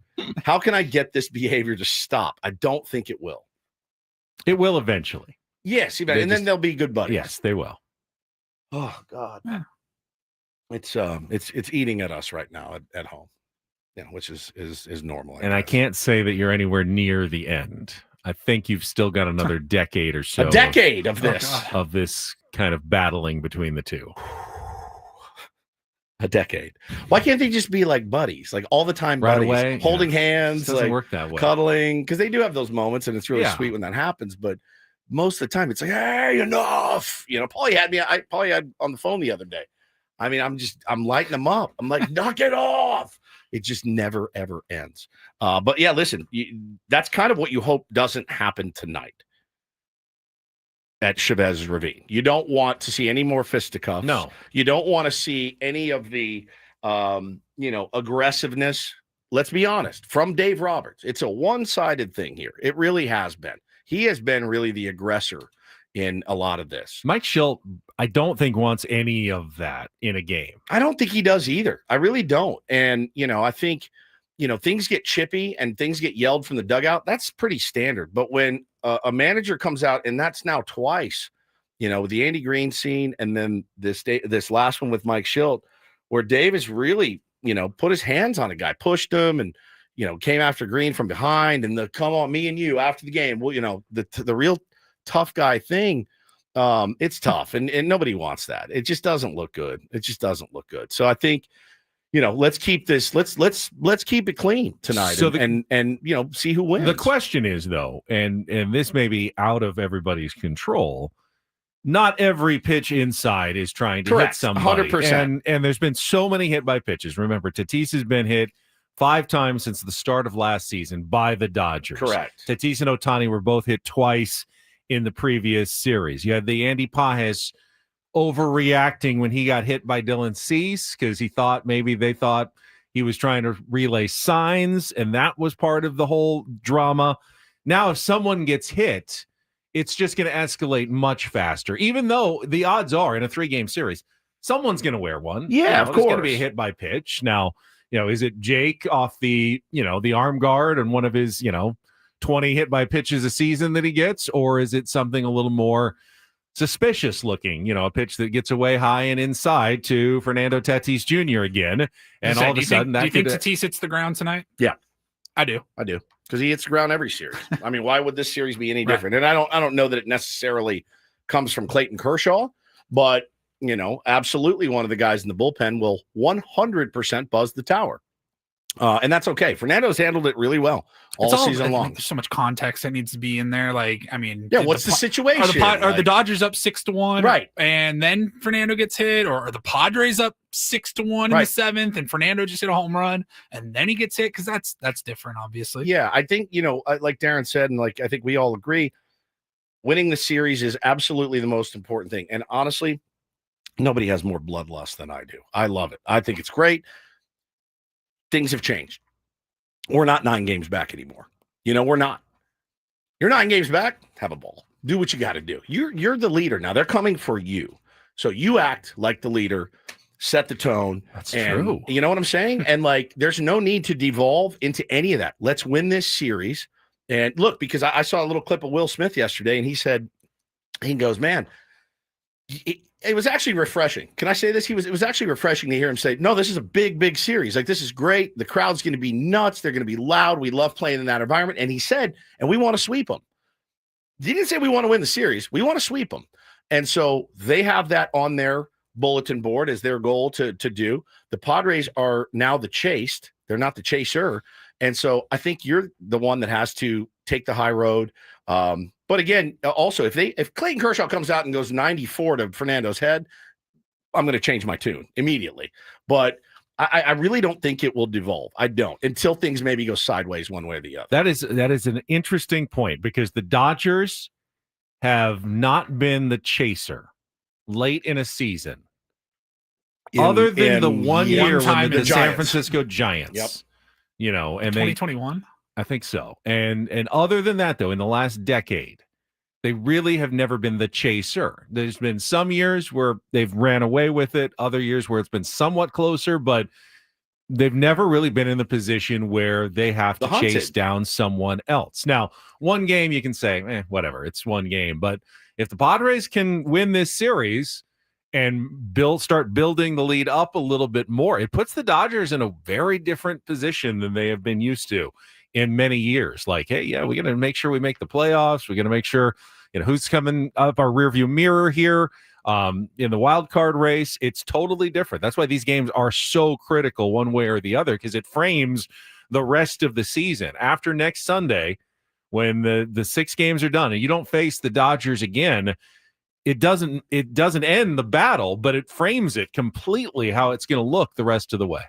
How can I get this behavior to stop? I don't think it will. It will eventually. Yes, and then they'll be good buddies. Yes, they will. Oh God. Yeah. It's eating at us right now at home. Yeah, which is normal. And I can't say that you're anywhere near the end. I think you've still got another decade or so. A decade of this kind of battling between the two. A decade. Why can't they just be like buddies, like all the time, right buddies, away, holding hands, doesn't work that way. Cuddling? Because they do have those moments, and it's really sweet when that happens. But most of the time, it's like, hey, enough. Paulie had on the phone the other day. I mean, I'm lighting them up. I'm like, knock it off. It just never, ever ends. But yeah, listen, that's kind of what you hope doesn't happen tonight at Chavez Ravine. You don't want to see any more fisticuffs. No. You don't want to see any of the, aggressiveness. Let's be honest, from Dave Roberts. It's a one-sided thing here. It really has been. He has been really the aggressor in a lot of this. Mike Schilt, I don't think wants any of that in a game. I don't think he does either. I really don't. And, I think, things get chippy and things get yelled from the dugout. That's pretty standard. But when a manager comes out, and that's now twice, with the Andy Green scene and then this last one with Mike Schilt, where Dave has really, put his hands on a guy, pushed him and, came after Green from behind and come on, me and you after the game. Well, the real tough guy thing, it's tough and nobody wants that. It just doesn't look good. So I think, let's keep this, let's keep it clean tonight and see who wins. The question is though, and this may be out of everybody's control, not every pitch inside is trying to hit somebody. 100%. And there's been so many hit by pitches. Remember, Tatis has been hit 5 times since the start of last season by the Dodgers. Correct. Tatis and Ohtani were both hit twice in the previous series. You had the Andy Pages overreacting when he got hit by Dylan Cease because they thought he was trying to relay signs, and that was part of the whole drama. Now, if someone gets hit, it's just going to escalate much faster, even though the odds are in a 3-game series, someone's going to wear one. Yeah, of course. It's going to be a hit by pitch. Now, is it Jake off the arm guard and one of his, 20 hit by pitches a season that he gets, or is it something a little more suspicious looking, a pitch that gets away high and inside to Fernando Tatis Jr. again, and all of a sudden do you think Tatis hits the ground tonight? Yeah, I do because he hits the ground every series. I mean, why would this series be any different? And I don't know that it necessarily comes from Clayton Kershaw, but absolutely one of the guys in the bullpen will 100% buzz the tower. And that's okay. Fernando's handled it really well all season long. There's so much context that needs to be in there. Like, I mean, what's the situation? Are the Dodgers up 6-1? Right. And then Fernando gets hit, or are the Padres up 6-1 in the 7th and Fernando just hit a home run and then he gets hit? Because that's different, obviously. Yeah, I think, like Darren said, and like I think we all agree, winning the series is absolutely the most important thing. And honestly, nobody has more bloodlust than I do. I love it. I think it's great. Things have changed. We're not 9 games back anymore. We're not. You're 9 games back. Have a ball. Do what you got to do. You're the leader now. They're coming for you, so you act like the leader. Set the tone. That's true. You know what I'm saying? And there's no need to devolve into any of that. Let's win this series. And look, because I saw a little clip of Will Smith yesterday, and he goes, man. It was actually refreshing. Can I say this? It was actually refreshing to hear him say, no, this is a big, big series. Like, this is great. The crowd's going to be nuts. They're going to be loud. We love playing in that environment. And he said, and we want to sweep them. He didn't say we want to win the series. We want to sweep them. And so they have that on their bulletin board as their goal to do. The Padres are now the chased. They're not the chaser. And so I think you're the one that has to take the high road. But again, also, if Clayton Kershaw comes out and goes 94 to Fernando's head, I'm going to change my tune immediately. But I really don't think it will devolve. I don't, until things maybe go sideways one way or the other. That is an interesting point, because the Dodgers have not been the chaser late in a season. Other than the one year when the San Francisco Giants, and 2021, I think so. And other than that, though, in the last decade, they really have never been the chaser. There's been some years where they've ran away with it, other years where it's been somewhat closer, but they've never really been in the position where they have to chase down someone else. Now, one game you can say, whatever, it's one game. But if the Padres can win this series and start building the lead up a little bit more, it puts the Dodgers in a very different position than they have been used to in many years. Like, hey, yeah, we're going to make sure we make the playoffs. We're going to make sure, who's coming up our rearview mirror here. In the wild card race, it's totally different. That's why these games are so critical one way or the other, because it frames the rest of the season. After next Sunday, when the 6 games are done and you don't face the Dodgers again, it doesn't end the battle, but it frames it completely how it's going to look the rest of the way.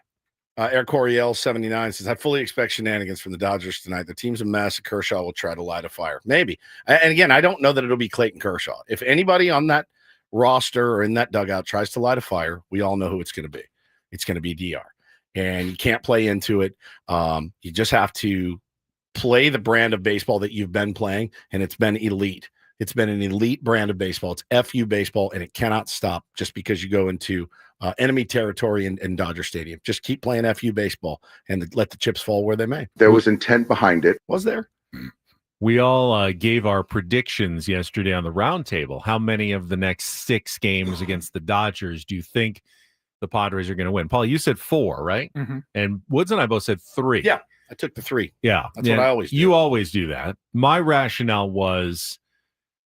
Eric Coryell 79 says, I fully expect shenanigans from the Dodgers tonight. The team's a mess. Kershaw will try to light a fire. Maybe. And again, I don't know that it'll be Clayton Kershaw. If anybody on that roster or in that dugout tries to light a fire, we all know who it's going to be. It's going to be DR. And you can't play into it. You just have to play the brand of baseball that you've been playing, and it's been elite. It's been an elite brand of baseball. It's FU baseball, and it cannot stop just because you go into enemy territory in Dodger Stadium. Just keep playing FU baseball and let the chips fall where they may. There was intent behind it. Was there? We all gave our predictions yesterday on the roundtable. How many of the next 6 games against the Dodgers do you think the Padres are going to win? Paul, you said 4, right? Mm-hmm. And Woods and I both said 3. Yeah, I took the 3. Yeah. That's what I always do. You always do that. My rationale was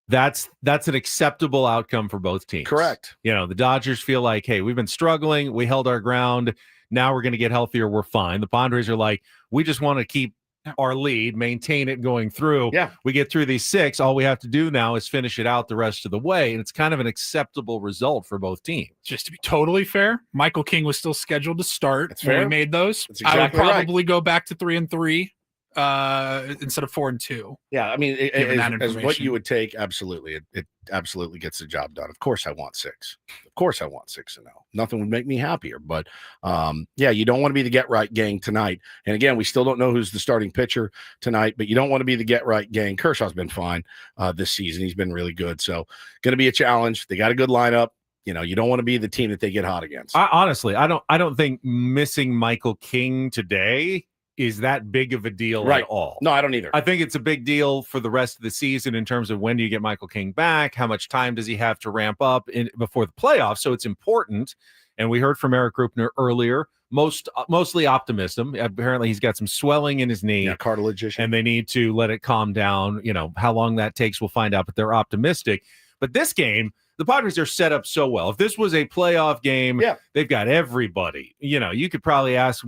that's an acceptable outcome for both teams. Correct. The Dodgers feel like, hey, we've been struggling. We held our ground. Now we're going to get healthier. We're fine. The Padres are like, we just want to keep our lead, maintain it going through. Yeah. We get through these 6. All we have to do now is finish it out the rest of the way. And it's kind of an acceptable result for both teams. Just to be totally fair, Michael King was still scheduled to start That's when fair. we made those. That's exactly I would probably go back to 3-3 instead of 4-2. Yeah, I mean, as what information. you would take, absolutely. It absolutely gets the job done. Of course I want 6. Of course I want 6-0. Nothing would make me happier. But, yeah, you don't want to be the get-right gang tonight. And, again, we still don't know who's the starting pitcher tonight, but you don't want to be the get-right gang. Kershaw's been fine this season. He's been really good. So, going to be a challenge. They got a good lineup. You don't want to be the team that they get hot against. Honestly, I don't think missing Michael King today is that big of a deal at all. No, I don't either. I think it's a big deal for the rest of the season in terms of when do you get Michael King back? How much time does he have to ramp up before the playoffs? So it's important. And we heard from Erik Greupner earlier, mostly optimism. Apparently he's got some swelling in his knee. Cartilage issue. And they need to let it calm down. How long that takes, we'll find out, but they're optimistic. But this game, the Padres are set up so well. If this was a playoff game, they've got everybody. You could probably ask,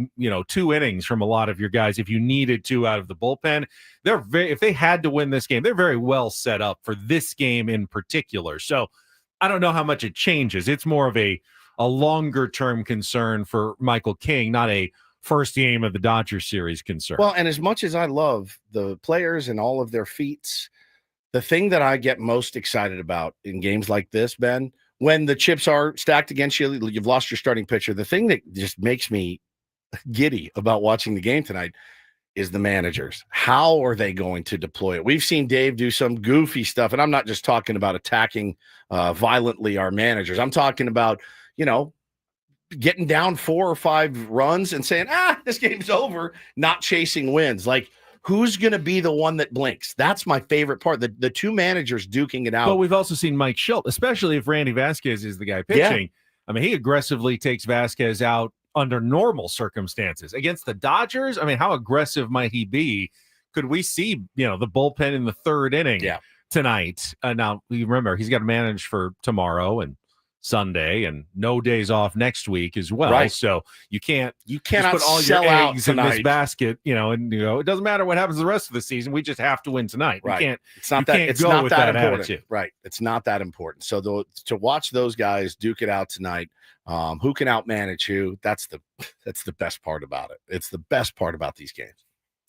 2 innings from a lot of your guys if you needed to out of the bullpen. If they had to win this game, they're very well set up for this game in particular. So I don't know how much it changes. It's more of a longer term concern for Michael King, not a first game of the Dodgers series concern. Well, and as much as I love the players and all of their feats, the thing that I get most excited about in games like this, Ben, when the chips are stacked against you, you've lost your starting pitcher. The thing that just makes me giddy about watching the game tonight is the managers. How are they going to deploy it? We've seen Dave do some goofy stuff, and I'm not just talking about attacking violently our managers. I'm talking about, getting down 4 or 5 runs and saying, this game's over, not chasing wins. Like, who's going to be the one that blinks? That's my favorite part. The 2 managers duking it out. But we've also seen Mike Schultz, especially if Randy Vasquez is the guy pitching. Yeah. I mean, he aggressively takes Vasquez out under normal circumstances. Against the Dodgers, I mean, how aggressive might he be? Could we see, the bullpen in the 3rd inning tonight? Now, you remember, he's got to manage for tomorrow and Sunday and no days off next week as well. Right. So you cannot put all sell your out eggs in this tonight. basket, and it doesn't matter what happens the rest of the season. We just have to win tonight. Right. It's not that important. attitude. Right. It's not that important. So to watch those guys duke it out tonight, who can outmanage who, that's the best part about it. It's the best part about these games.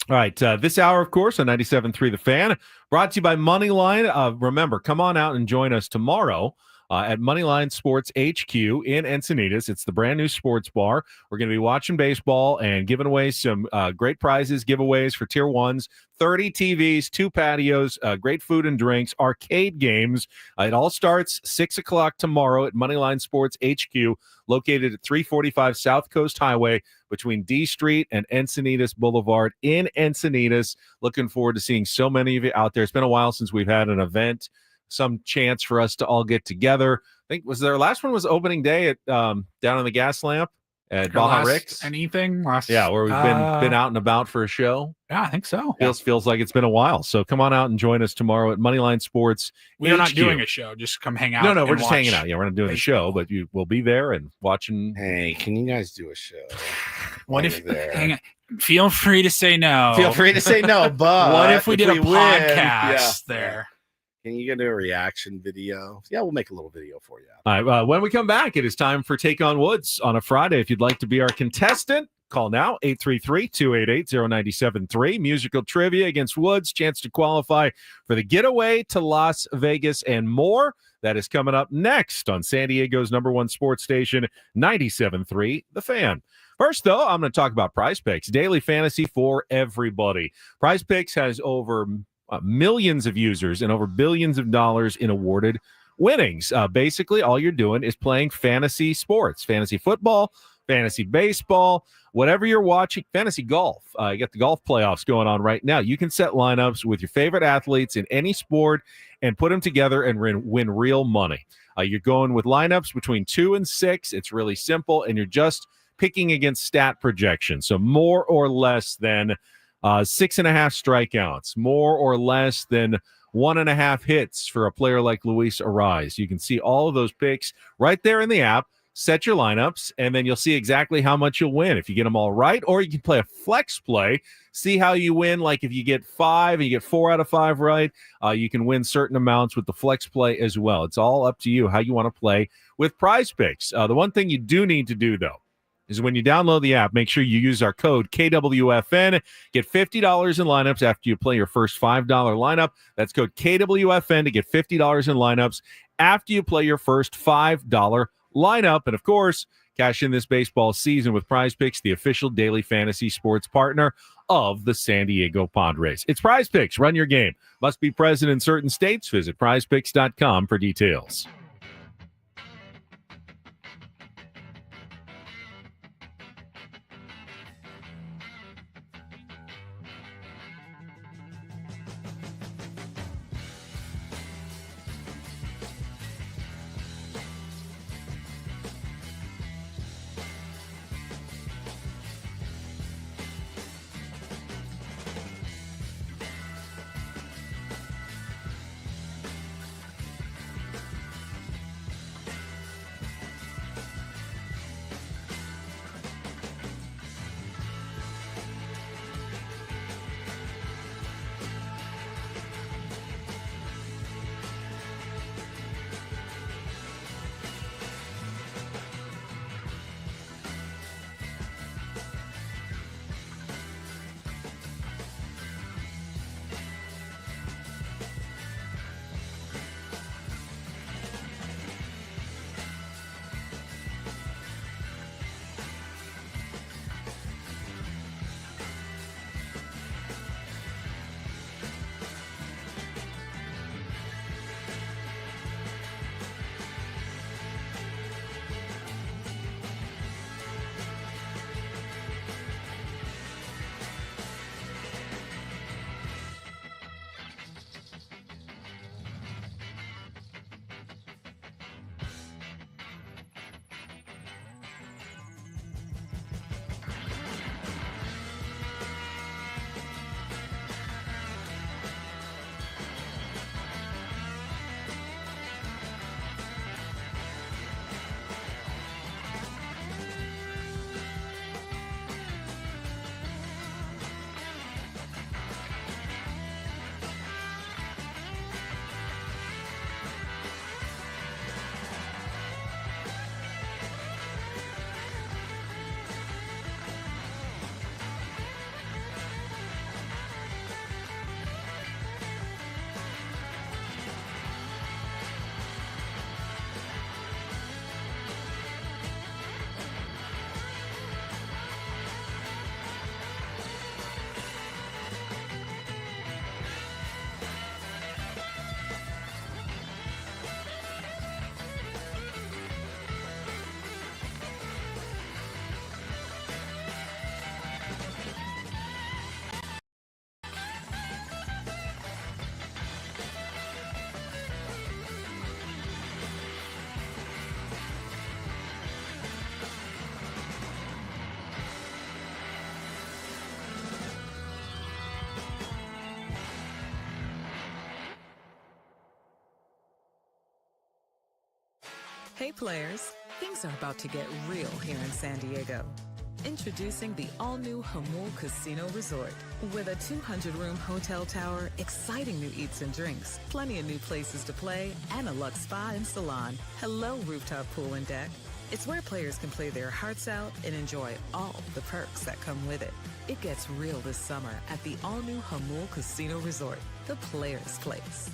All right, this hour, of course, on 97.3 The Fan, brought to you by Moneyline. Remember, come on out and join us tomorrow at Moneyline Sports HQ in Encinitas. It's the brand new sports bar. We're going to be watching baseball and giving away some great prizes, giveaways for Tier 1s, 30 TVs, 2 patios, great food and drinks, arcade games. It all starts 6 o'clock tomorrow at Moneyline Sports HQ, located at 345 South Coast Highway between D Street and Encinitas Boulevard in Encinitas. Looking forward to seeing so many of you out there. It's been a while since we've had an event, some chance for us to all get together. I think our last one was opening day at down on the Gas Lamp at Baja Rick's. Anything? Yeah, where we've been out and about for a show. Yeah, I think so. Feels like it's been a while. So come on out and join us tomorrow at Moneyline Sports. We are not doing a show. Just come hang out. No, we're just hanging out. Yeah, we're not doing a show, but you will be there and watching. Hey, can you guys do a show? What if? Hang on. Feel free to say no. Feel free to say no, but what if we did a win? podcast there? Can you get a reaction video? Yeah, we'll make a little video for you. All right. When we come back, it is time for Take on Woods on a Friday. If you'd like to be our contestant, call now, 833-288-0973. Musical trivia against Woods, chance to qualify for the getaway to Las Vegas and more. That is coming up next on San Diego's #1 sports station, 97.3 The Fan. First, though, I'm going to talk about Prize Picks, daily fantasy for everybody. Prize Picks has over millions of users and over billions of dollars in awarded winnings. Basically, all you're doing is playing fantasy sports, fantasy football, fantasy baseball, whatever you're watching, fantasy golf. You got the golf playoffs going on right now. You can set lineups with your favorite athletes in any sport and put them together and win real money. You're going with lineups between 2 and 6. It's really simple, and you're just picking against stat projections. So more or less than 6.5 strikeouts, more or less than 1.5 hits for a player like Luis Ariz. You can see all of those picks right there in the app. Set your lineups, and then you'll see exactly how much you'll win if you get them all right, or you can play a flex play, see how you win. Like if you get 5 and you get 4 out of 5 right, you can win certain amounts with the flex play as well. It's all up to you how you want to play with Prize Picks. The one thing you do need to do, though, is when you download the app, make sure you use our code KWFN. Get $50 in lineups after you play your first $5 lineup. That's code KWFN to get $50 in lineups after you play your first $5 lineup. And, of course, cash in this baseball season with Prize Picks, the official daily fantasy sports partner of the San Diego Padres. It's Prize Picks. Run your game. Must be present in certain states. Visit prizepicks.com for details. Hey players, things are about to get real here in San Diego. Introducing the all-new Jamul Casino Resort. With a 200-room hotel tower, exciting new eats and drinks, plenty of new places to play, and a luxe spa and salon. Hello, rooftop pool and deck. It's where players can play their hearts out and enjoy all the perks that come with it. It gets real this summer at the all-new Jamul Casino Resort, the players' place.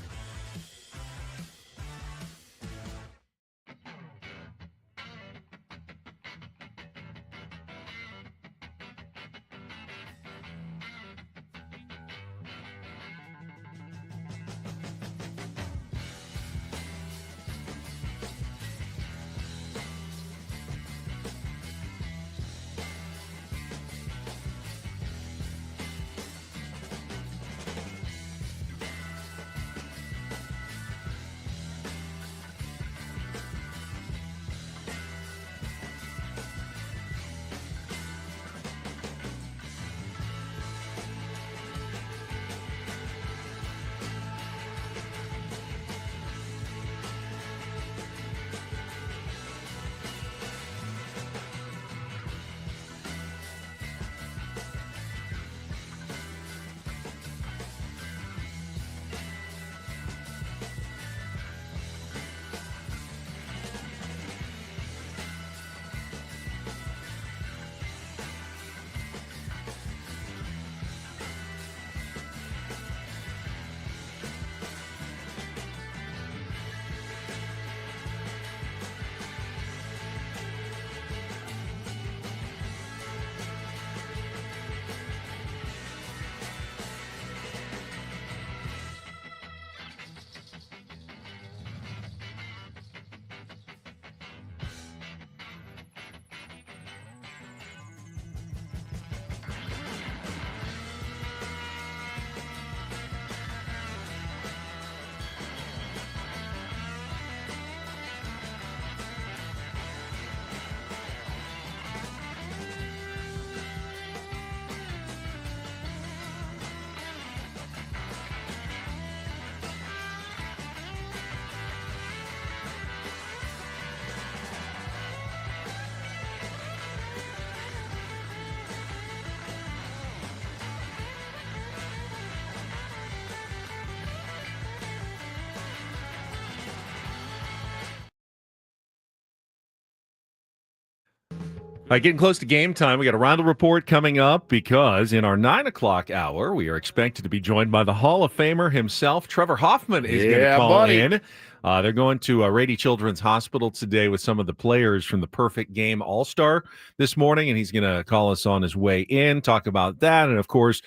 All right, getting close to game time. We got a Reindl Report coming up because in our 9 o'clock hour, we are expected to be joined by the Hall of Famer himself. Trevor Hoffman is going to call in. They're going to Rady Children's Hospital today with some of the players from the Perfect Game All-Star this morning, and he's going to call us on his way in, talk about that, and, of course,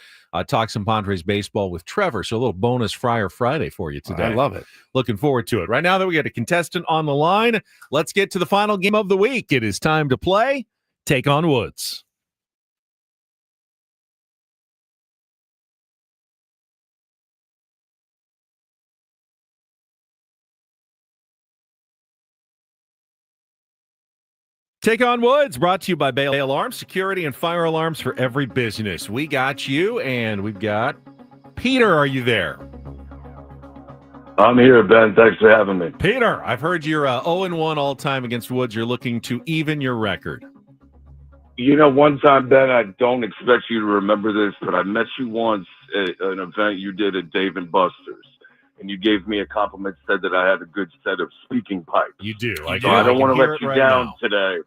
talk some Padres baseball with Trevor. So a little bonus Friar Friday for you today. I love it. Looking forward to it. Right now that we got a contestant on the line, let's get to the final game of the week. It is time to play Take on Woods. Take on Woods, brought to you by Bay Alarms, security and fire alarms for every business. We got you, and we've got Peter. Are you there? I'm here, Ben. Thanks for having me. Peter, I've heard you're 0-1 all-time against Woods. You're looking to even your record. You know, one time, Ben, I don't expect you to remember this, but I met you once at an event you did at Dave & Buster's, and you gave me a compliment, said that I had a good set of speaking pipes. You do. I don't want to let you down today.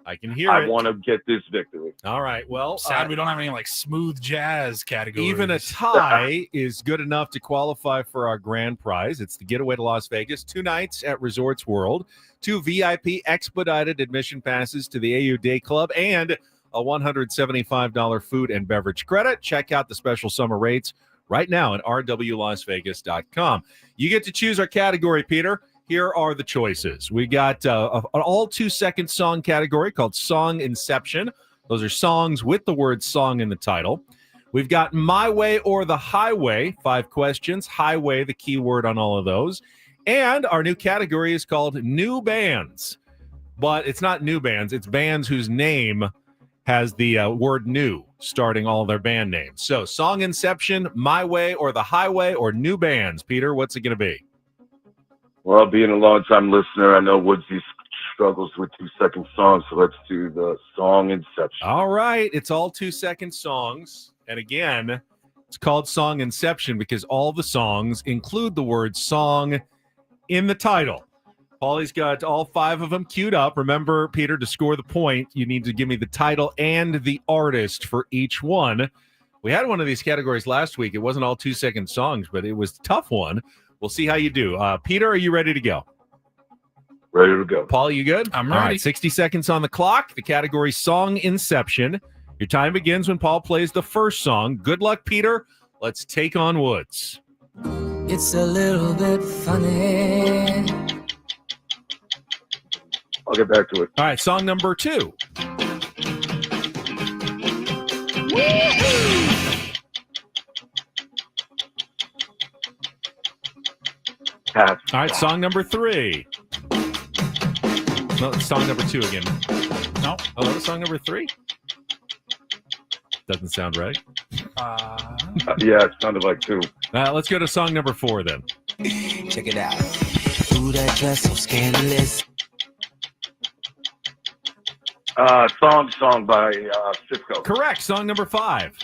I can hear it. I want to get this victory. All right. Well, sad we don't have any like smooth jazz categories. Even a tie is good enough to qualify for our grand prize. It's the getaway to Las Vegas, 2 nights at Resorts World, 2 VIP expedited admission passes to the AU Day Club, and a $175 food and beverage credit. Check out the special summer rates right now at rwlasvegas.com. You get to choose our category, Peter. Here are the choices. We got an all 2-second song category called Song Inception. Those are songs with the word song in the title. We've got My Way or the Highway, 5 questions. Highway, the key word on all of those. And our new category is called New Bands. But it's not new bands. It's bands whose name has the word new starting all their band names. So Song Inception, My Way or the Highway, or New Bands. Peter, what's it going to be? Well, being a long-time listener, I know Woodsy's struggles with 2-second songs, so let's do the song Inception. All right. It's all 2-second songs. And again, it's called Song Inception because all the songs include the word song in the title. Paulie's got all 5 of them queued up. Remember, Peter, to score the point, you need to give me the title and the artist for each one. We had one of these categories last week. It wasn't all 2-second songs, but it was a tough one. We'll see how you do. Peter, are you ready to go? Ready to go. Paul, you good? I'm All ready. right, 60 seconds on the clock. The category Song Inception. Your time begins when Paul plays the first song. Good luck, Peter. Let's take on Woods. It's a little bit funny. I'll get back to it. All right, song number 2. Pass. All right, song number 3. No, song number 2 again. No. Oh, that was song number 3? Doesn't sound right. Yeah, it sounded like 2. Let's go to song number 4 then. Check it out. Ooh, that dress so scandalous. Song by Cisco. Correct. Song number 5.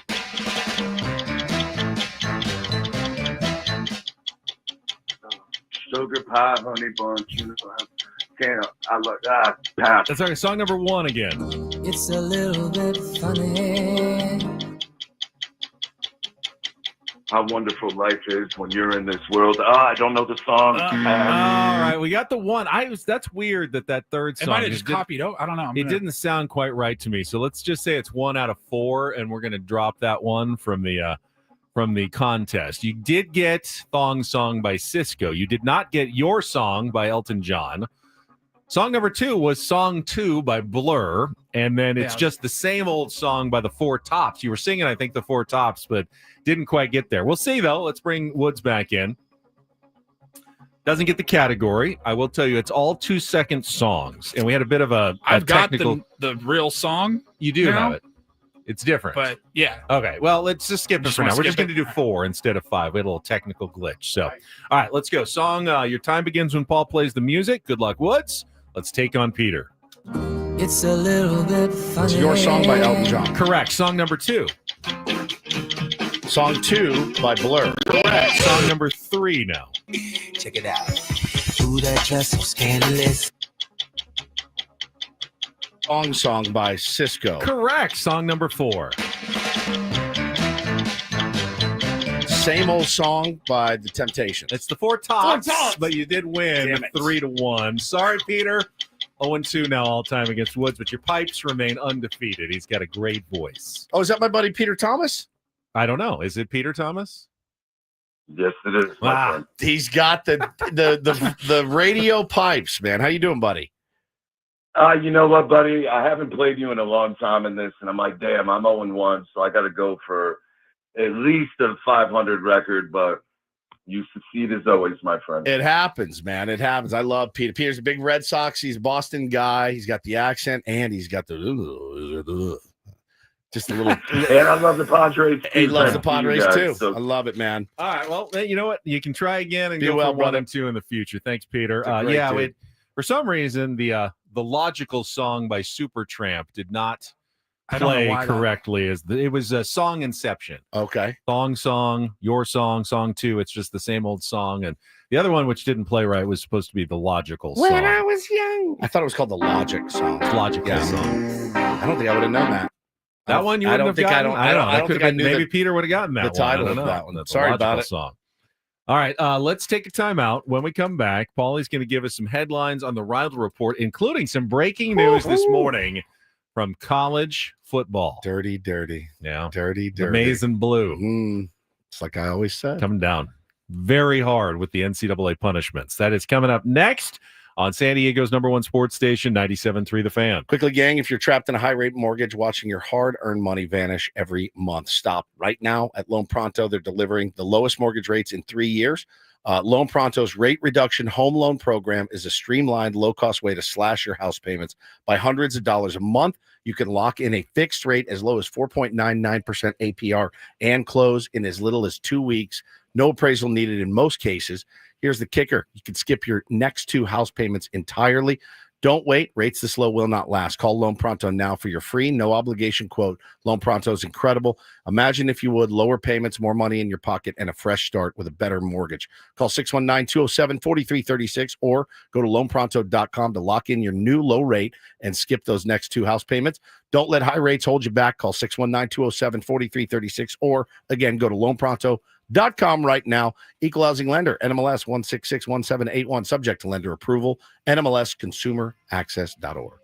Sugar pie, honey bun, I like that. Pass. That's okay. Song number 1 again. It's a little bit funny. How wonderful life is when you're in this world. I don't know the song. All right, we got the one. That's weird that third song. It might have just copied. I don't know. It didn't sound quite right to me. So let's just say it's 1 out of 4, and we're going to drop that one from the contest. You did get Thong Song by Cisco. You did not get Your Song by Elton John. Song number 2 was Song 2 by Blur, and then it's just the same old song by the Four Tops. You were singing, I think, the Four Tops, but didn't quite get there. We'll see, though. Let's bring Woods back in. Doesn't get the category. I will tell you, it's all 2-second songs, and we had a bit of a technical... got the real song. You do have it. It's different. But, yeah. Okay, well, let's just skip it for now. We're just going to do 4 instead of 5. We had a little technical glitch. So, all right, let's go. Song, your time begins when Paul plays the music. Good luck, Woods. Let's take on Peter. It's a little bit funny. It's Your Song by Elton John. Correct. Song number 2. Song 2 by Blur. Correct. Song number 3 now. Check it out. Ooh, that dress so scandalous. Song by Cisco. Correct. Song number 4. Same old song by The Temptations. It's the Four Tops, Four Tops! but you did win 3-1. Sorry, Peter. 0-2 now all time against Woods, but your pipes remain undefeated. He's got a great voice. Oh, is that my buddy Peter Thomas? I don't know. Is it Peter Thomas? Yes, it is. My friend. He's got the radio pipes, man. How you doing, buddy? You know what, buddy? I haven't played you in a long time in this, and I'm like, damn, I'm 0-1, so I got to go for at least a 500 record, but you succeed as always, my friend. It happens, man. It happens. I love Peter. Peter's a big Red Sox. He's a Boston guy. He's got the accent, and he's got the just a little. And I love the Padres, too. He loves the Padres, too. So. I love it, man. All right. Well, you know what? You can try again and Do go well, for 1 brother. and 2 in the future. Thanks, Peter. Dude. For some reason, the Logical Song by Supertramp did not play correctly. It was a Song Inception. Okay. Song, Your Song, Song 2. It's just the same old song. And the other one, which didn't play right, was supposed to be the Logical Song. When I was young. I thought it was called the Logic Song. Logical Song. I don't think I would have known that. That one you wouldn't have gotten? I don't know. Maybe Peter would have gotten that the title one. of that one. That's Sorry about it. Song. All right, let's take a timeout. When we come back, Paulie's going to give us some headlines on the Reindl Report, including some breaking news this morning from college football. Dirty. Yeah. Dirty. The maize and blue. It's like I always said. Coming down very hard with the NCAA punishments. That is coming up next on San Diego's #1 sports station, 97.3 The Fan. Quickly, gang, if you're trapped in a high-rate mortgage watching your hard-earned money vanish every month, stop right now at Loan Pronto. They're delivering the lowest mortgage rates in 3 years. Loan Pronto's rate reduction home loan program is a streamlined, low-cost way to slash your house payments by hundreds of dollars a month. You can lock in a fixed rate as low as 4.99% APR and close in as little as 2 weeks. No appraisal needed in most cases. Here's the kicker. You can skip your next 2 house payments entirely. Don't wait. Rates this low will not last. Call Loan Pronto now for your free, no obligation quote. Loan Pronto is incredible. Imagine, if you would, lower payments, more money in your pocket, and a fresh start with a better mortgage. Call 619-207-4336 or go to loanpronto.com to lock in your new low rate and skip those next 2 house payments. Don't let high rates hold you back. Call 619-207-4336 or, again, go to loanpronto.com right now. Equal housing lender, NMLS 1661781, subject to lender approval, NMLSconsumeraccess.org.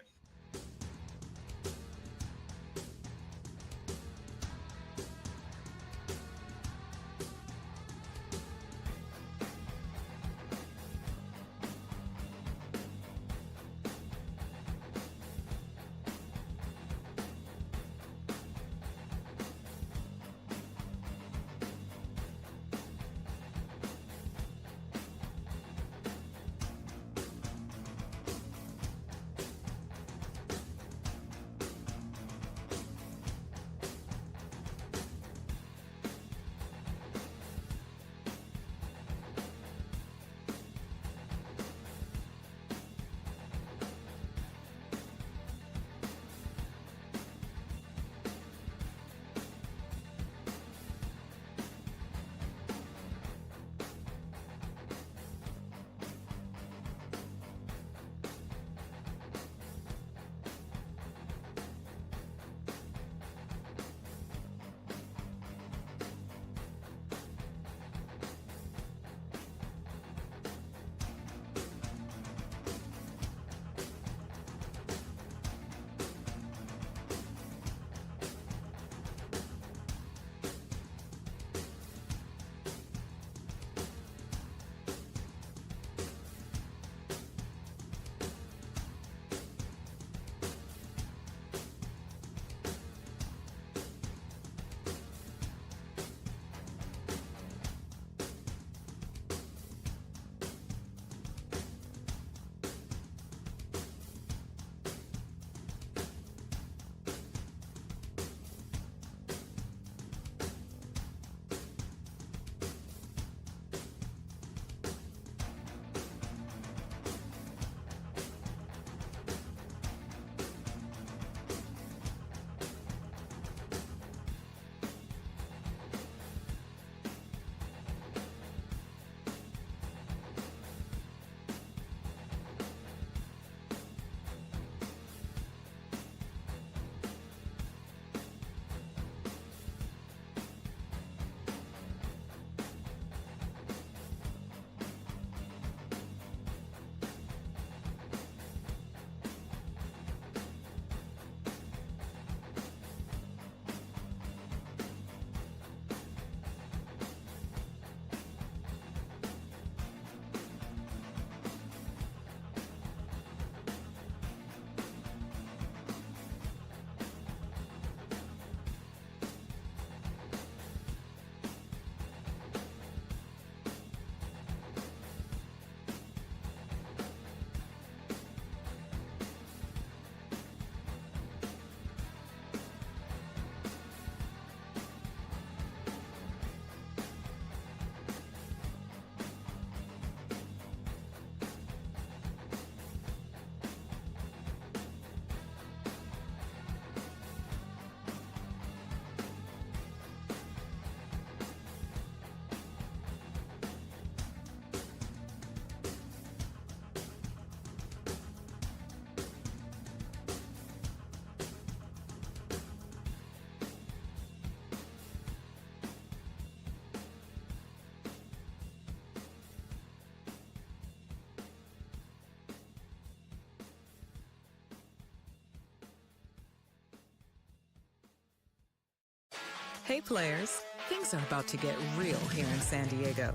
Hey players, things are about to get real here in San Diego.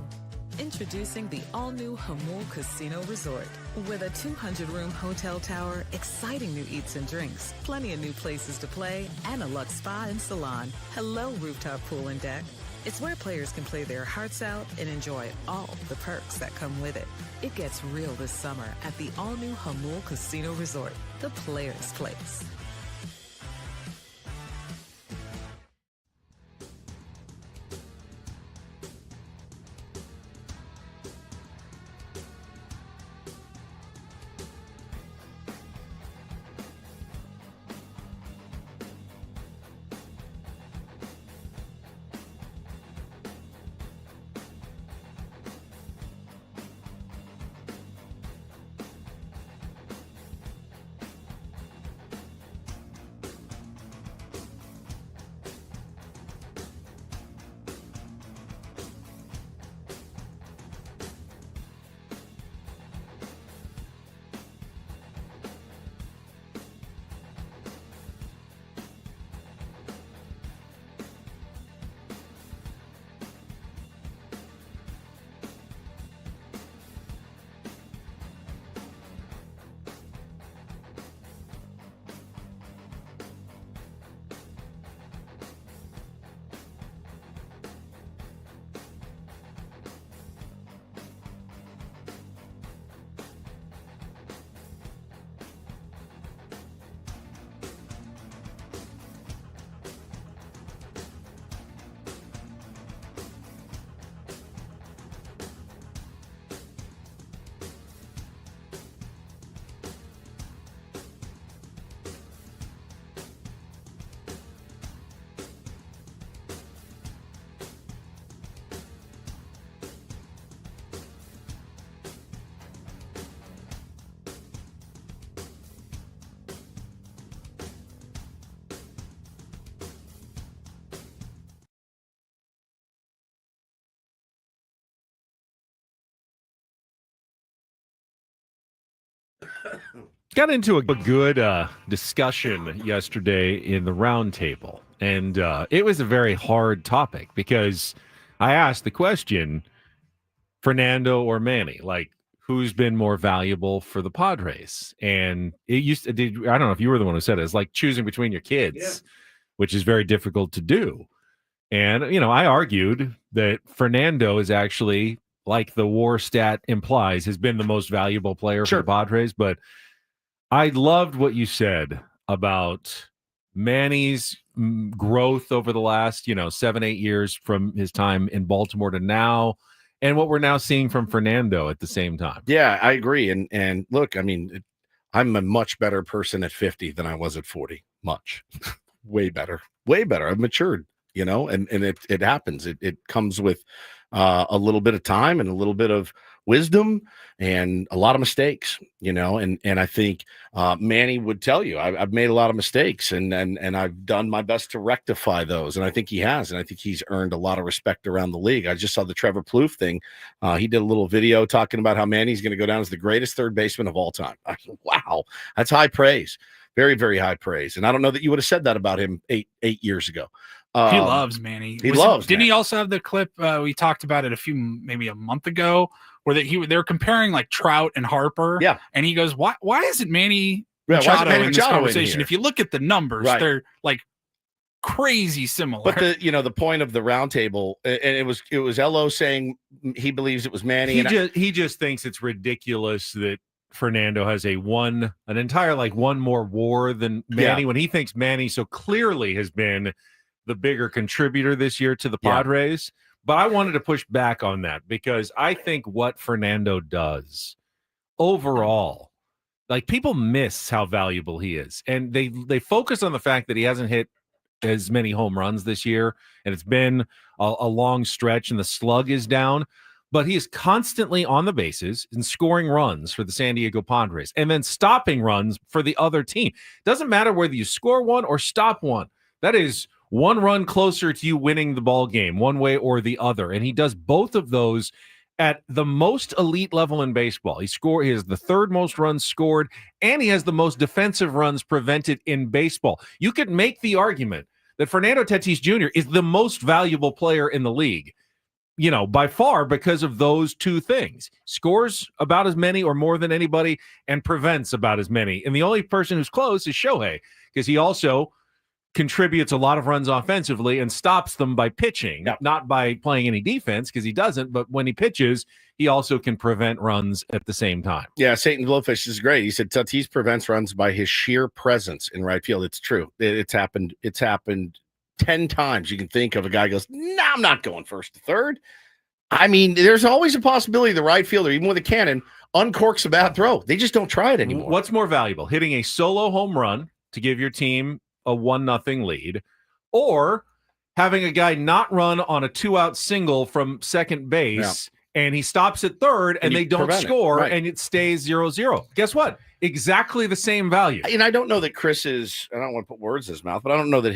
Introducing the all-new Hamul Casino Resort. With a 200-room hotel tower, exciting new eats and drinks, plenty of new places to play, and a luxe spa and salon. Hello, rooftop pool and deck. It's where players can play their hearts out and enjoy all the perks that come with it. It gets real this summer at the all-new Hamul Casino Resort, the players' place. Got into a good discussion yesterday in the roundtable, and it was a very hard topic because I asked the question, Fernando or Manny, like, who's been more valuable for the Padres? And it used to, I don't know if you were the one who said it, it's like choosing between your kids, which is very difficult to do. And, I argued that Fernando is actually, like the WAR stat implies, has been the most valuable player for the Padres, but I loved what you said about Manny's growth over the last, 7-8 years from his time in Baltimore to now, and what we're now seeing from Fernando at the same time. Yeah, I agree. And look, I mean, I'm a much better person at 50 than I was at 40. Much. Way better. I've matured, and it happens. It comes with a little bit of time and a little bit of wisdom and a lot of mistakes, and I think Manny would tell you I've made a lot of mistakes and I've done my best to rectify those, and I think he has, and I think he's earned a lot of respect around the league. I just saw the Trevor Plouffe thing. He did a little video talking about how Manny's going to go down as the greatest third baseman of all time. Wow, that's high praise. Very, very high praise. And I don't know that you would have said that about him eight years ago. He loves Manny. Didn't Manny. he also have the clip we talked about it maybe a month ago, where they're comparing like Trout and Harper? Yeah, and he goes, "Why isn't Manny Machado in this Machado conversation? If you look at the numbers, they're like crazy similar." But the point of the roundtable, and it was Elo saying he believes it was Manny. He just thinks it's ridiculous that Fernando has an entire one more WAR than Manny, when he thinks Manny so clearly has been the bigger contributor this year to the Padres. But I wanted to push back on that because I think what Fernando does overall, like, people miss how valuable he is. And they focus on the fact that he hasn't hit as many home runs this year, and it's been a long stretch and the slug is down. But he is constantly on the bases and scoring runs for the San Diego Padres and then stopping runs for the other team. Doesn't matter whether you score one or stop one. That is one run closer to you winning the ball game one way or the other. And he does both of those at the most elite level in baseball. He has the third most runs scored, and he has the most defensive runs prevented in baseball. You could make the argument that Fernando Tatis Jr. is the most valuable player in the league, by far, because of those two things. Scores about as many or more than anybody and prevents about as many. And the only person who's close is Shohei, because he also contributes a lot of runs offensively and stops them by pitching, not by playing any defense, because he doesn't. But when he pitches, he also can prevent runs at the same time. Yeah, Satan Glowfish is great. He said Tatis prevents runs by his sheer presence in right field. It's true. It's happened 10 times. You can think of a guy who goes, "No, I'm not going first to third." I mean, there's always a possibility the right fielder, even with a cannon, uncorks a bad throw. They just don't try it anymore. What's more valuable, hitting a solo home run to give your team a 1-0 lead, or having a guy not run on a 2-out single from second base, and he stops at third and they don't score, and it stays 0-0? Guess what? Exactly the same value. And I don't know that Chris is, I don't want to put words in his mouth, but I don't know that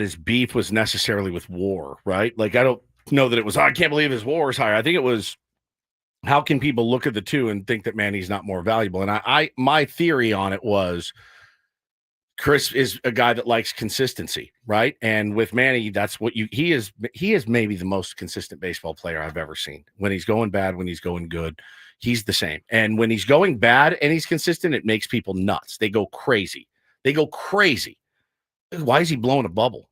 his beef was necessarily with WAR, right? Like, I don't know that it was, I can't believe his WAR is higher. I think it was, how can people look at the two and think that Manny's not more valuable? And my theory on it was, Chris is a guy that likes consistency, right? And with Manny, that's what he is maybe the most consistent baseball player I've ever seen. When he's going bad, when he's going good, he's the same. And when he's going bad and he's consistent, it makes people nuts. They go crazy. Why is he blowing a bubble?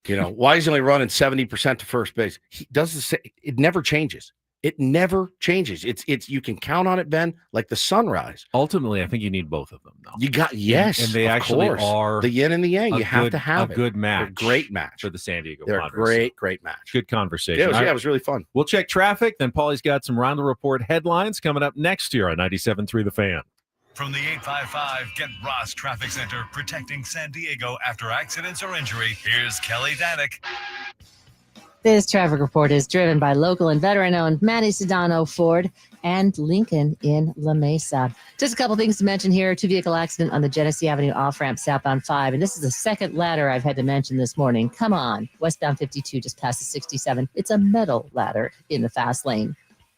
Why is he only running 70% to first base? He does the same. It never changes. It never changes. It's you can count on it, Ben, like the sunrise. Ultimately, I think you need both of them, though. And they actually are the yin and the yang. You have to have a good match. They're a great match for the San Diego Padres. They're a great match. Good conversation. Yeah, it was really fun. We'll check traffic. Then Paulie's got some Reindl Report headlines coming up next year on 97.3 The Fan. From the 855 Get Ross Traffic Center, protecting San Diego after accidents or injury, here's Kelly Danick. This traffic report is driven by local and veteran-owned Manny Sedano Ford and Lincoln in La Mesa. Just a couple things to mention here. 2-vehicle accident on the Genesee Avenue off-ramp southbound 5. And this is the second ladder I've had to mention this morning. Come on. Westbound 52 just past the 67. It's a metal ladder in the fast lane.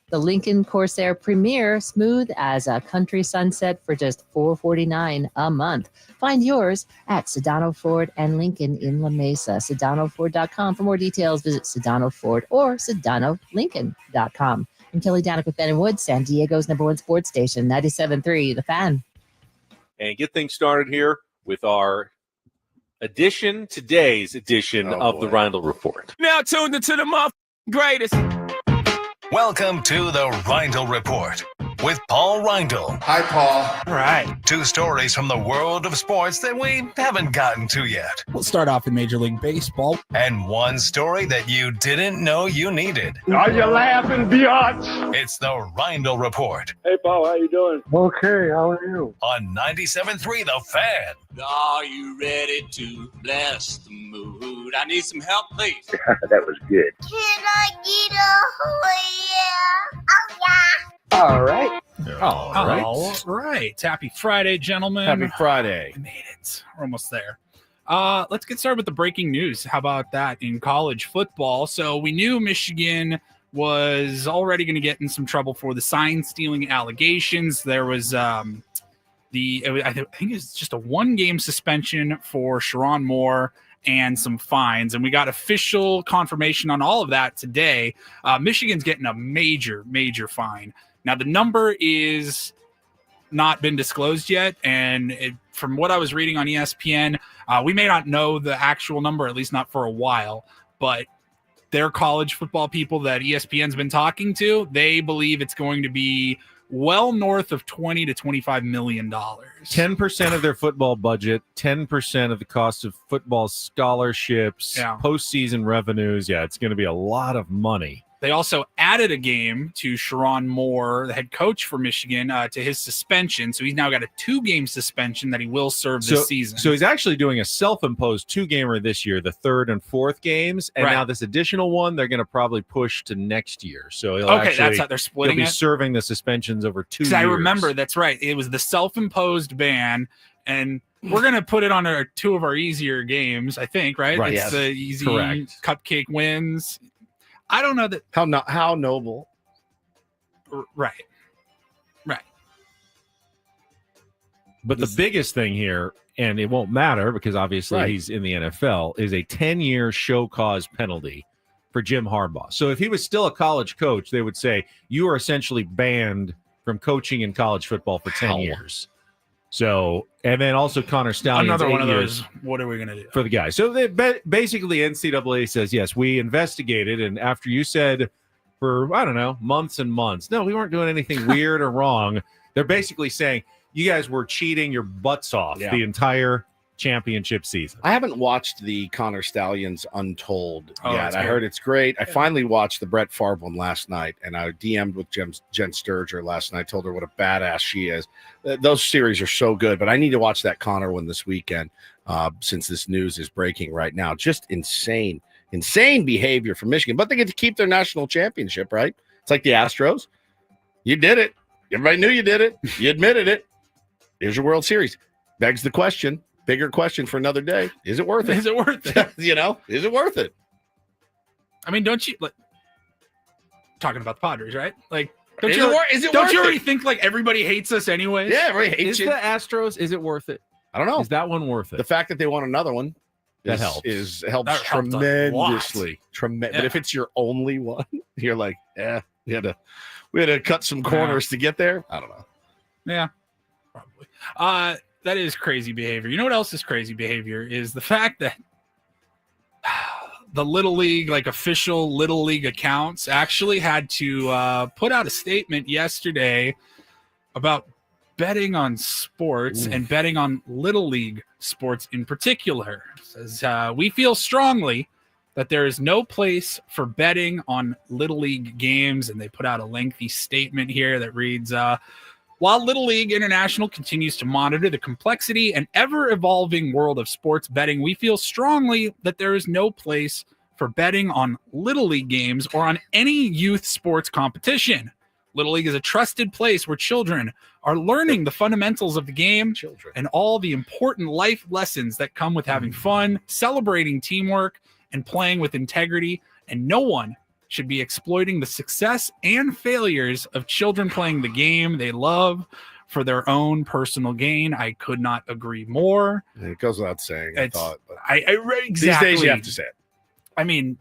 The Lincoln Corsair Premier, smooth as a country sunset for just $449 a month. Find yours at Sedano Ford and Lincoln in La Mesa. SedanoFord.com. For more details, visit Sedano Ford or SedanoLincoln.com. I'm Kelly Danick with Ben and Wood, San Diego's #1 sports station, 97.3 The Fan. And get things started here with our today's edition of the Reindl Report. Now tuned into the greatest. Welcome to the Reindl Report with Paul Reindl. Hi, Paul. All right. 2 stories from the world of sports that we haven't gotten to yet. We'll start off in Major League Baseball. And 1 story that you didn't know you needed. Are you laughing, biatch? It's the Reindl Report Hey, Paul, how you doing? Okay, how are you? on 97.3 The Fan. Are you ready to bless the mood? I need some help, please. That was good. Can I get a oh yeah? All right. All right. Happy Friday, gentlemen. Happy Friday. We made it. We're almost there. Let's get started with the breaking news. How about that in college football? So we knew Michigan was already going to get in some trouble for the sign stealing allegations. There was I think it's just a 1-game suspension for Sharon Moore and some fines, and we got official confirmation on all of that today. Michigan's getting a major fine. Now the number is not been disclosed yet, and from what I was reading on ESPN, we may not know the actual number, at least not for a while, but their college football people that ESPN's been talking to, they believe it's going to be well north of $20 to $25 million. 10% of their football budget, 10% of the cost of football scholarships, postseason revenues. Yeah, it's going to be a lot of money. They also added a game to Sharon Moore, the head coach for Michigan, to his suspension. So he's now got a 2-game suspension that he will serve this season. So he's actually doing a self-imposed 2-gamer this year, the 3rd and 4th games. And now this additional one, they're going to probably push to next year. So that's how they're splitting he'll be it. serving the suspensions over 2 years. I remember, that's right. It was the self-imposed ban, and we're going to put it on 2 of our easier games, I think, right? Right. It's the easy cupcake wins. I don't know that how noble. Right. But the biggest thing here, and it won't matter because obviously he's in the NFL, is a 10-year show cause penalty for Jim Harbaugh. So if he was still a college coach, they would say you are essentially banned from coaching in college football for 10 years. So, and then also Connor Stallions. Another one of those. What are we going to do for the guy? So basically NCAA says, yes, we investigated. And after you said for, I don't know, months and months, no, we weren't doing anything weird or wrong. They're basically saying you guys were cheating your butts off the entire championship season. I haven't watched the Connor Stallions Untold yet. I heard it's great. I finally watched the Brett Favre one last night, and I DM'd with Jen Sturger last night. Told her what a badass she is. Those series are so good, but I need to watch that Connor one this weekend since this news is breaking right now. Just insane behavior from Michigan, but they get to keep their national championship, right? It's like the Astros. You did it. Everybody knew you did it. You admitted it. Here's your World Series. Begs the question. Bigger question for another day. Is it worth it? Is it worth it? Is it worth it? I mean, don't you talking about the Padres, right? Like, don't Is you it don't worth you already it? think like everybody hates us anyways? Yeah, everybody hates you. The Astros, is it worth it? I don't know. Is that one worth it? The fact that they won another one that helps that helps tremendously. But if it's your only one, you're like, we had to cut some corners to get there. I don't know. Yeah, probably. That is crazy behavior. You know what else is crazy behavior is the fact that the Little League, like official Little League accounts, actually had to put out a statement yesterday about betting on sports and betting on Little League sports in particular. It says, we feel strongly that there is no place for betting on Little League games. And they put out a lengthy statement here that reads, while Little League International continues to monitor the complexity and ever-evolving world of sports betting, we feel strongly that there is no place for betting on Little League games or on any youth sports competition. Little League is a trusted place where children are learning the fundamentals of the game and all the important life lessons that come with having fun, celebrating teamwork, and playing with integrity, and no one should be exploiting the success and failures of children playing the game they love for their own personal gain. I could not agree more. It goes without saying, I thought. But exactly. These days you have to say it. I mean,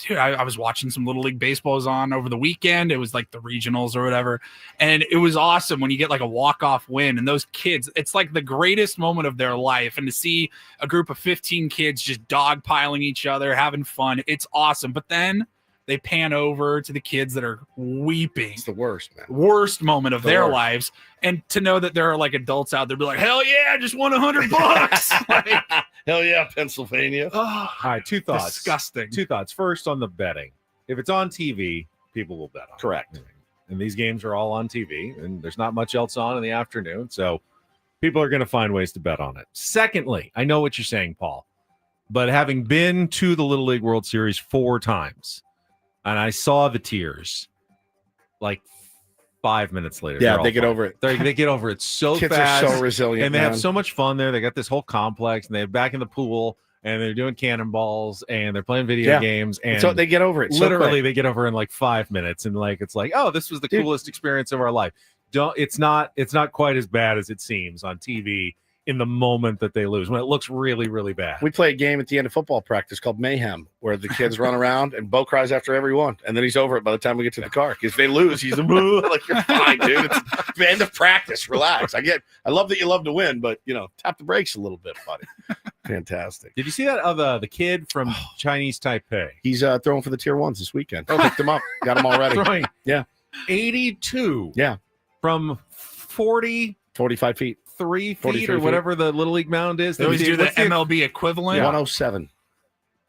dude, I was watching some Little League Baseballs on over the weekend. It was like the regionals or whatever. And it was awesome when you get like a walk-off win. And those kids, it's like the greatest moment of their life. And to see a group of 15 kids just dogpiling each other, having fun, it's awesome. But then they pan over to the kids that are weeping. It's the worst, man. Worst moment of their lives. And to know that there are like adults out there be like, hell yeah, I just won $100. Like, hell yeah, Pennsylvania. All right, two thoughts. Disgusting. Two thoughts. First, on the betting. If it's on TV, people will bet on it. Correct. And these games are all on TV, and there's not much else on in the afternoon. So people are going to find ways to bet on it. Secondly, I know what you're saying, Paul, but having been to the Little League World Series 4 times, and I saw the tears like 5 minutes later. Yeah, they get over it. They get over it so Kids fast. are so resilient, and they man. have so much fun there. They got this whole complex, and they're back in the pool, and they're doing cannonballs, and they're playing video games. And so they get over it. Literally, they get over in like 5 minutes, and like it's like, oh, this was the coolest experience of our life. It's not quite as bad as it seems on TV in the moment that they lose, when it looks really, really bad. We play a game at the end of football practice called Mayhem, where the kids run around and Bo cries after every one, and then he's over it by the time we get to the car. Because if they lose, he's like, you're fine, dude. It's the end of practice. Relax. I love that you love to win, but tap the brakes a little bit, buddy. Fantastic. Did you see that of the kid from Chinese Taipei? He's throwing for the tier 1s this weekend. Picked him up. Got him already. Throwing 82. Yeah. From 45 feet. 3 feet or whatever the Little League mound is. They always do the MLB equivalent. 107.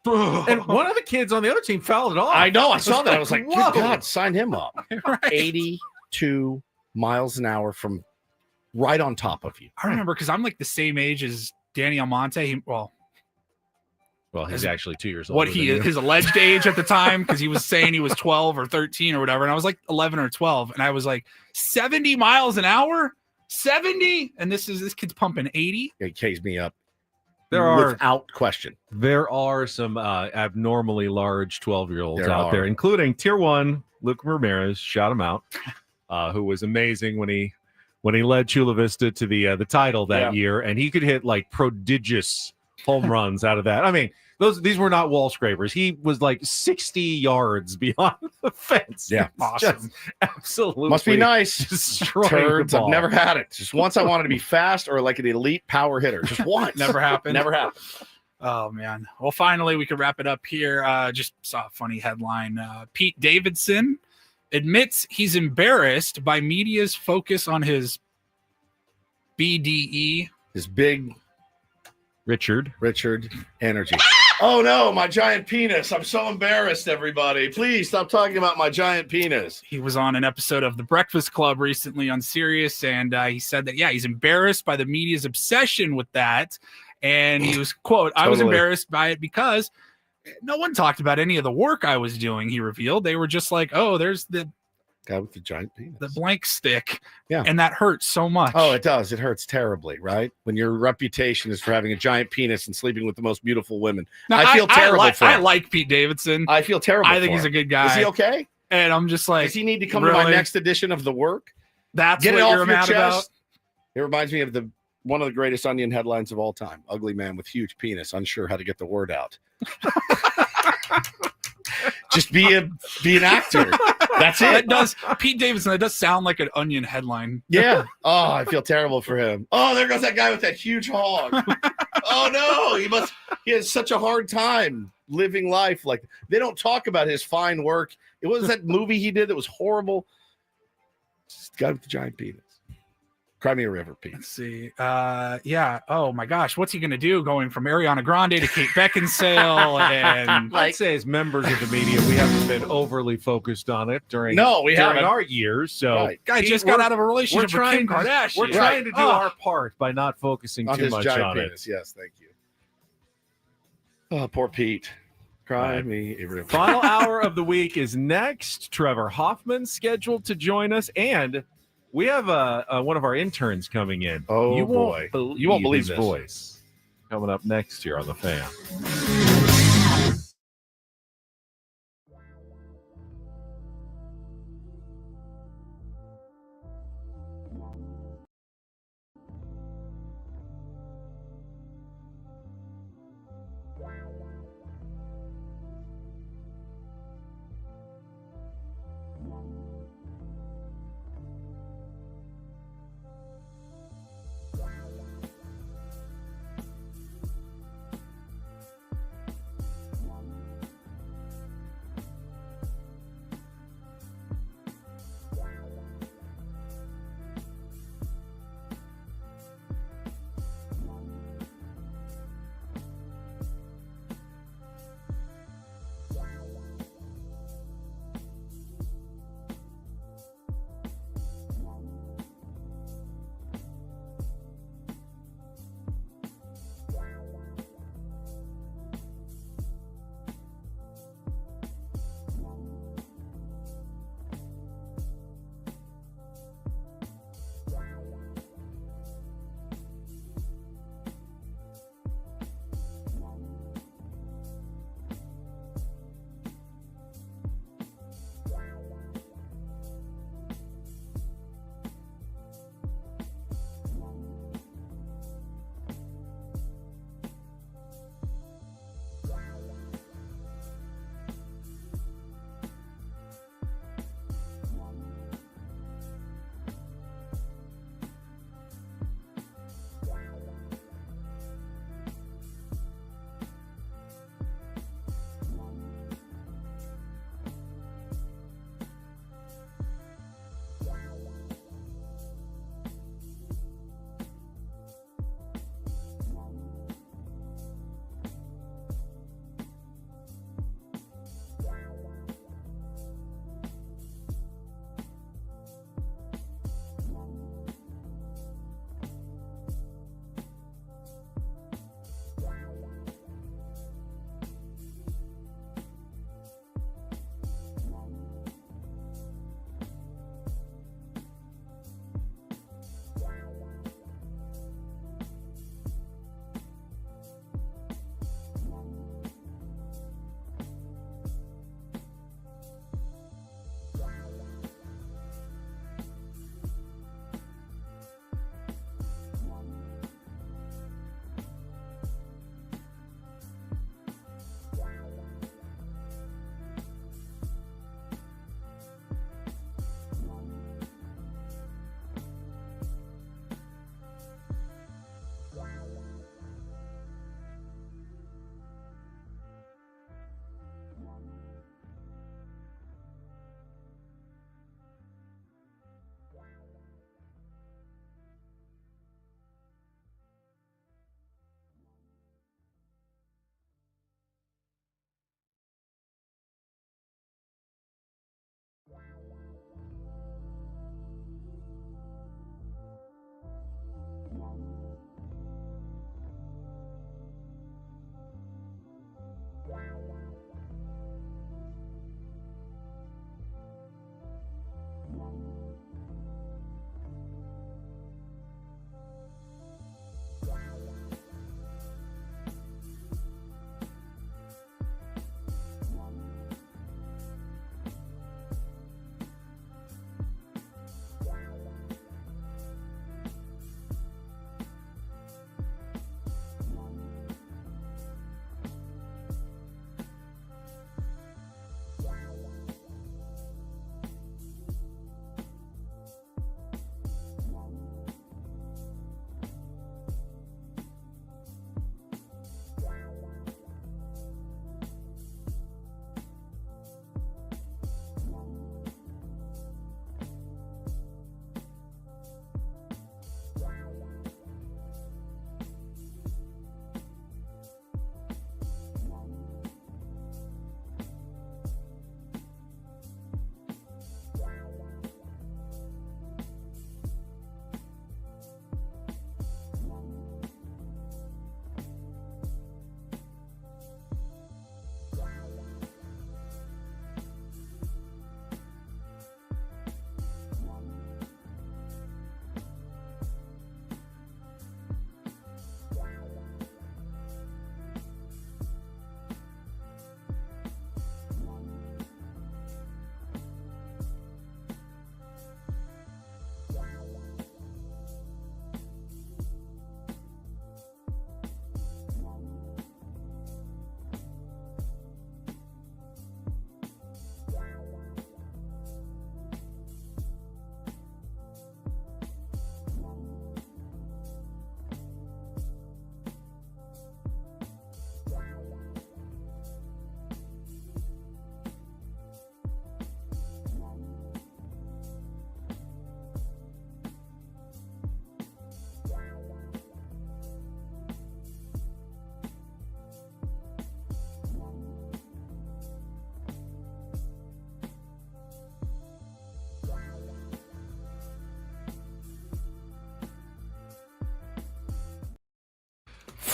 And one of the kids on the other team fouled it off. I know. I saw that. I was like, whoa. good God, sign him up. Right. 82 miles an hour from right on top of you. I remember because I'm like the same age as Danny Almonte. Well, he's actually 2 years old. What his alleged age at the time, because he was saying he was 12 or 13 or whatever. And I was like 11 or 12. And I was like, 70 miles an hour? 70? And this kid's pumping 80? It K's me up. Without question. There are some abnormally large 12-year-olds out there, including Tier 1 Luke Ramirez, shout him out, who was amazing when he led Chula Vista to the title that year, and he could hit like prodigious home runs out of that. I mean, these were not wall scrapers. He was like 60 yards beyond the fence. Yeah, awesome. Just absolutely. Must be nice. Destroying Turds. the ball. I've never had it. Just once I wanted to be fast or like an elite power hitter. Just once. Never happened. Never happened. Oh, man. Well, finally, we could wrap it up here. Just saw a funny headline. Pete Davidson admits he's embarrassed by media's focus on his BDE. His big Richard energy. Oh no, my giant penis. I'm so embarrassed, everybody. Please stop talking about my giant penis. He was on an episode of The Breakfast Club recently on Sirius, and he said that, he's embarrassed by the media's obsession with that. And he was, quote, I was embarrassed by it because no one talked about any of the work I was doing, he revealed. They were just like, oh, there's the guy with the giant penis, the blank stick. Yeah. And that hurts so much. Oh, it does. It hurts terribly, right? When your reputation is for having a giant penis and sleeping with the most beautiful women. Now, I feel terrible for him. I like Pete Davidson. I feel terrible. I think he's a good guy. Is he okay? And I'm just like, does he need to come to my next edition of The Work? That's Get what it off you're your mad chest. about? It reminds me of one of the greatest Onion headlines of all time. Ugly man with huge penis, unsure how to get the word out. Just be an actor. That's it. Pete Davidson, that does sound like an Onion headline. Yeah. Oh, I feel terrible for him. Oh, there goes that guy with that huge hog. Oh no, he has such a hard time living life. Like, they don't talk about his fine work. It was that movie he did that was horrible. Just guy with the giant penis. Cry me a river, Pete. Let's see. Oh my gosh, what's he gonna do going from Ariana Grande to Kate Beckinsale? And I'd say as members of the media, we haven't been overly focused on it during haven't. our years. So guy just got out of a relationship with Kim Kardashian. We're trying to do our part by not focusing on too his much giant on penis. it. Yes, thank you. Oh, poor Pete. Cry me a river. Final hour of the week is next. Trevor Hoffman scheduled to join us, and we have one of our interns coming in. Oh, you boy. You won't believe his this. voice. Coming up next here on The Fan.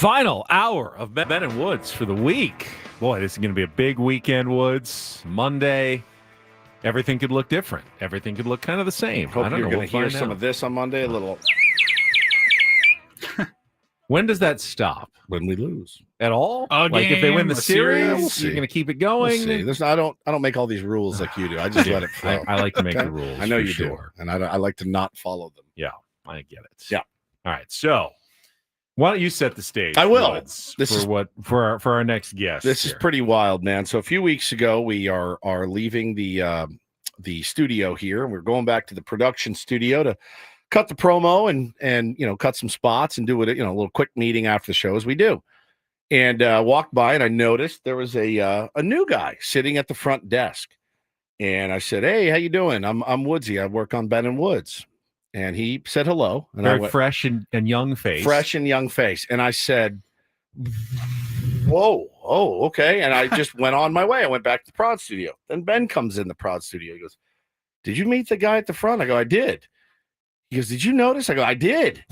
Final hour of Ben and Woods for the week. Boy, this is going to be a big weekend, Woods. Monday, everything could look different. Everything could look kind of the same. Hope I don't you're know. going to hear some of this on Monday. A little. When does that stop? When we lose at all? A like if they win the series, you're going to keep it going. We'll see. I don't make all these rules like you do. I just let it flow. I like to make the rules. I know you sure. do, and I like to not follow them. Yeah, I get it. Yeah. All right. So, why don't you set the stage? I will. Woods, for our next guest. This is pretty wild, man. So a few weeks ago, we are leaving the studio here, and we're going back to the production studio to cut the promo and cut some spots and do it, a little quick meeting after the show as we do. And walked by and I noticed there was a new guy sitting at the front desk. And I said, "Hey, how you doing? I'm Woodsy. I work on Ben and Woods." And he said hello. And very fresh and young face. Fresh and young face. And I said, "Whoa, oh, okay." And I just went on my way. I went back to the prod studio. Then Ben comes in the prod studio. He goes, "Did you meet the guy at the front?" I go, "I did." He goes, "Did you notice?" I go, "I did."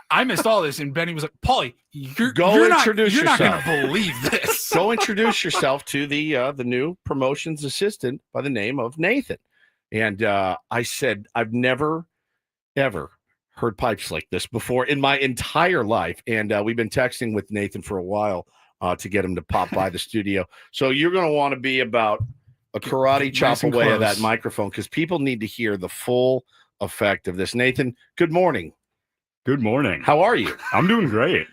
I missed all this, and Benny was like, "Paulie, you're introduce you're yourself. not going to believe this." Go introduce yourself to the new promotions assistant by the name of Nathan. And I said, "I've never, ever heard pipes like this before in my entire life." And we've been texting with Nathan for a while to get him to pop by the studio. So you're going to want to be about a karate chop away of that microphone because people need to hear the full effect of this. Nathan, good morning. Good morning. How are you? I'm doing great.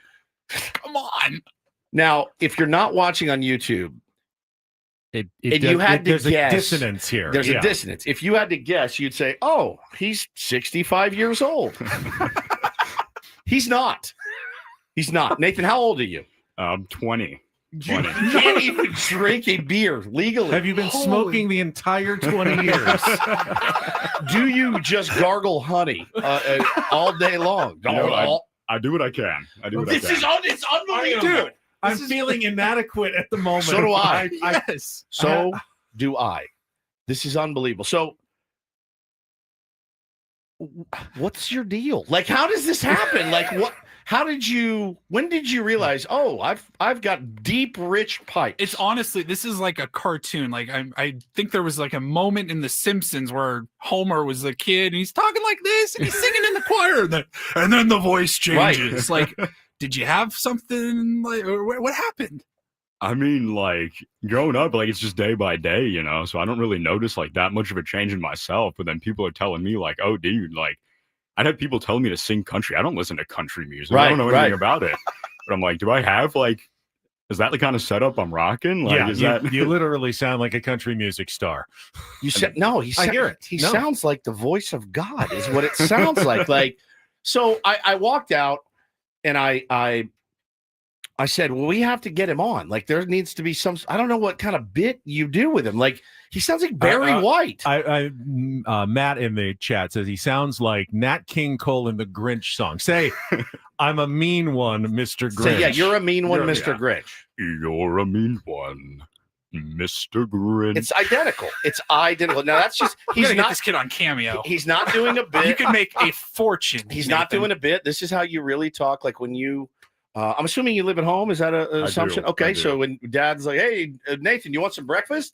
Come on. Now, if you're not watching on YouTube, there's guess, a dissonance here. There's a dissonance. If you had to guess, you'd say, "Oh, he's 65 years old." He's not. He's not. Nathan, how old are you? I'm 20. You can't even drink a beer legally. Have you been smoking the entire 20 years? Do you just gargle honey all day long? I do what I can. It's unbelievable. Dude, I'm feeling inadequate at the moment. So do I. Yes. So do I. This is unbelievable. So what's your deal? Like, how does this happen? Like, what? When did you realize, "Oh, I've got deep, rich pipes"? It's honestly, this is like a cartoon. Like I think there was like a moment in The Simpsons where Homer was a kid and he's talking like this and he's singing in the choir, and then the voice changes. Right. Like, did you have something like, or what happened? I mean, like growing up, like it's just day by day, so I don't really notice like that much of a change in myself. But then people are telling me like, "Oh, dude, like." I'd have people telling me to sing country. I don't listen to country music. I don't know anything about it. But I'm like, do I have is that the kind of setup I'm rocking? Like, you literally sound like a country music star. You said no. I hear it. He sounds like the voice of God. Is what it sounds like. So I walked out and I said, "Well, we have to get him on. Like, there needs to be some. I don't know what kind of bit you do with him. Like, he sounds like Barry White." Matt in the chat says he sounds like Nat King Cole in the Grinch song. Say, "I'm a mean one, Mr. Grinch." Say, "Yeah, you're a mean one, Mr. Grinch." You're a mean one, Mr. Grinch. It's identical. Now that's just he's not this kid on Cameo. He's not doing a bit. You could make a fortune. He's not doing a bit. This is how you really talk. Like when you. I'm assuming you live at home. Is that an assumption? Okay, so when Dad's like, "Hey, Nathan, you want some breakfast?"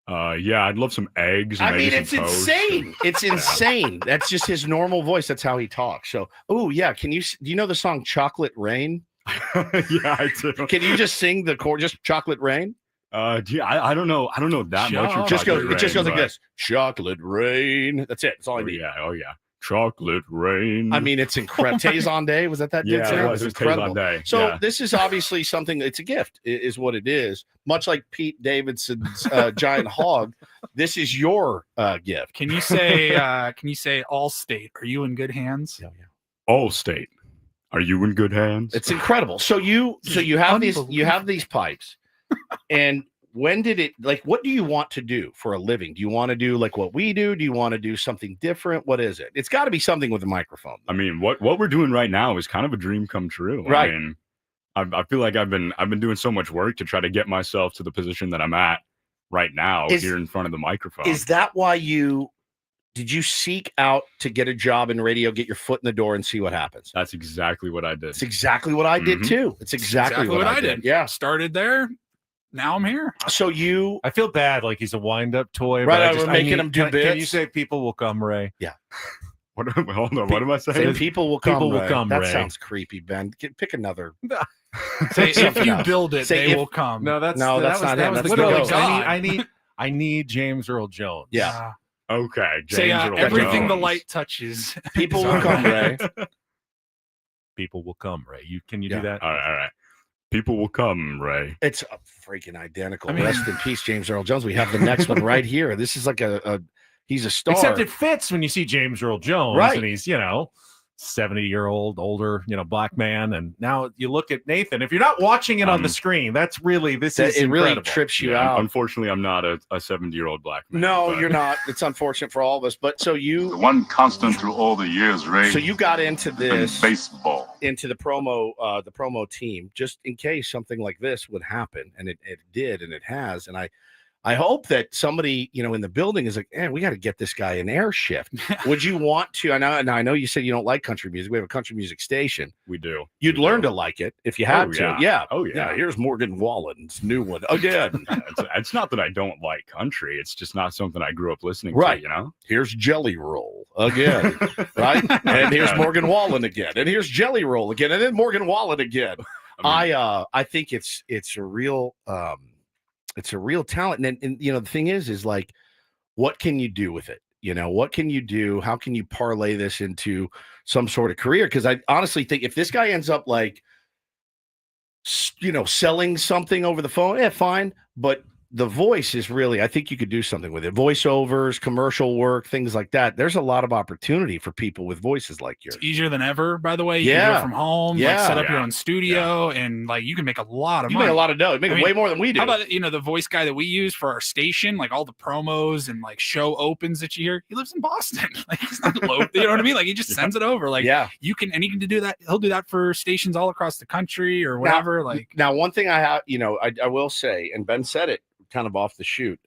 Yeah, I'd love some eggs. And it's insane. It's insane. That's just his normal voice. That's how he talks. So, do you know the song "Chocolate Rain"? Yeah, I do. Can you just sing the chord, just "Chocolate Rain"? I don't know that much. It just goes like this: "Chocolate Rain." That's it. That's all I need. Oh yeah. Chocolate Rain. I mean, it's incredible. Tayson Day, was that Yeah, it was incredible. Day. So this is obviously something. It's a gift, is what it is. Much like Pete Davidson's giant hog, this is your gift. Can you say? Allstate, are you in good hands? Yeah. Allstate, are you in good hands? It's incredible. So you have these pipes, and. When did it, what do you want to do for a living? Do you want to do like what we do? Do you want to do something different? What is it? It's got to be something with a microphone. I mean, what we're doing right now is kind of a dream come true. Right. I mean, I feel like I've been doing so much work to try to get myself to the position that I'm at right now here in front of the microphone. Is that why you did you seek out to get a job in radio, get your foot in the door, and see what happens? That's exactly what I did. It's exactly what I did too. It's exactly what I did. Yeah, started there. Now I'm here. So I feel bad, like he's a wind-up toy. Right, we're making him do bits. Can you say people will come, Ray? Yeah. Hold on. What am I saying? Say people will come. People will Ray. come. That Ray. sounds creepy, Ben. Pick another. Say if you build it, they will come. No, that's not that him. was That's the Ghost. goat. I need James Earl Jones. Yeah. Okay. Say James Earl everything the Jones. light touches. People will come, Ray. People will come, Ray. Can you do that? All right. People will come, Ray. It's a freaking identical. Rest in peace, James Earl Jones. We have the next one right here. This is like he's a star. Except it fits when you see James Earl Jones, right? And he's 70-year-old older black man, and now you look at Nathan. If you're not watching it on the screen, that's really it incredible. Really trips you out. Unfortunately, I'm not a 70-year-old black man. No, you're not. It's unfortunate for all of us. But so the one constant through all the years, Ray. So you got into this baseball, into the promo team, just in case something like this would happen, and it did, and it has, and I hope that somebody, in the building is like, we got to get this guy an air shift. Would you want to? I know you said you don't like country music. We have a country music station. We do. You'd learn to like it if you had to. Yeah. Oh, yeah. Here's Morgan Wallen's new one again. It's not that I don't like country. It's just not something I grew up listening right. to, Here's Jelly Roll again, right? And here's Morgan Wallen again. And here's Jelly Roll again. And then Morgan Wallen again. I think it's a real it's a real talent. And the thing is like, what can you do with it? What can you do? How can you parlay this into some sort of career? Because I honestly think if this guy ends up like, selling something over the phone, fine. But the voice is really, I think you could do something with it. Voiceovers, commercial work, things like that. There's a lot of opportunity for people with voices like yours. It's easier than ever, by the way. You can do it from home, set up your own studio, and you can make a lot of money. You make a lot of dough. You make way more than we do. How about, the voice guy that we use for our station, like all the promos and show opens that you hear? He lives in Boston. He's not low. You know what I mean? He just sends it over. You can do that. He'll do that for stations all across the country or whatever. Now one thing I have, I will say, and Ben said it kind of off the shoot.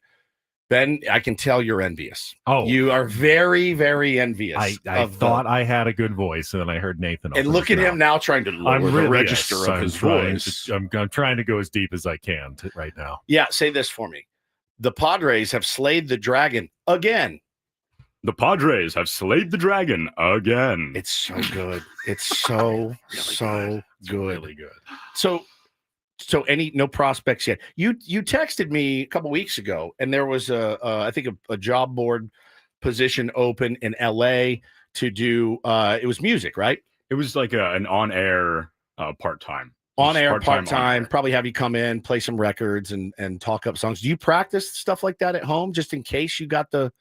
Ben, I can tell you're envious. Oh, you are very, very envious. I thought I had a good voice, and then I heard Nathan. And look at him now trying to lower the register of his voice. I'm trying to go as deep as I can right now. Yeah, say this for me. The Padres have slayed the dragon again. The Padres have slayed the dragon again. It's so good. It's so, so good. Really good. So no prospects yet. You texted me a couple weeks ago, and there was I think a job board position open in LA to do it was music, right? It was like an on-air part-time. On-air part-time, probably have you come in, play some records and talk up songs. Do you practice stuff like that at home just in case you got the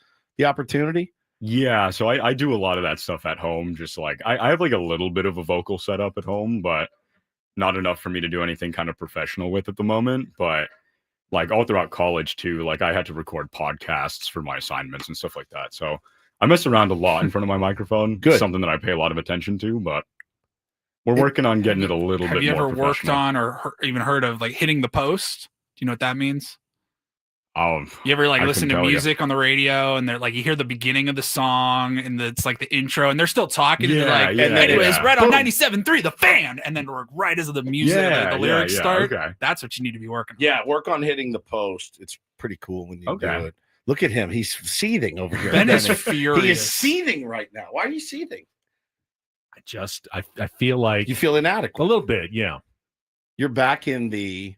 opportunity? Yeah, so I do a lot of that stuff at home. Just I have a little bit of a vocal setup at home, but not enough for me to do anything kind of professional with at the moment. But all throughout college too, I had to record podcasts for my assignments and stuff like that. So I mess around a lot in front of my microphone. Good. Something that I pay a lot of attention to, but we're working on getting it a little bit more. Have you ever worked on or even heard of hitting the post? Do you know what that means? You ever listen to music on the radio and they're you hear the beginning of the song and it's the intro and they're still talking and they're anyways, right on 97.3 the fan, and then right as the music the lyrics start. Okay. That's what you need to be working on. Yeah, work on hitting the post. It's pretty cool when you do it. Look at him. He's seething over here. Ben is furious. He is seething right now. Why are you seething? I feel like you feel inadequate. A little bit, yeah. You're back in the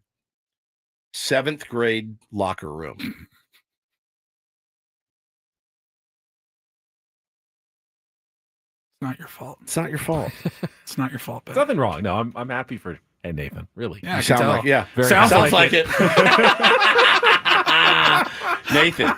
7th grade locker room. It's not your fault. It's not your fault. It's not your fault, Ben. There's nothing wrong. No, I'm happy for Nathan. Really. Yeah, you sound like sounds like it. Nathan.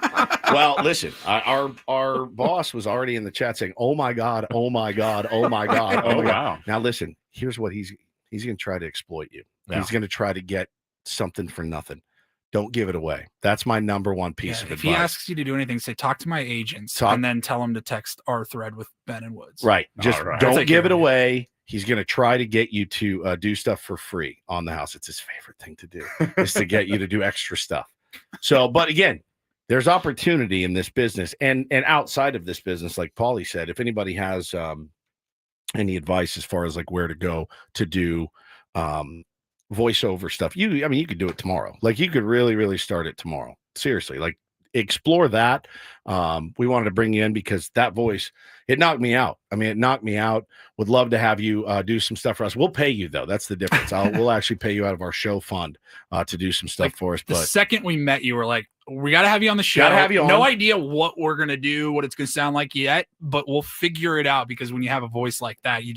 Well, listen, our boss was already in the chat saying, "Oh my God, oh my God, oh my God, oh my God." Now listen, here's what he's going to try to exploit you. Yeah. He's going to try to get something for nothing. Don't give it away. That's my number one piece of advice. If he asks you to do anything, say talk to my agents and then tell him to text our thread with Ben and Woods. Right. Just don't give it away. He's going to try to get you to do stuff for free on the house. It's his favorite thing to do is to get you to do extra stuff. So, but again, there's opportunity in this business and outside of this business, like Paulie said. If anybody has any advice as far as like where to go to do voiceover stuff, you could do it tomorrow. Like you could really start it tomorrow. Seriously, like explore that. We wanted to bring you in because that voice, it knocked me out. I mean, it knocked me out. Would love to have you do some stuff for us. We'll pay you though. That's the difference. We'll actually pay you out of our show fund to do some stuff for us. The But second we met you, we're like, we got to have you on the show. Gotta have you on. No idea what we're going to do, what it's going to sound like yet, but we'll figure it out because when you have a voice like that, you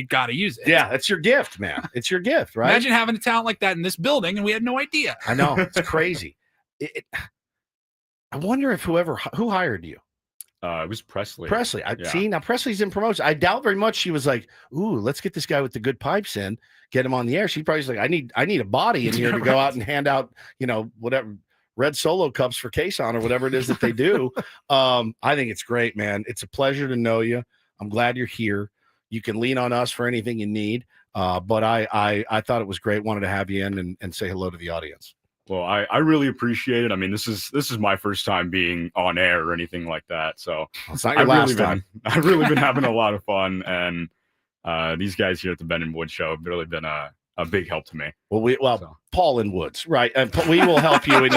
got to use it. yeah, that's your gift, man. It's your gift, right? Imagine having a talent like that in this building and we had no idea. I know. It's crazy. I wonder if who hired you? It was Presley. Presley. Yeah. See, now Presley's in promotion. I doubt very much she was like, ooh, let's get this guy with the good pipes in, get him on the air. She probably was like, I need a body in here to go out and hand out, whatever red Solo cups for Kason or whatever it is that they do. I think it's great, man. It's a pleasure to know you. I'm glad you're here. You can lean on us for anything you need. But I thought it was great. Wanted to have you in and say hello to the audience. Well, I really appreciate it. I mean, this is my first time being on air or anything like that. So it's not your last time. I've really been having a lot of fun, and these guys here at the Ben and Wood Show have really been a big help to me. Paul and Woods, right? And we will help you in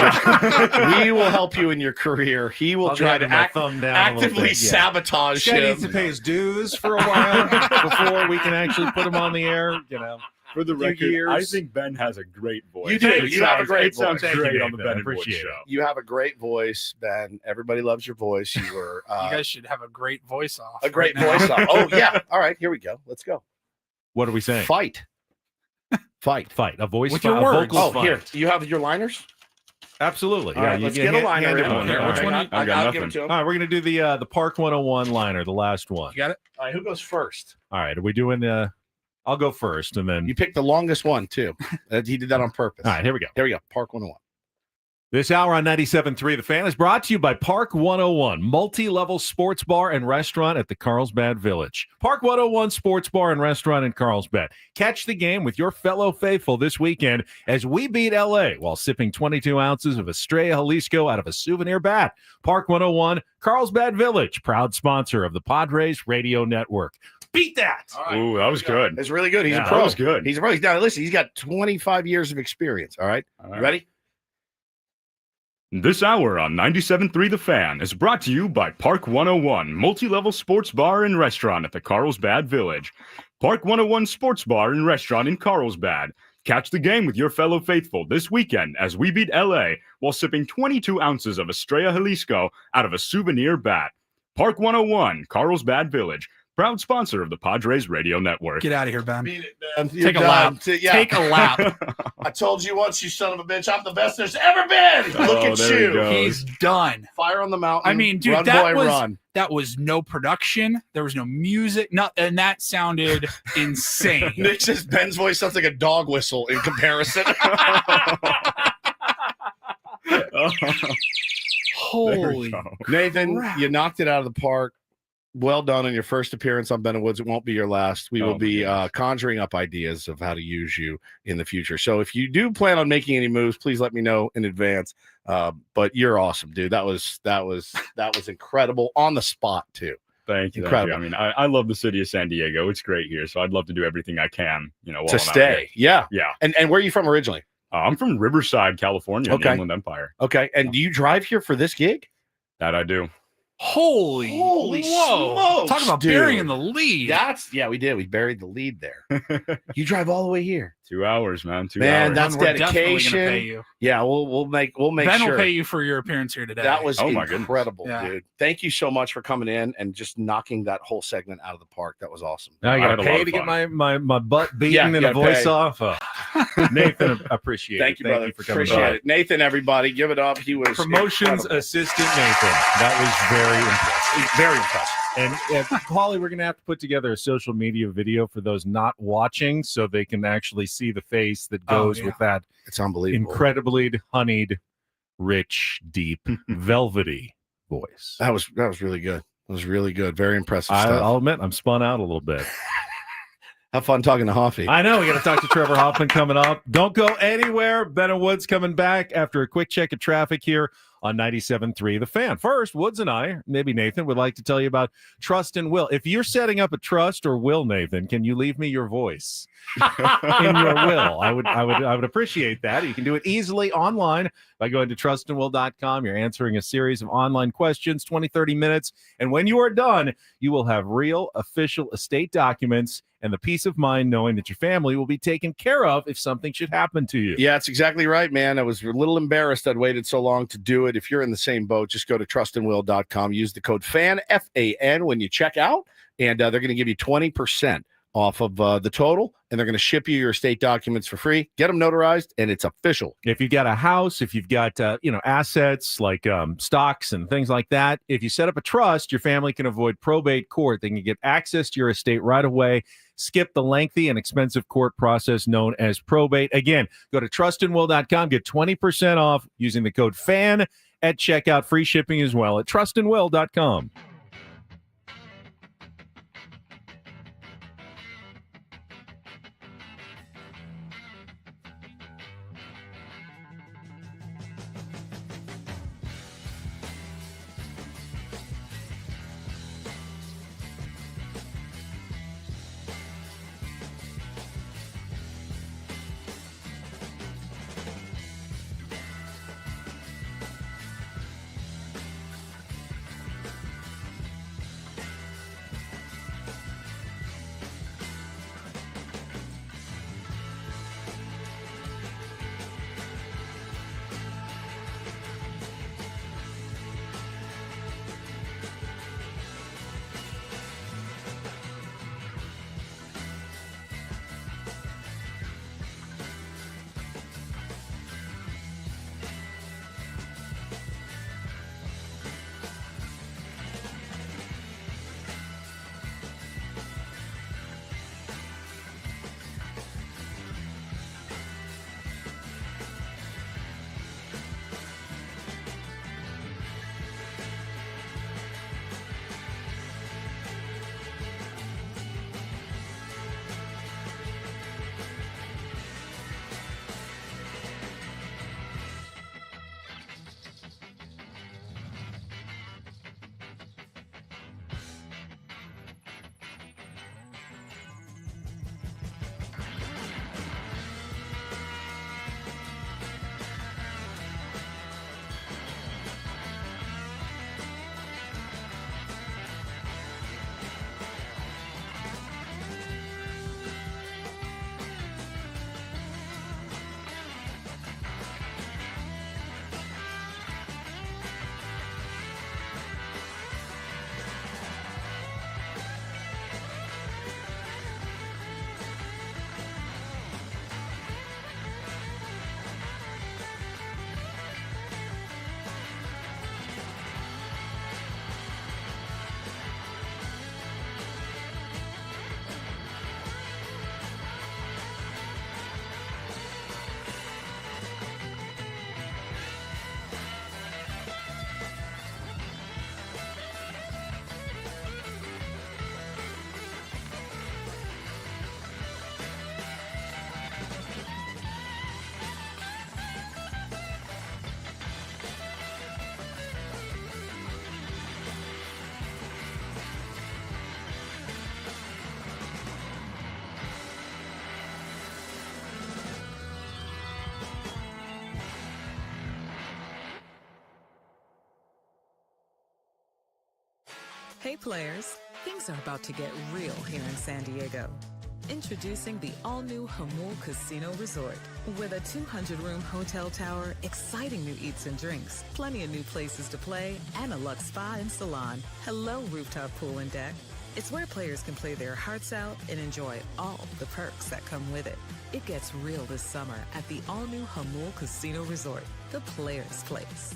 your career. He will try to actively sabotage him. He needs to pay his dues for a while before we can actually put him on the air. For the record, I think Ben has a great voice. You do. You have a great voice. It sounds great on the Ben and Wood Appreciate Show. You have a great voice, Ben. Everybody loves your voice. You were. You guys should have a great voice off. A great voice off. Oh yeah. All right. Here we go. Let's go. What are we saying? Fight. A voice with fight, your a words. vocal Oh, fight. here. Do you have your liners? Absolutely. All right, let's get a liner in. One. Here, Which one? I'll give it to him. All right, we're gonna do the Park 101 liner, the last one. You got it? All right, who goes first? All right, are we doing? I'll go first, and then You picked the longest one too. He did that on purpose. All right, here we go. Here we go. Park 101. This hour on 97.3 The Fan is brought to you by Park 101, multi-level sports bar and restaurant at the Carlsbad Village. Park 101 Sports Bar and Restaurant in Carlsbad. Catch the game with your fellow faithful this weekend as we beat L.A. while sipping 22 ounces of Estrella Jalisco out of a souvenir bat. Park 101, Carlsbad Village, proud sponsor of the Padres Radio Network. Beat that! Right, Ooh, that was good. It's really good. He's a That pro. was good. He's a pro. Now, listen, he's got 25 years of experience. All right. All right. You ready? This hour on 97.3 The Fan is brought to you by Park 101, multi-level sports bar and restaurant at the Carlsbad Village. Park 101 Sports Bar and Restaurant in Carlsbad. Catch the game with your fellow faithful this weekend as we beat L.A. while sipping 22 ounces of Estrella Jalisco out of a souvenir bat. Park 101, Carlsbad Village, proud sponsor of the Padres Radio Network. Get out of here, Ben. Beat it, man. Take a lap. Take a lap. I told you once, you son of a bitch. I'm the best there's ever been. Look at there you. he goes. He's done. Fire on the mountain. I mean, dude, run, that boy, was run. that was no production. There was no music. And that sounded insane. Nick says Ben's voice sounds like a dog whistle in comparison. Holy Nathan, crap. you knocked it out of the park. Well done on your first appearance on Ben and Woods. It won't be your last. We will be conjuring up ideas of how to use you in the future. So if you do plan on making any moves, please let me know in advance. But you're awesome, dude. That was incredible on the spot too. Thank you. Incredible. Thank you. I mean, I love the city of San Diego. It's great here. So I'd love to do everything I can, while To I'm out stay. here. Yeah. And where are you from originally? I'm from Riverside, California, in the Inland Empire. Okay. And do you drive here for this gig? That I do. Holy smokes, Talk about dude. burying the lead. We did. We buried the lead there. You drive all the way here. 2 hours, man. 2 Man, hours. that's We're definitely gonna dedication. pay you. Yeah, we'll make Ben sure. will pay you for your appearance here today. That was my goodness. incredible, Yeah. dude. Thank you so much for coming in and just knocking that whole segment out of the park. That was awesome. Now I I got had to a lot pay of to get fun. my butt beaten Yeah, and you a gotta voice pay. off. Nathan, appreciate Thank it. you, brother. Thank you for coming Appreciate by. it. Nathan, everybody, give it up. He was Promotions incredible. assistant Nathan. That was very impressive. Very impressive. And Paulie, we're going to have to put together a social media video for those not watching so they can actually see the face that goes with that It's unbelievable. incredibly honeyed, rich, deep, velvety voice. That was really good. It was really good. Very impressive stuff. I'll admit, I'm spun out a little bit. Have fun talking to Hoffy. I know. We got to talk to Trevor Hoffman coming up. Don't go anywhere. Ben and Woods coming back after a quick check of traffic here on 97.3 The Fan. First, Woods and I, maybe Nathan, would like to tell you about Trust and Will. If you're setting up a trust or will, Nathan, can you leave me your voice in your will? I would appreciate that. You can do it easily online by going to trustandwill.com. You're answering a series of online questions, 20, 30 minutes. And when you are done, you will have real official estate documents and the peace of mind knowing that your family will be taken care of if something should happen to you. Yeah, that's exactly right, man. I was a little embarrassed I'd waited so long to do it. If you're in the same boat, just go to trustandwill.com. Use the code FAN, F-A-N, when you check out, and they're going to give you 20% off of the total, and they're going to ship you your estate documents for free. Get them notarized, and it's official. If you've got a house, if you've got assets like stocks and things like that, if you set up a trust, your family can avoid probate court. They can get access to your estate right away. Skip the lengthy and expensive court process known as probate. Again, go to trustandwill.com. Get 20% off using the code FAN at checkout. Free shipping as well at trustandwill.com. Hey players, things are about to get real here in San Diego. Introducing the all-new Hamul Casino Resort. With a 200-room hotel tower, exciting new eats and drinks, plenty of new places to play, and a luxe spa and salon. Hello, rooftop pool and deck. It's where players can play their hearts out and enjoy all the perks that come with it. It gets real this summer at the all-new Hamul Casino Resort, the players' place.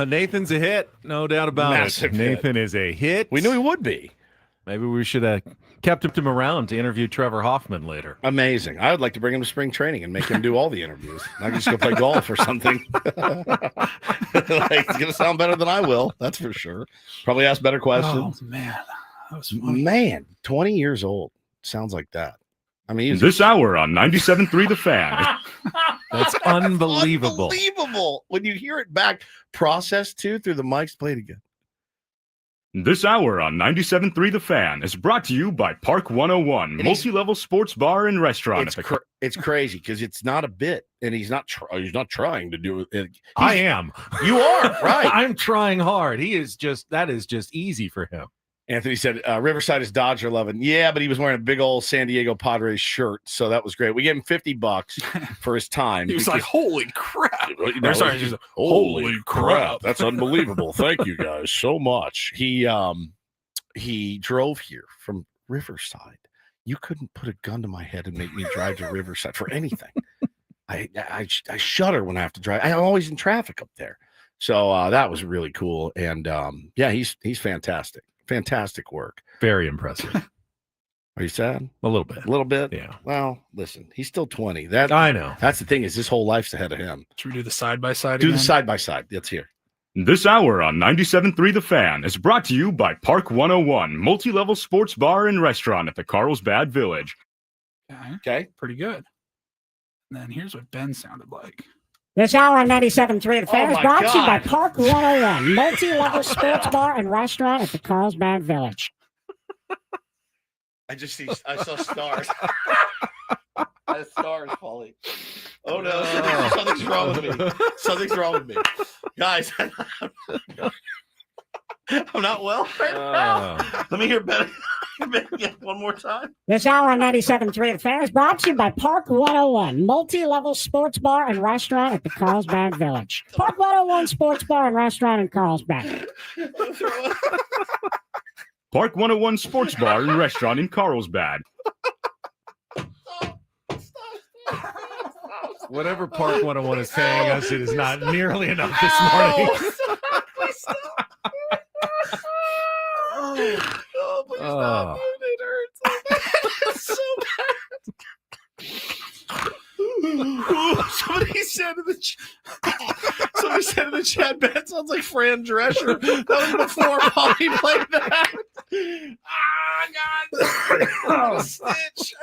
Nathan's a hit, no doubt about Massive it. Nathan is a hit. We knew he would be. Maybe we should have kept him around to interview Trevor Hoffman later. Amazing. I would like to bring him to spring training and make him do all the interviews. I can just go play golf or something. Like, it's going to sound better than I will. That's for sure. Probably ask better questions. Oh, man. That was funny. Man, 20 years old. Sounds like that. I mean, this hour on 97.3 The Fan. That's unbelievable. Unbelievable. When you hear it back, processed through the mics, play it again. This hour on 97.3 The Fan is brought to you by Park 101, multi-level sports bar and restaurant. It's crazy because it's not a bit, and he's not trying to do it. I am. You are, right. I'm trying hard. That is just easy for him. Anthony said, Riverside is Dodger loving. Yeah, but he was wearing a big old San Diego Padres shirt, so that was great. We gave him $50 for his time. He was like, holy crap. Holy crap. That's unbelievable. Thank you guys so much. He drove here from Riverside. You couldn't put a gun to my head and make me drive to Riverside for anything. I shudder when I have to drive. I'm always in traffic up there. So that was really cool. And yeah, he's fantastic. Fantastic work. Very impressive. Are you sad? A little bit. A little bit? Yeah. Well, listen, he's still 20. I know. That's the thing is his whole life's ahead of him. Should we do the side-by-side Do again? the side-by-side. Let's hear. This hour on 97.3 The Fan is brought to you by Park 101, multi-level sports bar and restaurant at the Carlsbad Village. Okay. Pretty good. And then here's what Ben sounded like. This hour on 97.3 The Fan is brought to you by God. Park 101, multi-level sports bar and restaurant at the Carlsbad Village. I saw stars. I have stars falling. Oh no, something's wrong with me. Something's wrong with me. Guys, I'm not well right now. Let me hear better. One more time. This hour on 97.3 The Fan is brought to you by Park 101, multi-level sports bar and restaurant at the Carlsbad Village. Park 101 sports bar and restaurant in Carlsbad. Park 101 sports bar and restaurant in Carlsbad. Whatever Park 101 is paying us, it is not nearly enough this morning. Please stop. It hurts. So bad. Somebody said in the chat, Ben sounds like Fran Drescher. That was before Polly played that. God. I have a stitch.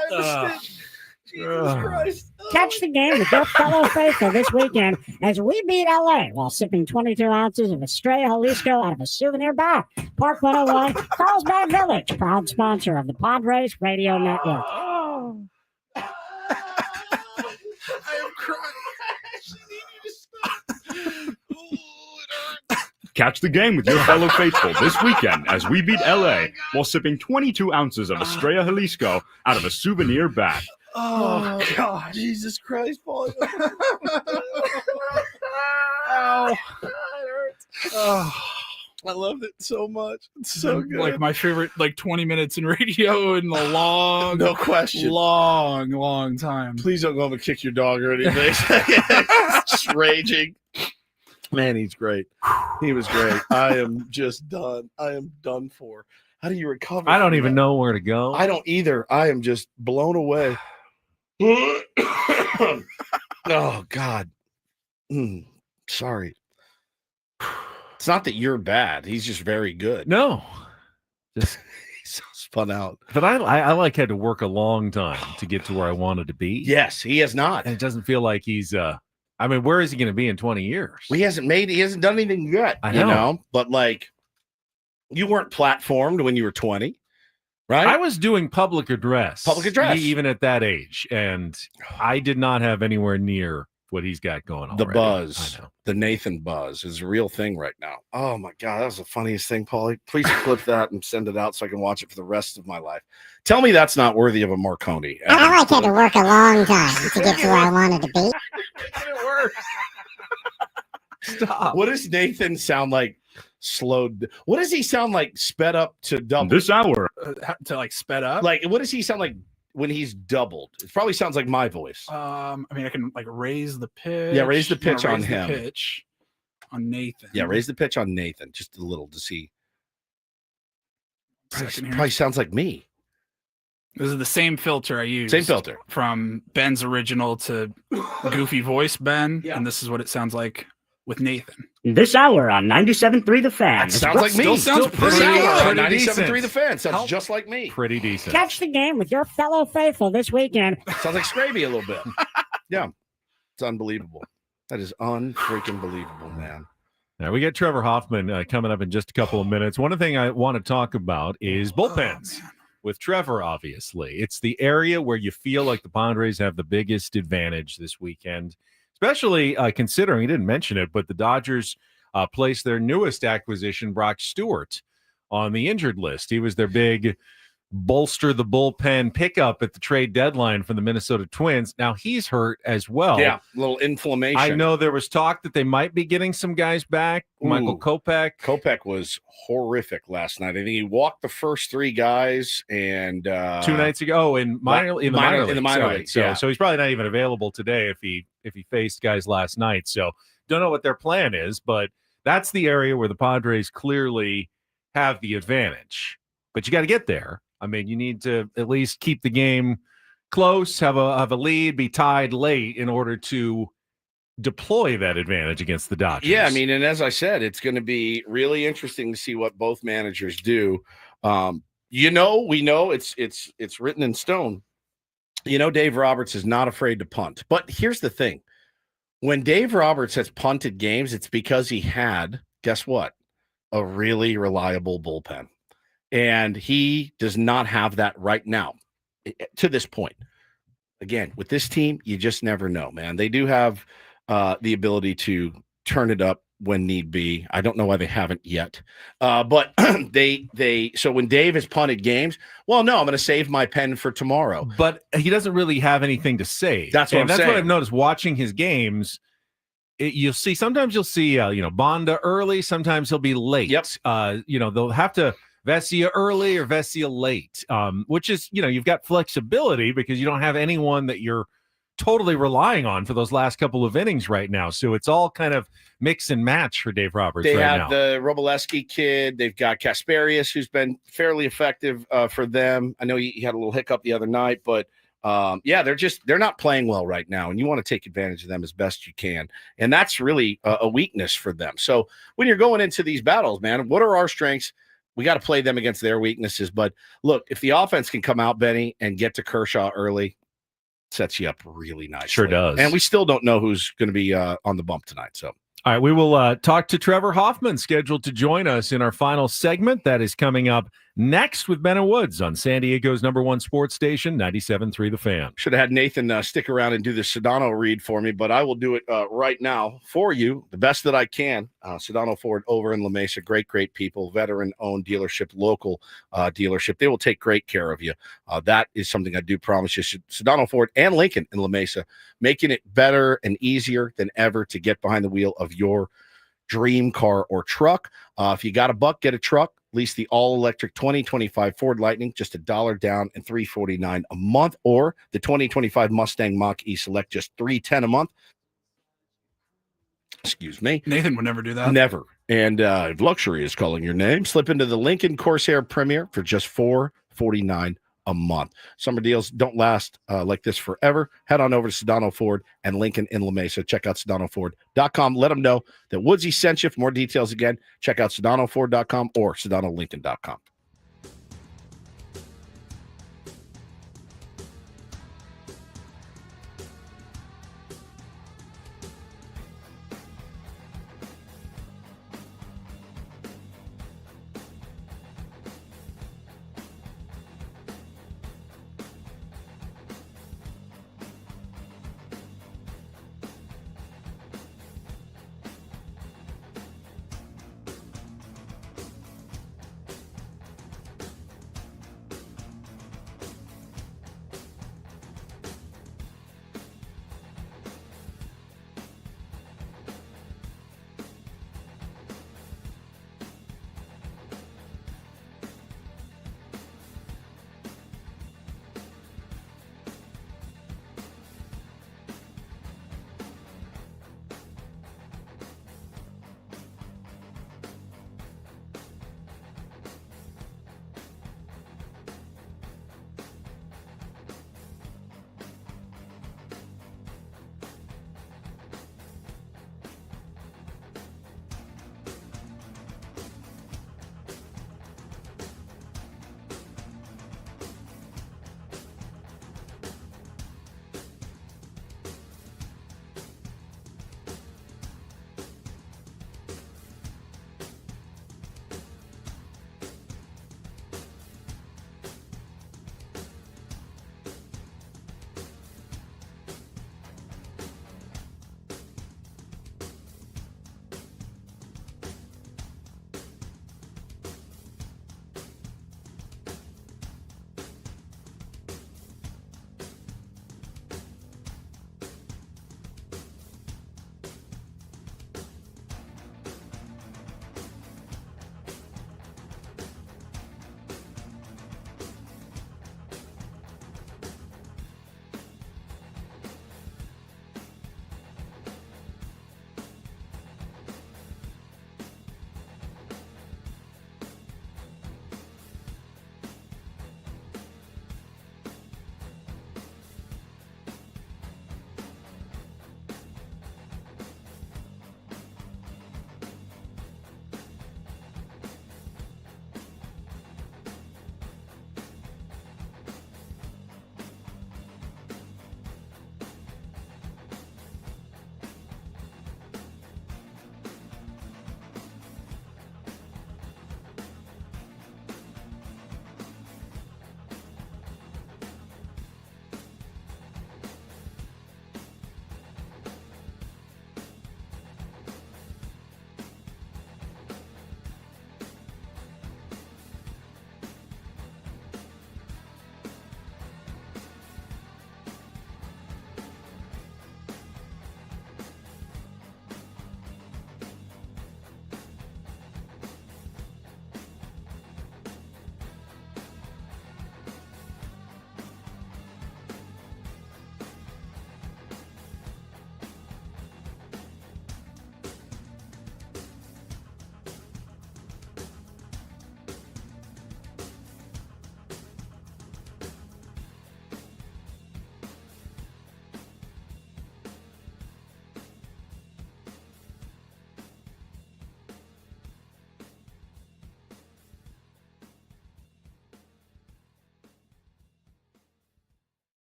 Jesus Christ. Catch the game with your fellow faithful this weekend as we beat LA while sipping 22 ounces of Estrella Jalisco out of a souvenir bar. Park 101, Carlsbad Village, proud sponsor of the Padres Radio Network. I am crying. I actually need you to stop. It hurts. Catch the game with your fellow faithful this weekend as we beat LA while sipping 22 ounces of Estrella Jalisco out of a souvenir bag. Oh, God. Jesus Christ, Paul. Ow. It hurts. Oh, I loved it so much. It's so good. Like my favorite, 20 minutes in radio in a long, no question, long time. Please don't go home and kick your dog or anything. Just raging. Man, he's great. He was great. I am just done. I am done for. How do you recover? I don't even know where to go. I don't either. I am just blown away. Oh, God. Sorry. It's not that you're bad. He's just very good. No. Just he's so spun out. But I had to work a long time to get to where I wanted to be. Yes, he has not. And it doesn't feel like he's where is he going to be in 20 years? He hasn't done anything yet. I know. You know? But you weren't platformed when you were 20. Right? I was doing public address. Even at that age. And I did not have anywhere near what he's got going on. The buzz. I know. The Nathan buzz is a real thing right now. Oh, my God. That was the funniest thing, Paulie. Please clip that and send it out so I can watch it for the rest of my life. Tell me that's not worthy of a Marconi. I had to work a long time to get to where I wanted to be. It works. Stop. What does Nathan sound like? Slowed. What does he sound like? Sped up to double this hour to sped up. What does he sound like when he's doubled? It probably sounds like my voice. I can raise the pitch. Yeah, raise the pitch on him. Pitch. on Nathan. Yeah, raise the pitch on Nathan just a little to see. Second here. Probably sounds like me. This is the same filter I use. Same filter. From Ben's original to goofy voice Ben, and this is what it sounds like with Nathan. This hour on 97.3 The Fan. That sounds like me. Still sounds pretty This hour on pretty 97.3 The Fan. Sounds just like me. Pretty decent. Catch the game with your fellow faithful this weekend. Sounds like Scraby a little bit. Yeah. It's unbelievable. That is unfreaking believable, man. Now, we get Trevor Hoffman coming up in just a couple of minutes. One thing I want to talk about is bullpens. With Trevor, obviously. It's the area where you feel like the Padres have the biggest advantage this weekend, especially considering, he didn't mention it, but the Dodgers placed their newest acquisition, Brock Stewart, on the injured list. He was their big bolster the bullpen pickup at the trade deadline from the Minnesota Twins. Now he's hurt as well. Yeah, a little inflammation. I know there was talk that they might be getting some guys back. Michael Kopech. Kopech was horrific last night. I think he walked the first 3 guys and 2 nights ago in the minor league. So he's probably not even available today if he faced guys last night. So don't know what their plan is, but that's the area where the Padres clearly have the advantage. But you got to get there. I mean, you need to at least keep the game close, have a lead, be tied late in order to deploy that advantage against the Dodgers. Yeah, I mean, and as I said, it's going to be really interesting to see what both managers do. We know it's written in stone. Dave Roberts is not afraid to punt. But here's the thing. When Dave Roberts has punted games, it's because he had, guess what? A really reliable bullpen. And he does not have that right now to this point. Again, with this team, you just never know, man. They do have the ability to turn it up when need be. I don't know why they haven't yet. But so when Dave has punted games, well, no, I'm going to save my pen for tomorrow. But he doesn't really have anything to save. That's what I'm saying. That's what I've noticed watching his games. Sometimes you'll see, Bonda early. Sometimes he'll be late. Yep. They'll have to Vesia early or Vesia late, which is, you've got flexibility because you don't have anyone that you're totally relying on for those last couple of innings right now. So it's all kind of mix and match for Dave Roberts they right have now. The Roboleski kid. They've got Kasparius, who's been fairly effective for them. I know he had a little hiccup the other night, but they're not playing well right now, and you want to take advantage of them as best you can. And that's really a weakness for them. So when you're going into these battles, man, what are our strengths? We got to play them against their weaknesses. But look, if the offense can come out, Benny, and get to Kershaw early, sets you up really nicely. Sure does. And we still don't know who's going to be on the bump tonight. So, all right, we will talk to Trevor Hoffman, scheduled to join us in our final segment. That is coming up next with Ben and Woods on San Diego's #1 sports station, 97.3 The Fan. Should have had Nathan stick around and do the Sedano read for me, but I will do it right now for you, the best that I can. Sedano Ford over in La Mesa, great people, veteran-owned dealership, local dealership. They will take great care of you. That is something I do promise you. Sedano Ford and Lincoln in La Mesa, making it better and easier than ever to get behind the wheel of your dream car or truck. If you got a buck, get a truck. Lease the all-electric 2025 Ford Lightning, just $1 down and $349 a month, or the 2025 Mustang Mach-E Select, just $310 a month. Excuse me. Nathan would never do that. Never. And if luxury is calling your name, slip into the Lincoln Corsair Premier for just $449 a month. Summer deals don't last like this forever. Head on over to Sedano Ford and Lincoln in La Mesa. Check out SedanoFord.com. Let them know that Woodsy sent you. For more details, again, check out SedanoFord.com or SedanoLincoln.com.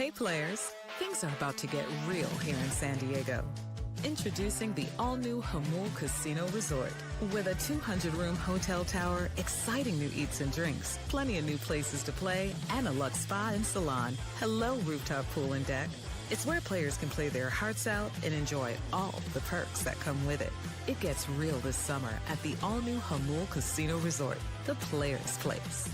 Hey players, things are about to get real here in San Diego. Introducing the all-new Jamul Casino Resort. With a 200-room hotel tower, exciting new eats and drinks, plenty of new places to play, and a luxe spa and salon. Hello, rooftop pool and deck. It's where players can play their hearts out and enjoy all the perks that come with it. It gets real this summer at the all-new Jamul Casino Resort, the players' place.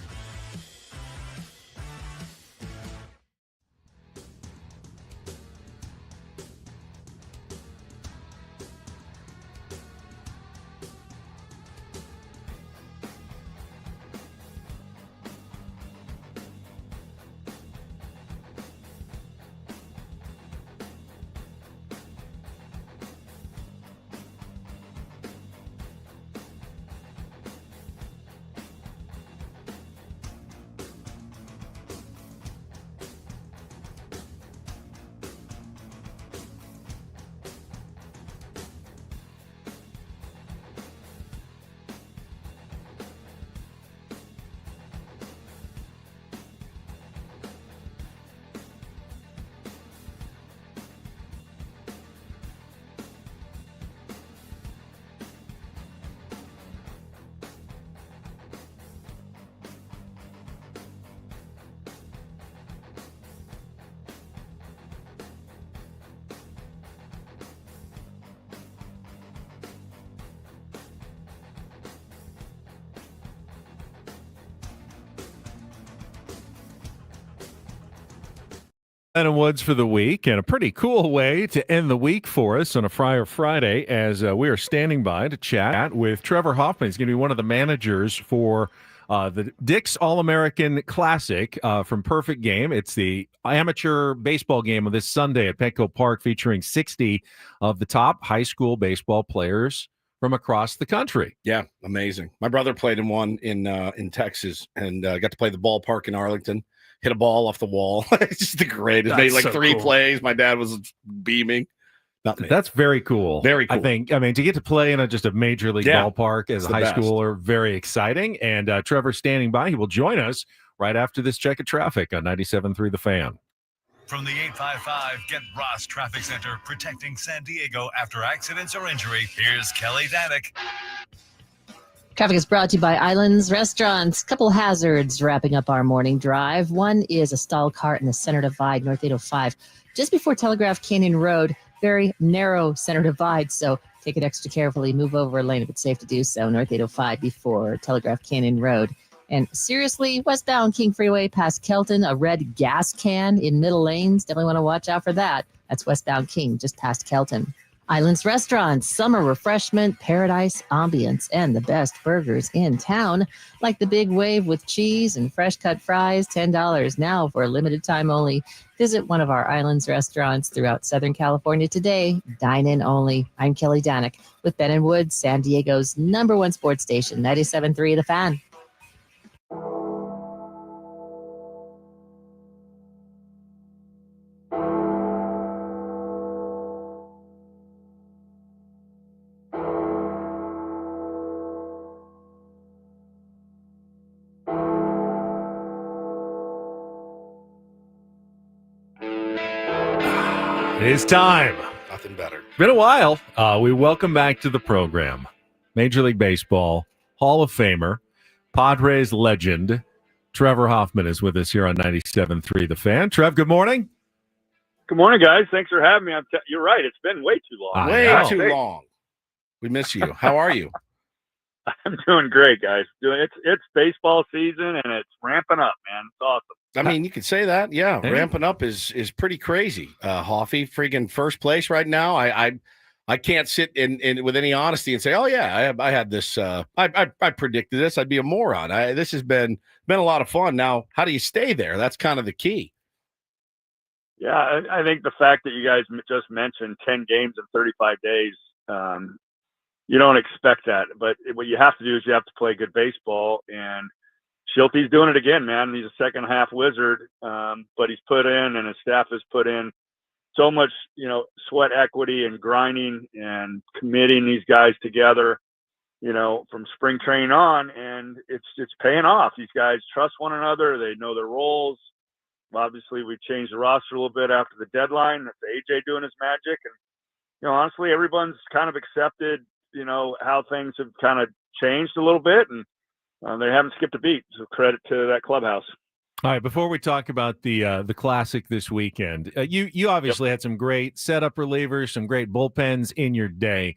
And Woods for the week, and a pretty cool way to end the week for us on a Friar Friday as we are standing by to chat with Trevor Hoffman. He's going to be one of the managers for the Dick's All-American Classic from Perfect Game. It's the amateur baseball game of this Sunday at Petco Park, featuring 60 of the top high school baseball players from across the country. Yeah, amazing. My brother played in one in Texas and got to play the ballpark in Arlington. Hit a ball off the wall. It's just the greatest. Made like so 3 plays. My dad was beaming. That's very cool. Very cool. I mean, to get to play in just a major league ballpark as a high schooler, very exciting. And Trevor's standing by. He will join us right after this check of traffic on 97.3 The Fan. From the 855 Get Ross Traffic Center, protecting San Diego after accidents or injury, here's Kelly Danick. Traffic is brought to you by Islands Restaurants. Couple hazards wrapping up our morning drive. One is a stalled car in the center divide, North 805, just before Telegraph Canyon Road. Very narrow center divide, so take it extra carefully. Move over a lane if it's safe to do so. North 805 before Telegraph Canyon Road. And seriously, westbound King Freeway past Kelton, a red gas can in middle lanes. Definitely want to watch out for that. That's westbound King, just past Kelton. Islands Restaurants, summer refreshment, paradise ambience, and the best burgers in town, like the Big Wave with cheese and fresh cut fries, $10 now for a limited time only. Visit one of our Islands Restaurants throughout Southern California today. Dine in only. I'm Kelly Danick with Ben and Woods, San Diego's #1 sports station, 97.3 The Fan. It is time. Nothing better. Been a while. We welcome back to the program Major League Baseball Hall of Famer, Padres legend, Trevor Hoffman is with us here on 97.3 The Fan. Trev, good morning. Good morning, guys. Thanks for having me. You're right. It's been way too long. Way too long. We miss you. How are you? I'm doing great, guys. It's baseball season, and it's ramping up, man. It's awesome. I mean, you could say that. Yeah, ramping up is pretty crazy. Hoffy, friggin' first place right now. I can't sit in with any honesty and say, oh yeah, I had this. I predicted this. I'd be a moron. This has been a lot of fun. Now, how do you stay there? That's kind of the key. Yeah, I think the fact that you guys just mentioned 10 games in 35 days, you don't expect that. But what you have to do is you have to play good baseball, and Schilte's doing it again, man. He's a second half wizard, but he's put in, and his staff has put in so much, sweat equity and grinding and committing these guys together, from spring training on, and it's paying off. These guys trust one another. They know their roles. Obviously, we changed the roster a little bit after the deadline. That's AJ doing his magic. And, honestly, everyone's kind of accepted, how things have kind of changed a little bit. And they haven't skipped a beat. So credit to that clubhouse. All right, before we talk about the Classic this weekend, you obviously had some great setup relievers, some great bullpens in your day.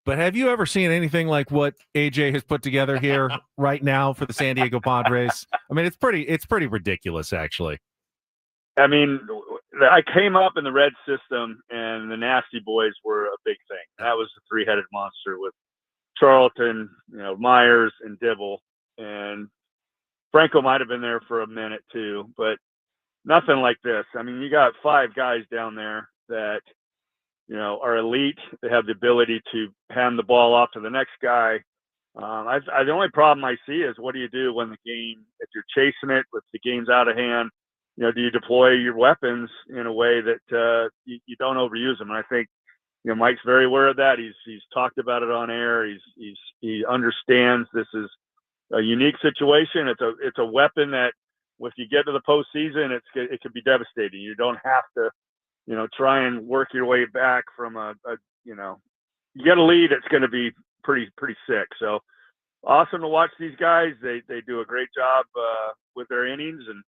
But have you ever seen anything like what AJ has put together here right now for the San Diego Padres? I mean, it's pretty ridiculous, actually. I mean, I came up in the red system, and the Nasty Boys were a big thing. That was the three-headed monster with Charlton, Myers, and Dibble. And Franco might have been there for a minute too, but nothing like this. I mean, you got 5 guys down there that, are elite. They have the ability to hand the ball off to the next guy. The only problem I see is, what do you do when the game, if you're chasing it, if the game's out of hand, do you deploy your weapons in a way that you don't overuse them? And I think, Mike's very aware of that. He's talked about it on air. He understands this is a unique situation. It's a weapon that, if you get to the postseason, it could be devastating. You don't have to, try and work your way back from you get a lead. It's going to be pretty sick. So awesome to watch these guys. They do a great job with their innings, and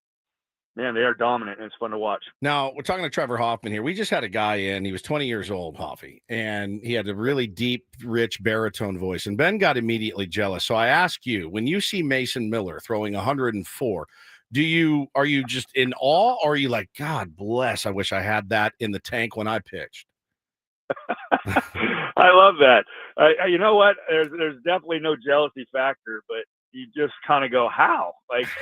man, they are dominant, and it's fun to watch. Now, we're talking to Trevor Hoffman here. We just had a guy in. He was 20 years old, Hoffy, and he had a really deep, rich baritone voice. And Ben got immediately jealous. So I ask you, when you see Mason Miller throwing 104, are you just in awe, or are you like, God bless, I wish I had that in the tank when I pitched? I love that. You know what? There's definitely no jealousy factor, but you just kind of go, how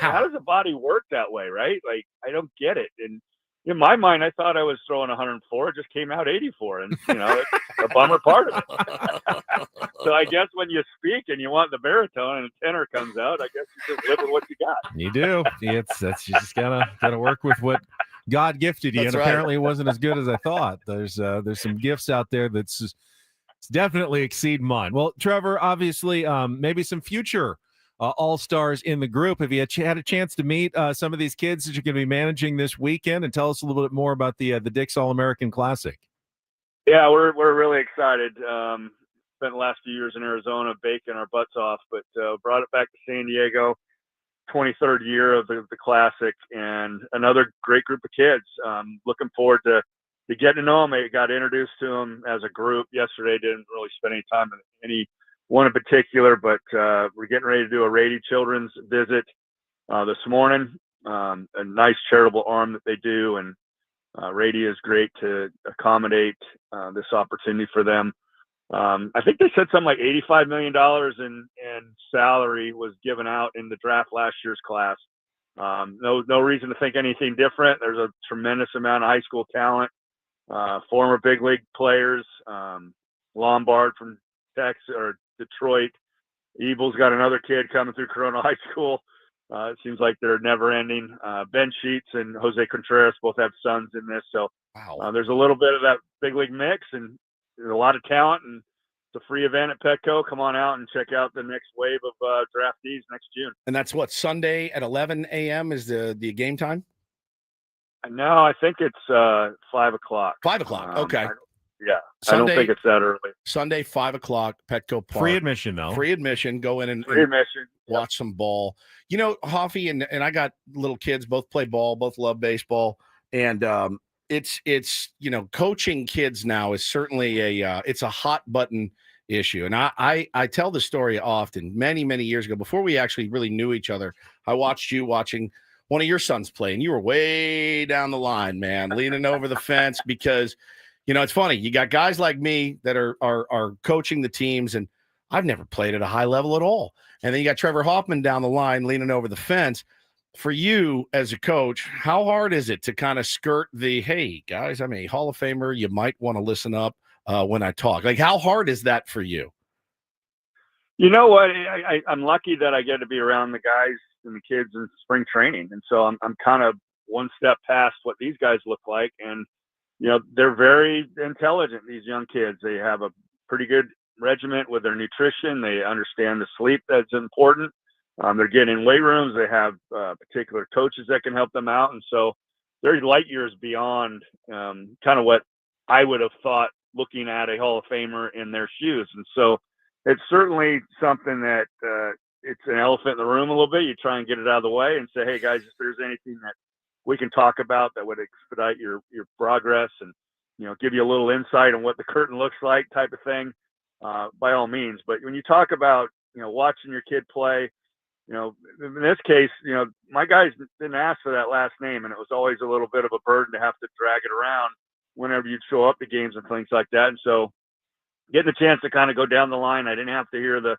does a body work that way, right? Like, I don't get it. And in my mind, I thought I was throwing 104. It just came out 84, and it's a bummer part of it. So I guess when you speak and you want the baritone and the tenor comes out, I guess you just live with what you got. You do. You just gotta work with what God gifted you. That's And right. apparently it wasn't as good as I thought. There's some gifts out there that's definitely exceed mine. Well, Trevor, obviously, maybe some future all-stars in the group. Have you had a chance to meet some of these kids that you're going to be managing this weekend, and tell us a little bit more about the Dick's All-American Classic? Yeah, we're really excited. Spent the last few years in Arizona baking our butts off, but brought it back to San Diego. 23rd year of the Classic, and another great group of kids. Looking forward to getting to know them. I got introduced to them as a group yesterday. Didn't really spend any time in any one in particular, but we're getting ready to do a Rady Children's visit this morning. A nice charitable arm that they do, and Rady is great to accommodate this opportunity for them. I think they said something like $85 million in salary was given out in the draft last year's class. No reason to think anything different. There's a tremendous amount of high school talent, former big league players, Lombard from Texas or Detroit. Evil's got another kid coming through Corona High School. It seems like they're never ending. Ben Sheets and Jose Contreras both have sons in this. So there's a little bit of that big league mix, and there's a lot of talent, and it's a free event at Petco. Come on out and check out the next wave of draftees next June. And that's what, Sunday at 11 a.m. is the game time? No, I think it's 5 o'clock. 5 o'clock. Okay. Yeah. Sunday, I don't think it's that early. Sunday, 5 o'clock, Petco Park. Free admission, though. Free admission. Go in and free admission. Watch some ball. Hoffy and I got little kids, both play ball, both love baseball. And it's coaching kids now is certainly it's a hot button issue. And I tell the story often. Many years ago, before we actually really knew each other, I watched you watching one of your sons play, and you were way down the line, man, leaning over the fence, because it's funny. You got guys like me that are coaching the teams, and I've never played at a high level at all. And then you got Trevor Hoffman down the line leaning over the fence. For you as a coach, how hard is it to kind of skirt the, hey, guys, I'm a Hall of Famer, you might want to listen up when I talk? Like, how hard is that for you? You know what? I'm lucky that I get to be around the guys and the kids in spring training. And so I'm kind of one step past what these guys look like. And, they're very intelligent, these young kids. They have a pretty good regiment with their nutrition. They understand the sleep that's important. They're getting in weight rooms. They have particular coaches that can help them out. And so they're light years beyond kind of what I would have thought looking at a Hall of Famer in their shoes. And so it's certainly something that it's an elephant in the room a little bit. You try and get it out of the way and say, hey, guys, if there's anything that we can talk about that would expedite your progress and, give you a little insight on what the curtain looks like type of thing, by all means. But when you talk about, watching your kid play, in this case, my guys didn't ask for that last name, and it was always a little bit of a burden to have to drag it around whenever you'd show up to games and things like that. And so getting a chance to kind of go down the line, I didn't have to hear the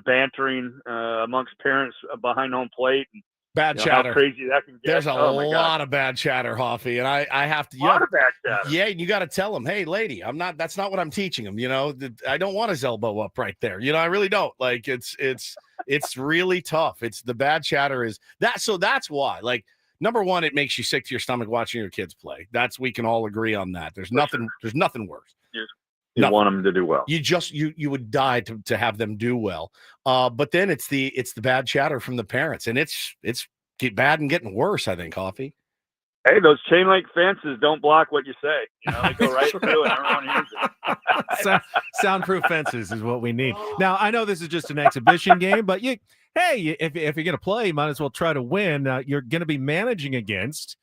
bantering amongst parents behind home plate. And, bad chatter. How crazy that can get. There's a lot of bad chatter, Hoffy, and I have to. A lot of bad chatter. Yeah, you got to tell them, hey, lady, that's not what I'm teaching them. I don't want his elbow up right there. I really don't. Like it's really tough. It's the bad chatter is that. So that's why. Like, number one, it makes you sick to your stomach watching your kids play. We can all agree on that. There's nothing worse. You want them to do well. You would die to have them do well. But then it's the bad chatter from the parents, and it's bad and getting worse, I think, Hoffy. Hey, those chain link fences don't block what you say. They go right through and everyone hears it. Soundproof fences is what we need. Now, I know this is just an exhibition game, but if you're going to play, you might as well try to win. You're going to be managing against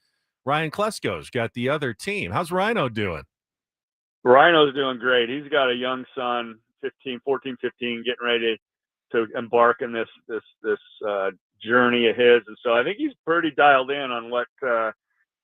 Ryan Klesko's got the other team. How's Rhino doing? Rhino's doing great. He's got a young son, 14, 15, getting ready to embark in this journey of his. And so I think he's pretty dialed in on what the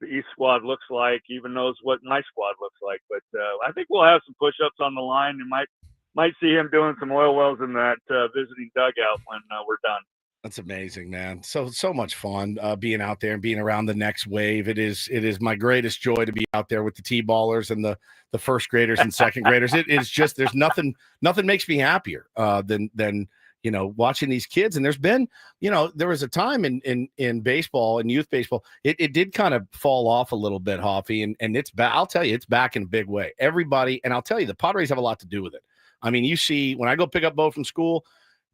East squad looks like, even knows what my squad looks like. But I think we'll have some push-ups on the line and might see him doing some oil wells in that visiting dugout when we're done. That's amazing, man. So much fun being out there and being around the next wave. It is my greatest joy to be out there with the T-ballers and the first graders and second graders. It is just, there's nothing makes me happier than watching these kids. And there's been, there was a time in baseball and youth baseball, it did kind of fall off a little bit, Hoffy, and it's back. I'll tell you, it's back in a big way. Everybody, and I'll tell you, the Padres have a lot to do with it. I mean, you see, when I go pick up Bo from school,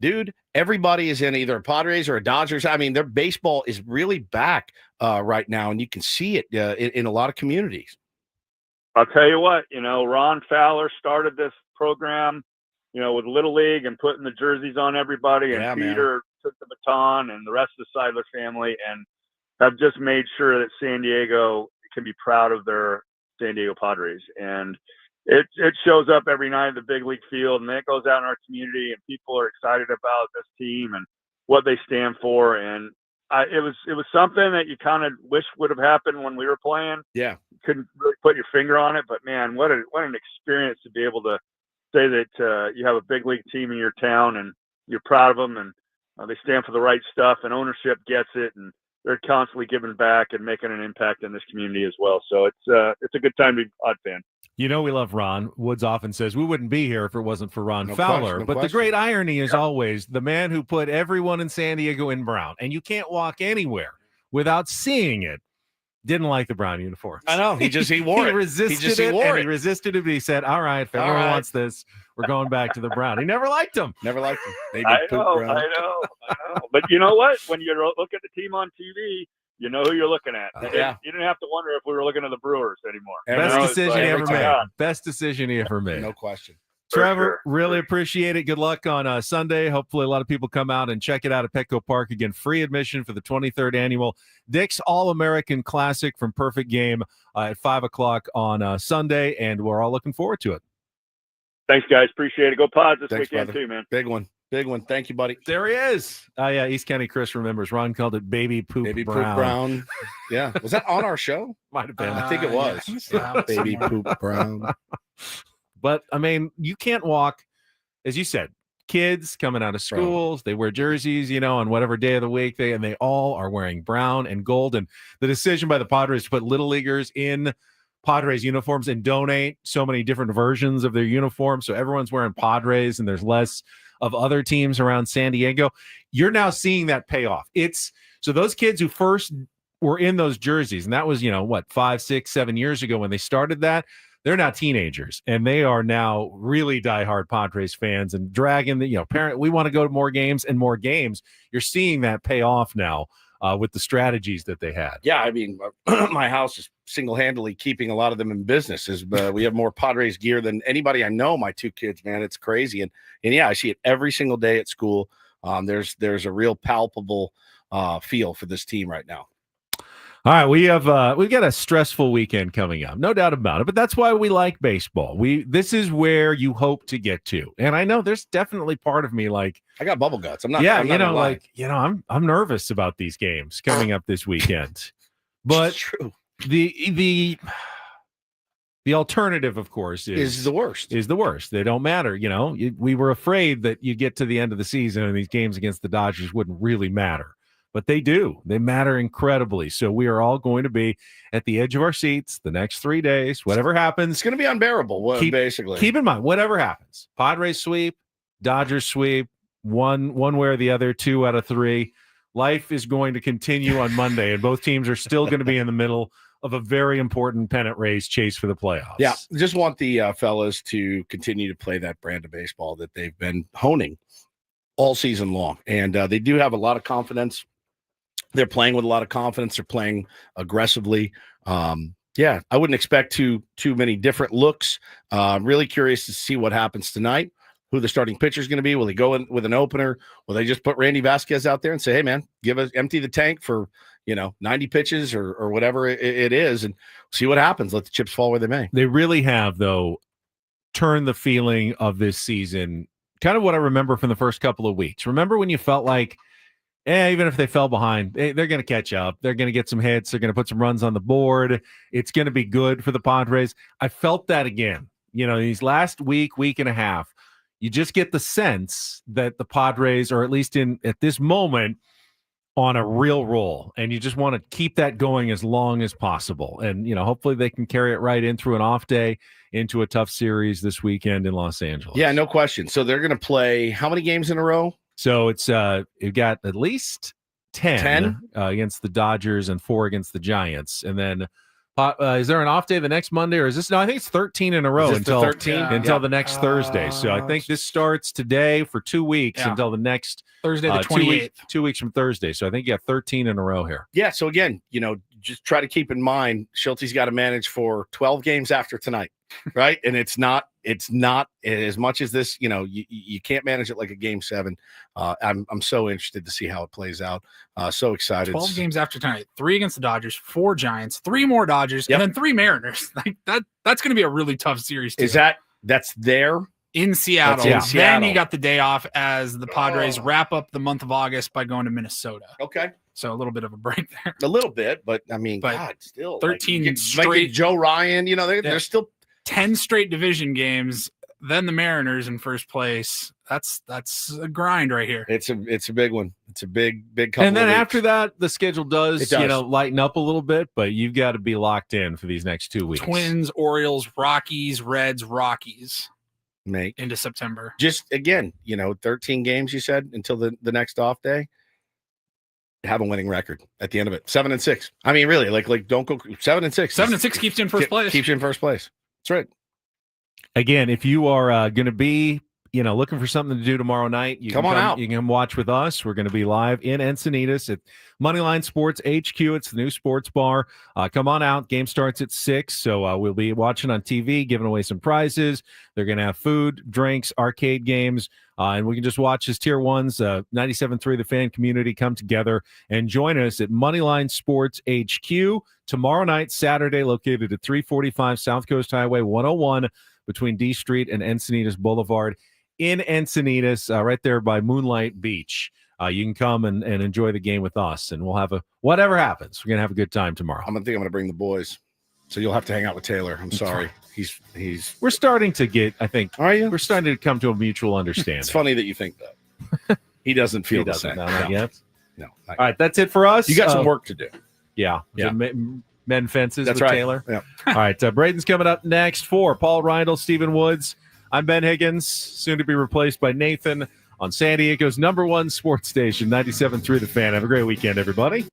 dude, everybody is in either a Padres or a Dodgers. I mean, their baseball is really back right now, and you can see it in a lot of communities. I'll tell you what, Ron Fowler started this program, with Little League and putting the jerseys on everybody, and Peter took the baton, and the rest of the Seidler family, and have just made sure that San Diego can be proud of their San Diego Padres. And it shows up every night at the big league field, and it goes out in our community, and people are excited about this team and what they stand for. And it was something that you kind of wish would have happened when we were playing. Yeah, couldn't really put your finger on it, but man, what an experience to be able to say that you have a big league team in your town and you're proud of them, and they stand for the right stuff, and ownership gets it, and they're constantly giving back and making an impact in this community as well. So it's a good time to be a Pod fan. We love Ron. Woods often says we wouldn't be here if it wasn't for Ron Fowler. No but question. The great irony is always the man who put everyone in San Diego in brown, and you can't walk anywhere without seeing it. Didn't like the brown uniforms. I know. He wore it. He resisted it. He resisted it. But he said, all right, if everyone wants this, we're going back to the brown. He never liked them. Never liked them. I know. But you know what? When you look at the team on TV, you know who you're looking at. You didn't have to wonder if we were looking at the Brewers anymore. Best decision he ever made. Best decision he ever made. No question. Trevor, really appreciate it. Good luck on Sunday. Hopefully a lot of people come out and check it out at Petco Park. Again, free admission for the 23rd annual Dick's All-American Classic from Perfect Game at 5 o'clock on Sunday, and we're all looking forward to it. Thanks, guys. Appreciate it. Go Pods this Thanks, weekend, brother. too, man. Big one. Thank you, buddy. There he is. Oh, yeah, East County Chris remembers. Ron called it Baby Poop Brown. Yeah. Was that on our show? Might have been. I think it was. Baby Poop Brown. But, I mean, you can't walk, as you said, kids coming out of schools, they wear jerseys, on whatever day of the week, and they all are wearing brown and gold. And the decision by the Padres to put little leaguers in Padres uniforms and donate so many different versions of their uniforms, so everyone's wearing Padres and there's less of other teams around San Diego. You're now seeing that pay off. So those kids who first were in those jerseys, and that was 5, 6, 7 years ago when they started that, they're now teenagers, and they are now really diehard Padres fans and dragging the, parent, we want to go to more games and more games. You're seeing that pay off now with the strategies that they had. Yeah, I mean, my house is single-handedly keeping a lot of them in business. We have more Padres gear than anybody I know. My 2 kids, man, it's crazy. And yeah, I see it every single day at school. There's a real palpable feel for this team right now. All right, we've got a stressful weekend coming up, no doubt about it. But that's why we like baseball. This is where you hope to get to, and I know there's definitely part of me like I got bubble guts. I'm not I'm nervous about these games coming up this weekend. But it's true. The alternative, of course, is the worst. Is the worst. They don't matter. We were afraid that you get to the end of the season and these games against the Dodgers wouldn't really matter. But they do. They matter incredibly. So we are all going to be at the edge of our seats the next 3 days. Whatever happens. It's going to be unbearable, basically. Keep in mind, whatever happens. Padres sweep, Dodgers sweep, one way or the other, 2 out of 3. Life is going to continue on Monday, and both teams are still going to be in the middle of a very important pennant race chase for the playoffs. Yeah, just want the fellas to continue to play that brand of baseball that they've been honing all season long. And they do have a lot of confidence. They're playing with a lot of confidence. They're playing aggressively. Yeah, I wouldn't expect too many different looks. I'm really curious to see what happens tonight, who the starting pitcher is going to be. Will he go in with an opener? Will they just put Randy Vasquez out there and say, hey, man, empty the tank for 90 pitches or whatever it is, and see what happens. Let the chips fall where they may. They really have, though, turned the feeling of this season, kind of what I remember from the first couple of weeks. Remember when you felt like, even if they fell behind, they're going to catch up. They're going to get some hits. They're going to put some runs on the board. It's going to be good for the Padres. I felt that again. These last week and a half, you just get the sense that the Padres are, at least at this moment, on a real roll, and you just want to keep that going as long as possible. And, hopefully they can carry it right in through an off day into a tough series this weekend in Los Angeles. Yeah, no question. So they're going to play how many games in a row? So it's you've got at least 10? Against the Dodgers and 4 against the Giants. And then is there an off day the next Monday, or is this? No, I think it's 13 in a row until the next Thursday. So I think this starts today for 2 weeks until the next Thursday, the 28th. 2 weeks from Thursday. So I think you got 13 in a row here. Yeah. So again, just try to keep in mind, Schulte's got to manage for 12 games after tonight, right? And it's not as much as this, you can't manage it like a game 7. I'm so interested to see how it plays out. So excited. 12 games after tonight, 3 against the Dodgers, 4 Giants, 3 more Dodgers, and then 3 Mariners. Like that's going to be a really tough series too. That's there in Seattle. Then you got the day off as the Padres wrap up the month of August by going to Minnesota. Okay. So a little bit of a break there. A little bit, but I mean, God, still 13 straight. Joe Ryan, they're still 10 straight division games. Then the Mariners in first place. That's a grind right here. It's a big one. It's a big couple. And then of after weeks. that, the schedule does lighten up a little bit, but you've got to be locked in for these next 2 weeks. Twins, Orioles, Rockies, Reds, Rockies. Into September. Just again, 13 games you said until the next off day. Have a winning record at the end of it. 7-6. I mean, really, like don't go 7-6. 7-6 keeps you in first place. Keeps you in first place. That's right. Again, if you are going to be, looking for something to do tomorrow night, you come on out. You can watch with us. We're going to be live in Encinitas at Moneyline Sports HQ. It's the new sports bar. Come on out. Game starts at 6, so we'll be watching on TV, giving away some prizes. They're going to have food, drinks, arcade games, and we can just watch as Tier 1's 97.3 The Fan community come together and join us at Moneyline Sports HQ tomorrow night, Saturday, located at 345 South Coast Highway 101 between D Street and Encinitas Boulevard in Encinitas, right there by Moonlight Beach. You can come and enjoy the game with us, and we'll have whatever happens. We're going to have a good time tomorrow. I'm going to bring the boys. So you'll have to hang out with Taylor. I'm sorry. We're starting to get, I think. Are you? We're starting to come to a mutual understanding. It's funny that you think that. He doesn't feel the same. No, not yet. No. All right, that's it for us. You got some work to do. Yeah. Men fences that's with right. Taylor. Yeah. All right, Braden's coming up next for Paul Reindl, Stephen Woods. I'm Ben Higgins, soon to be replaced by Nathan on San Diego's #1 sports station, 97.3 The Fan. Have a great weekend, everybody.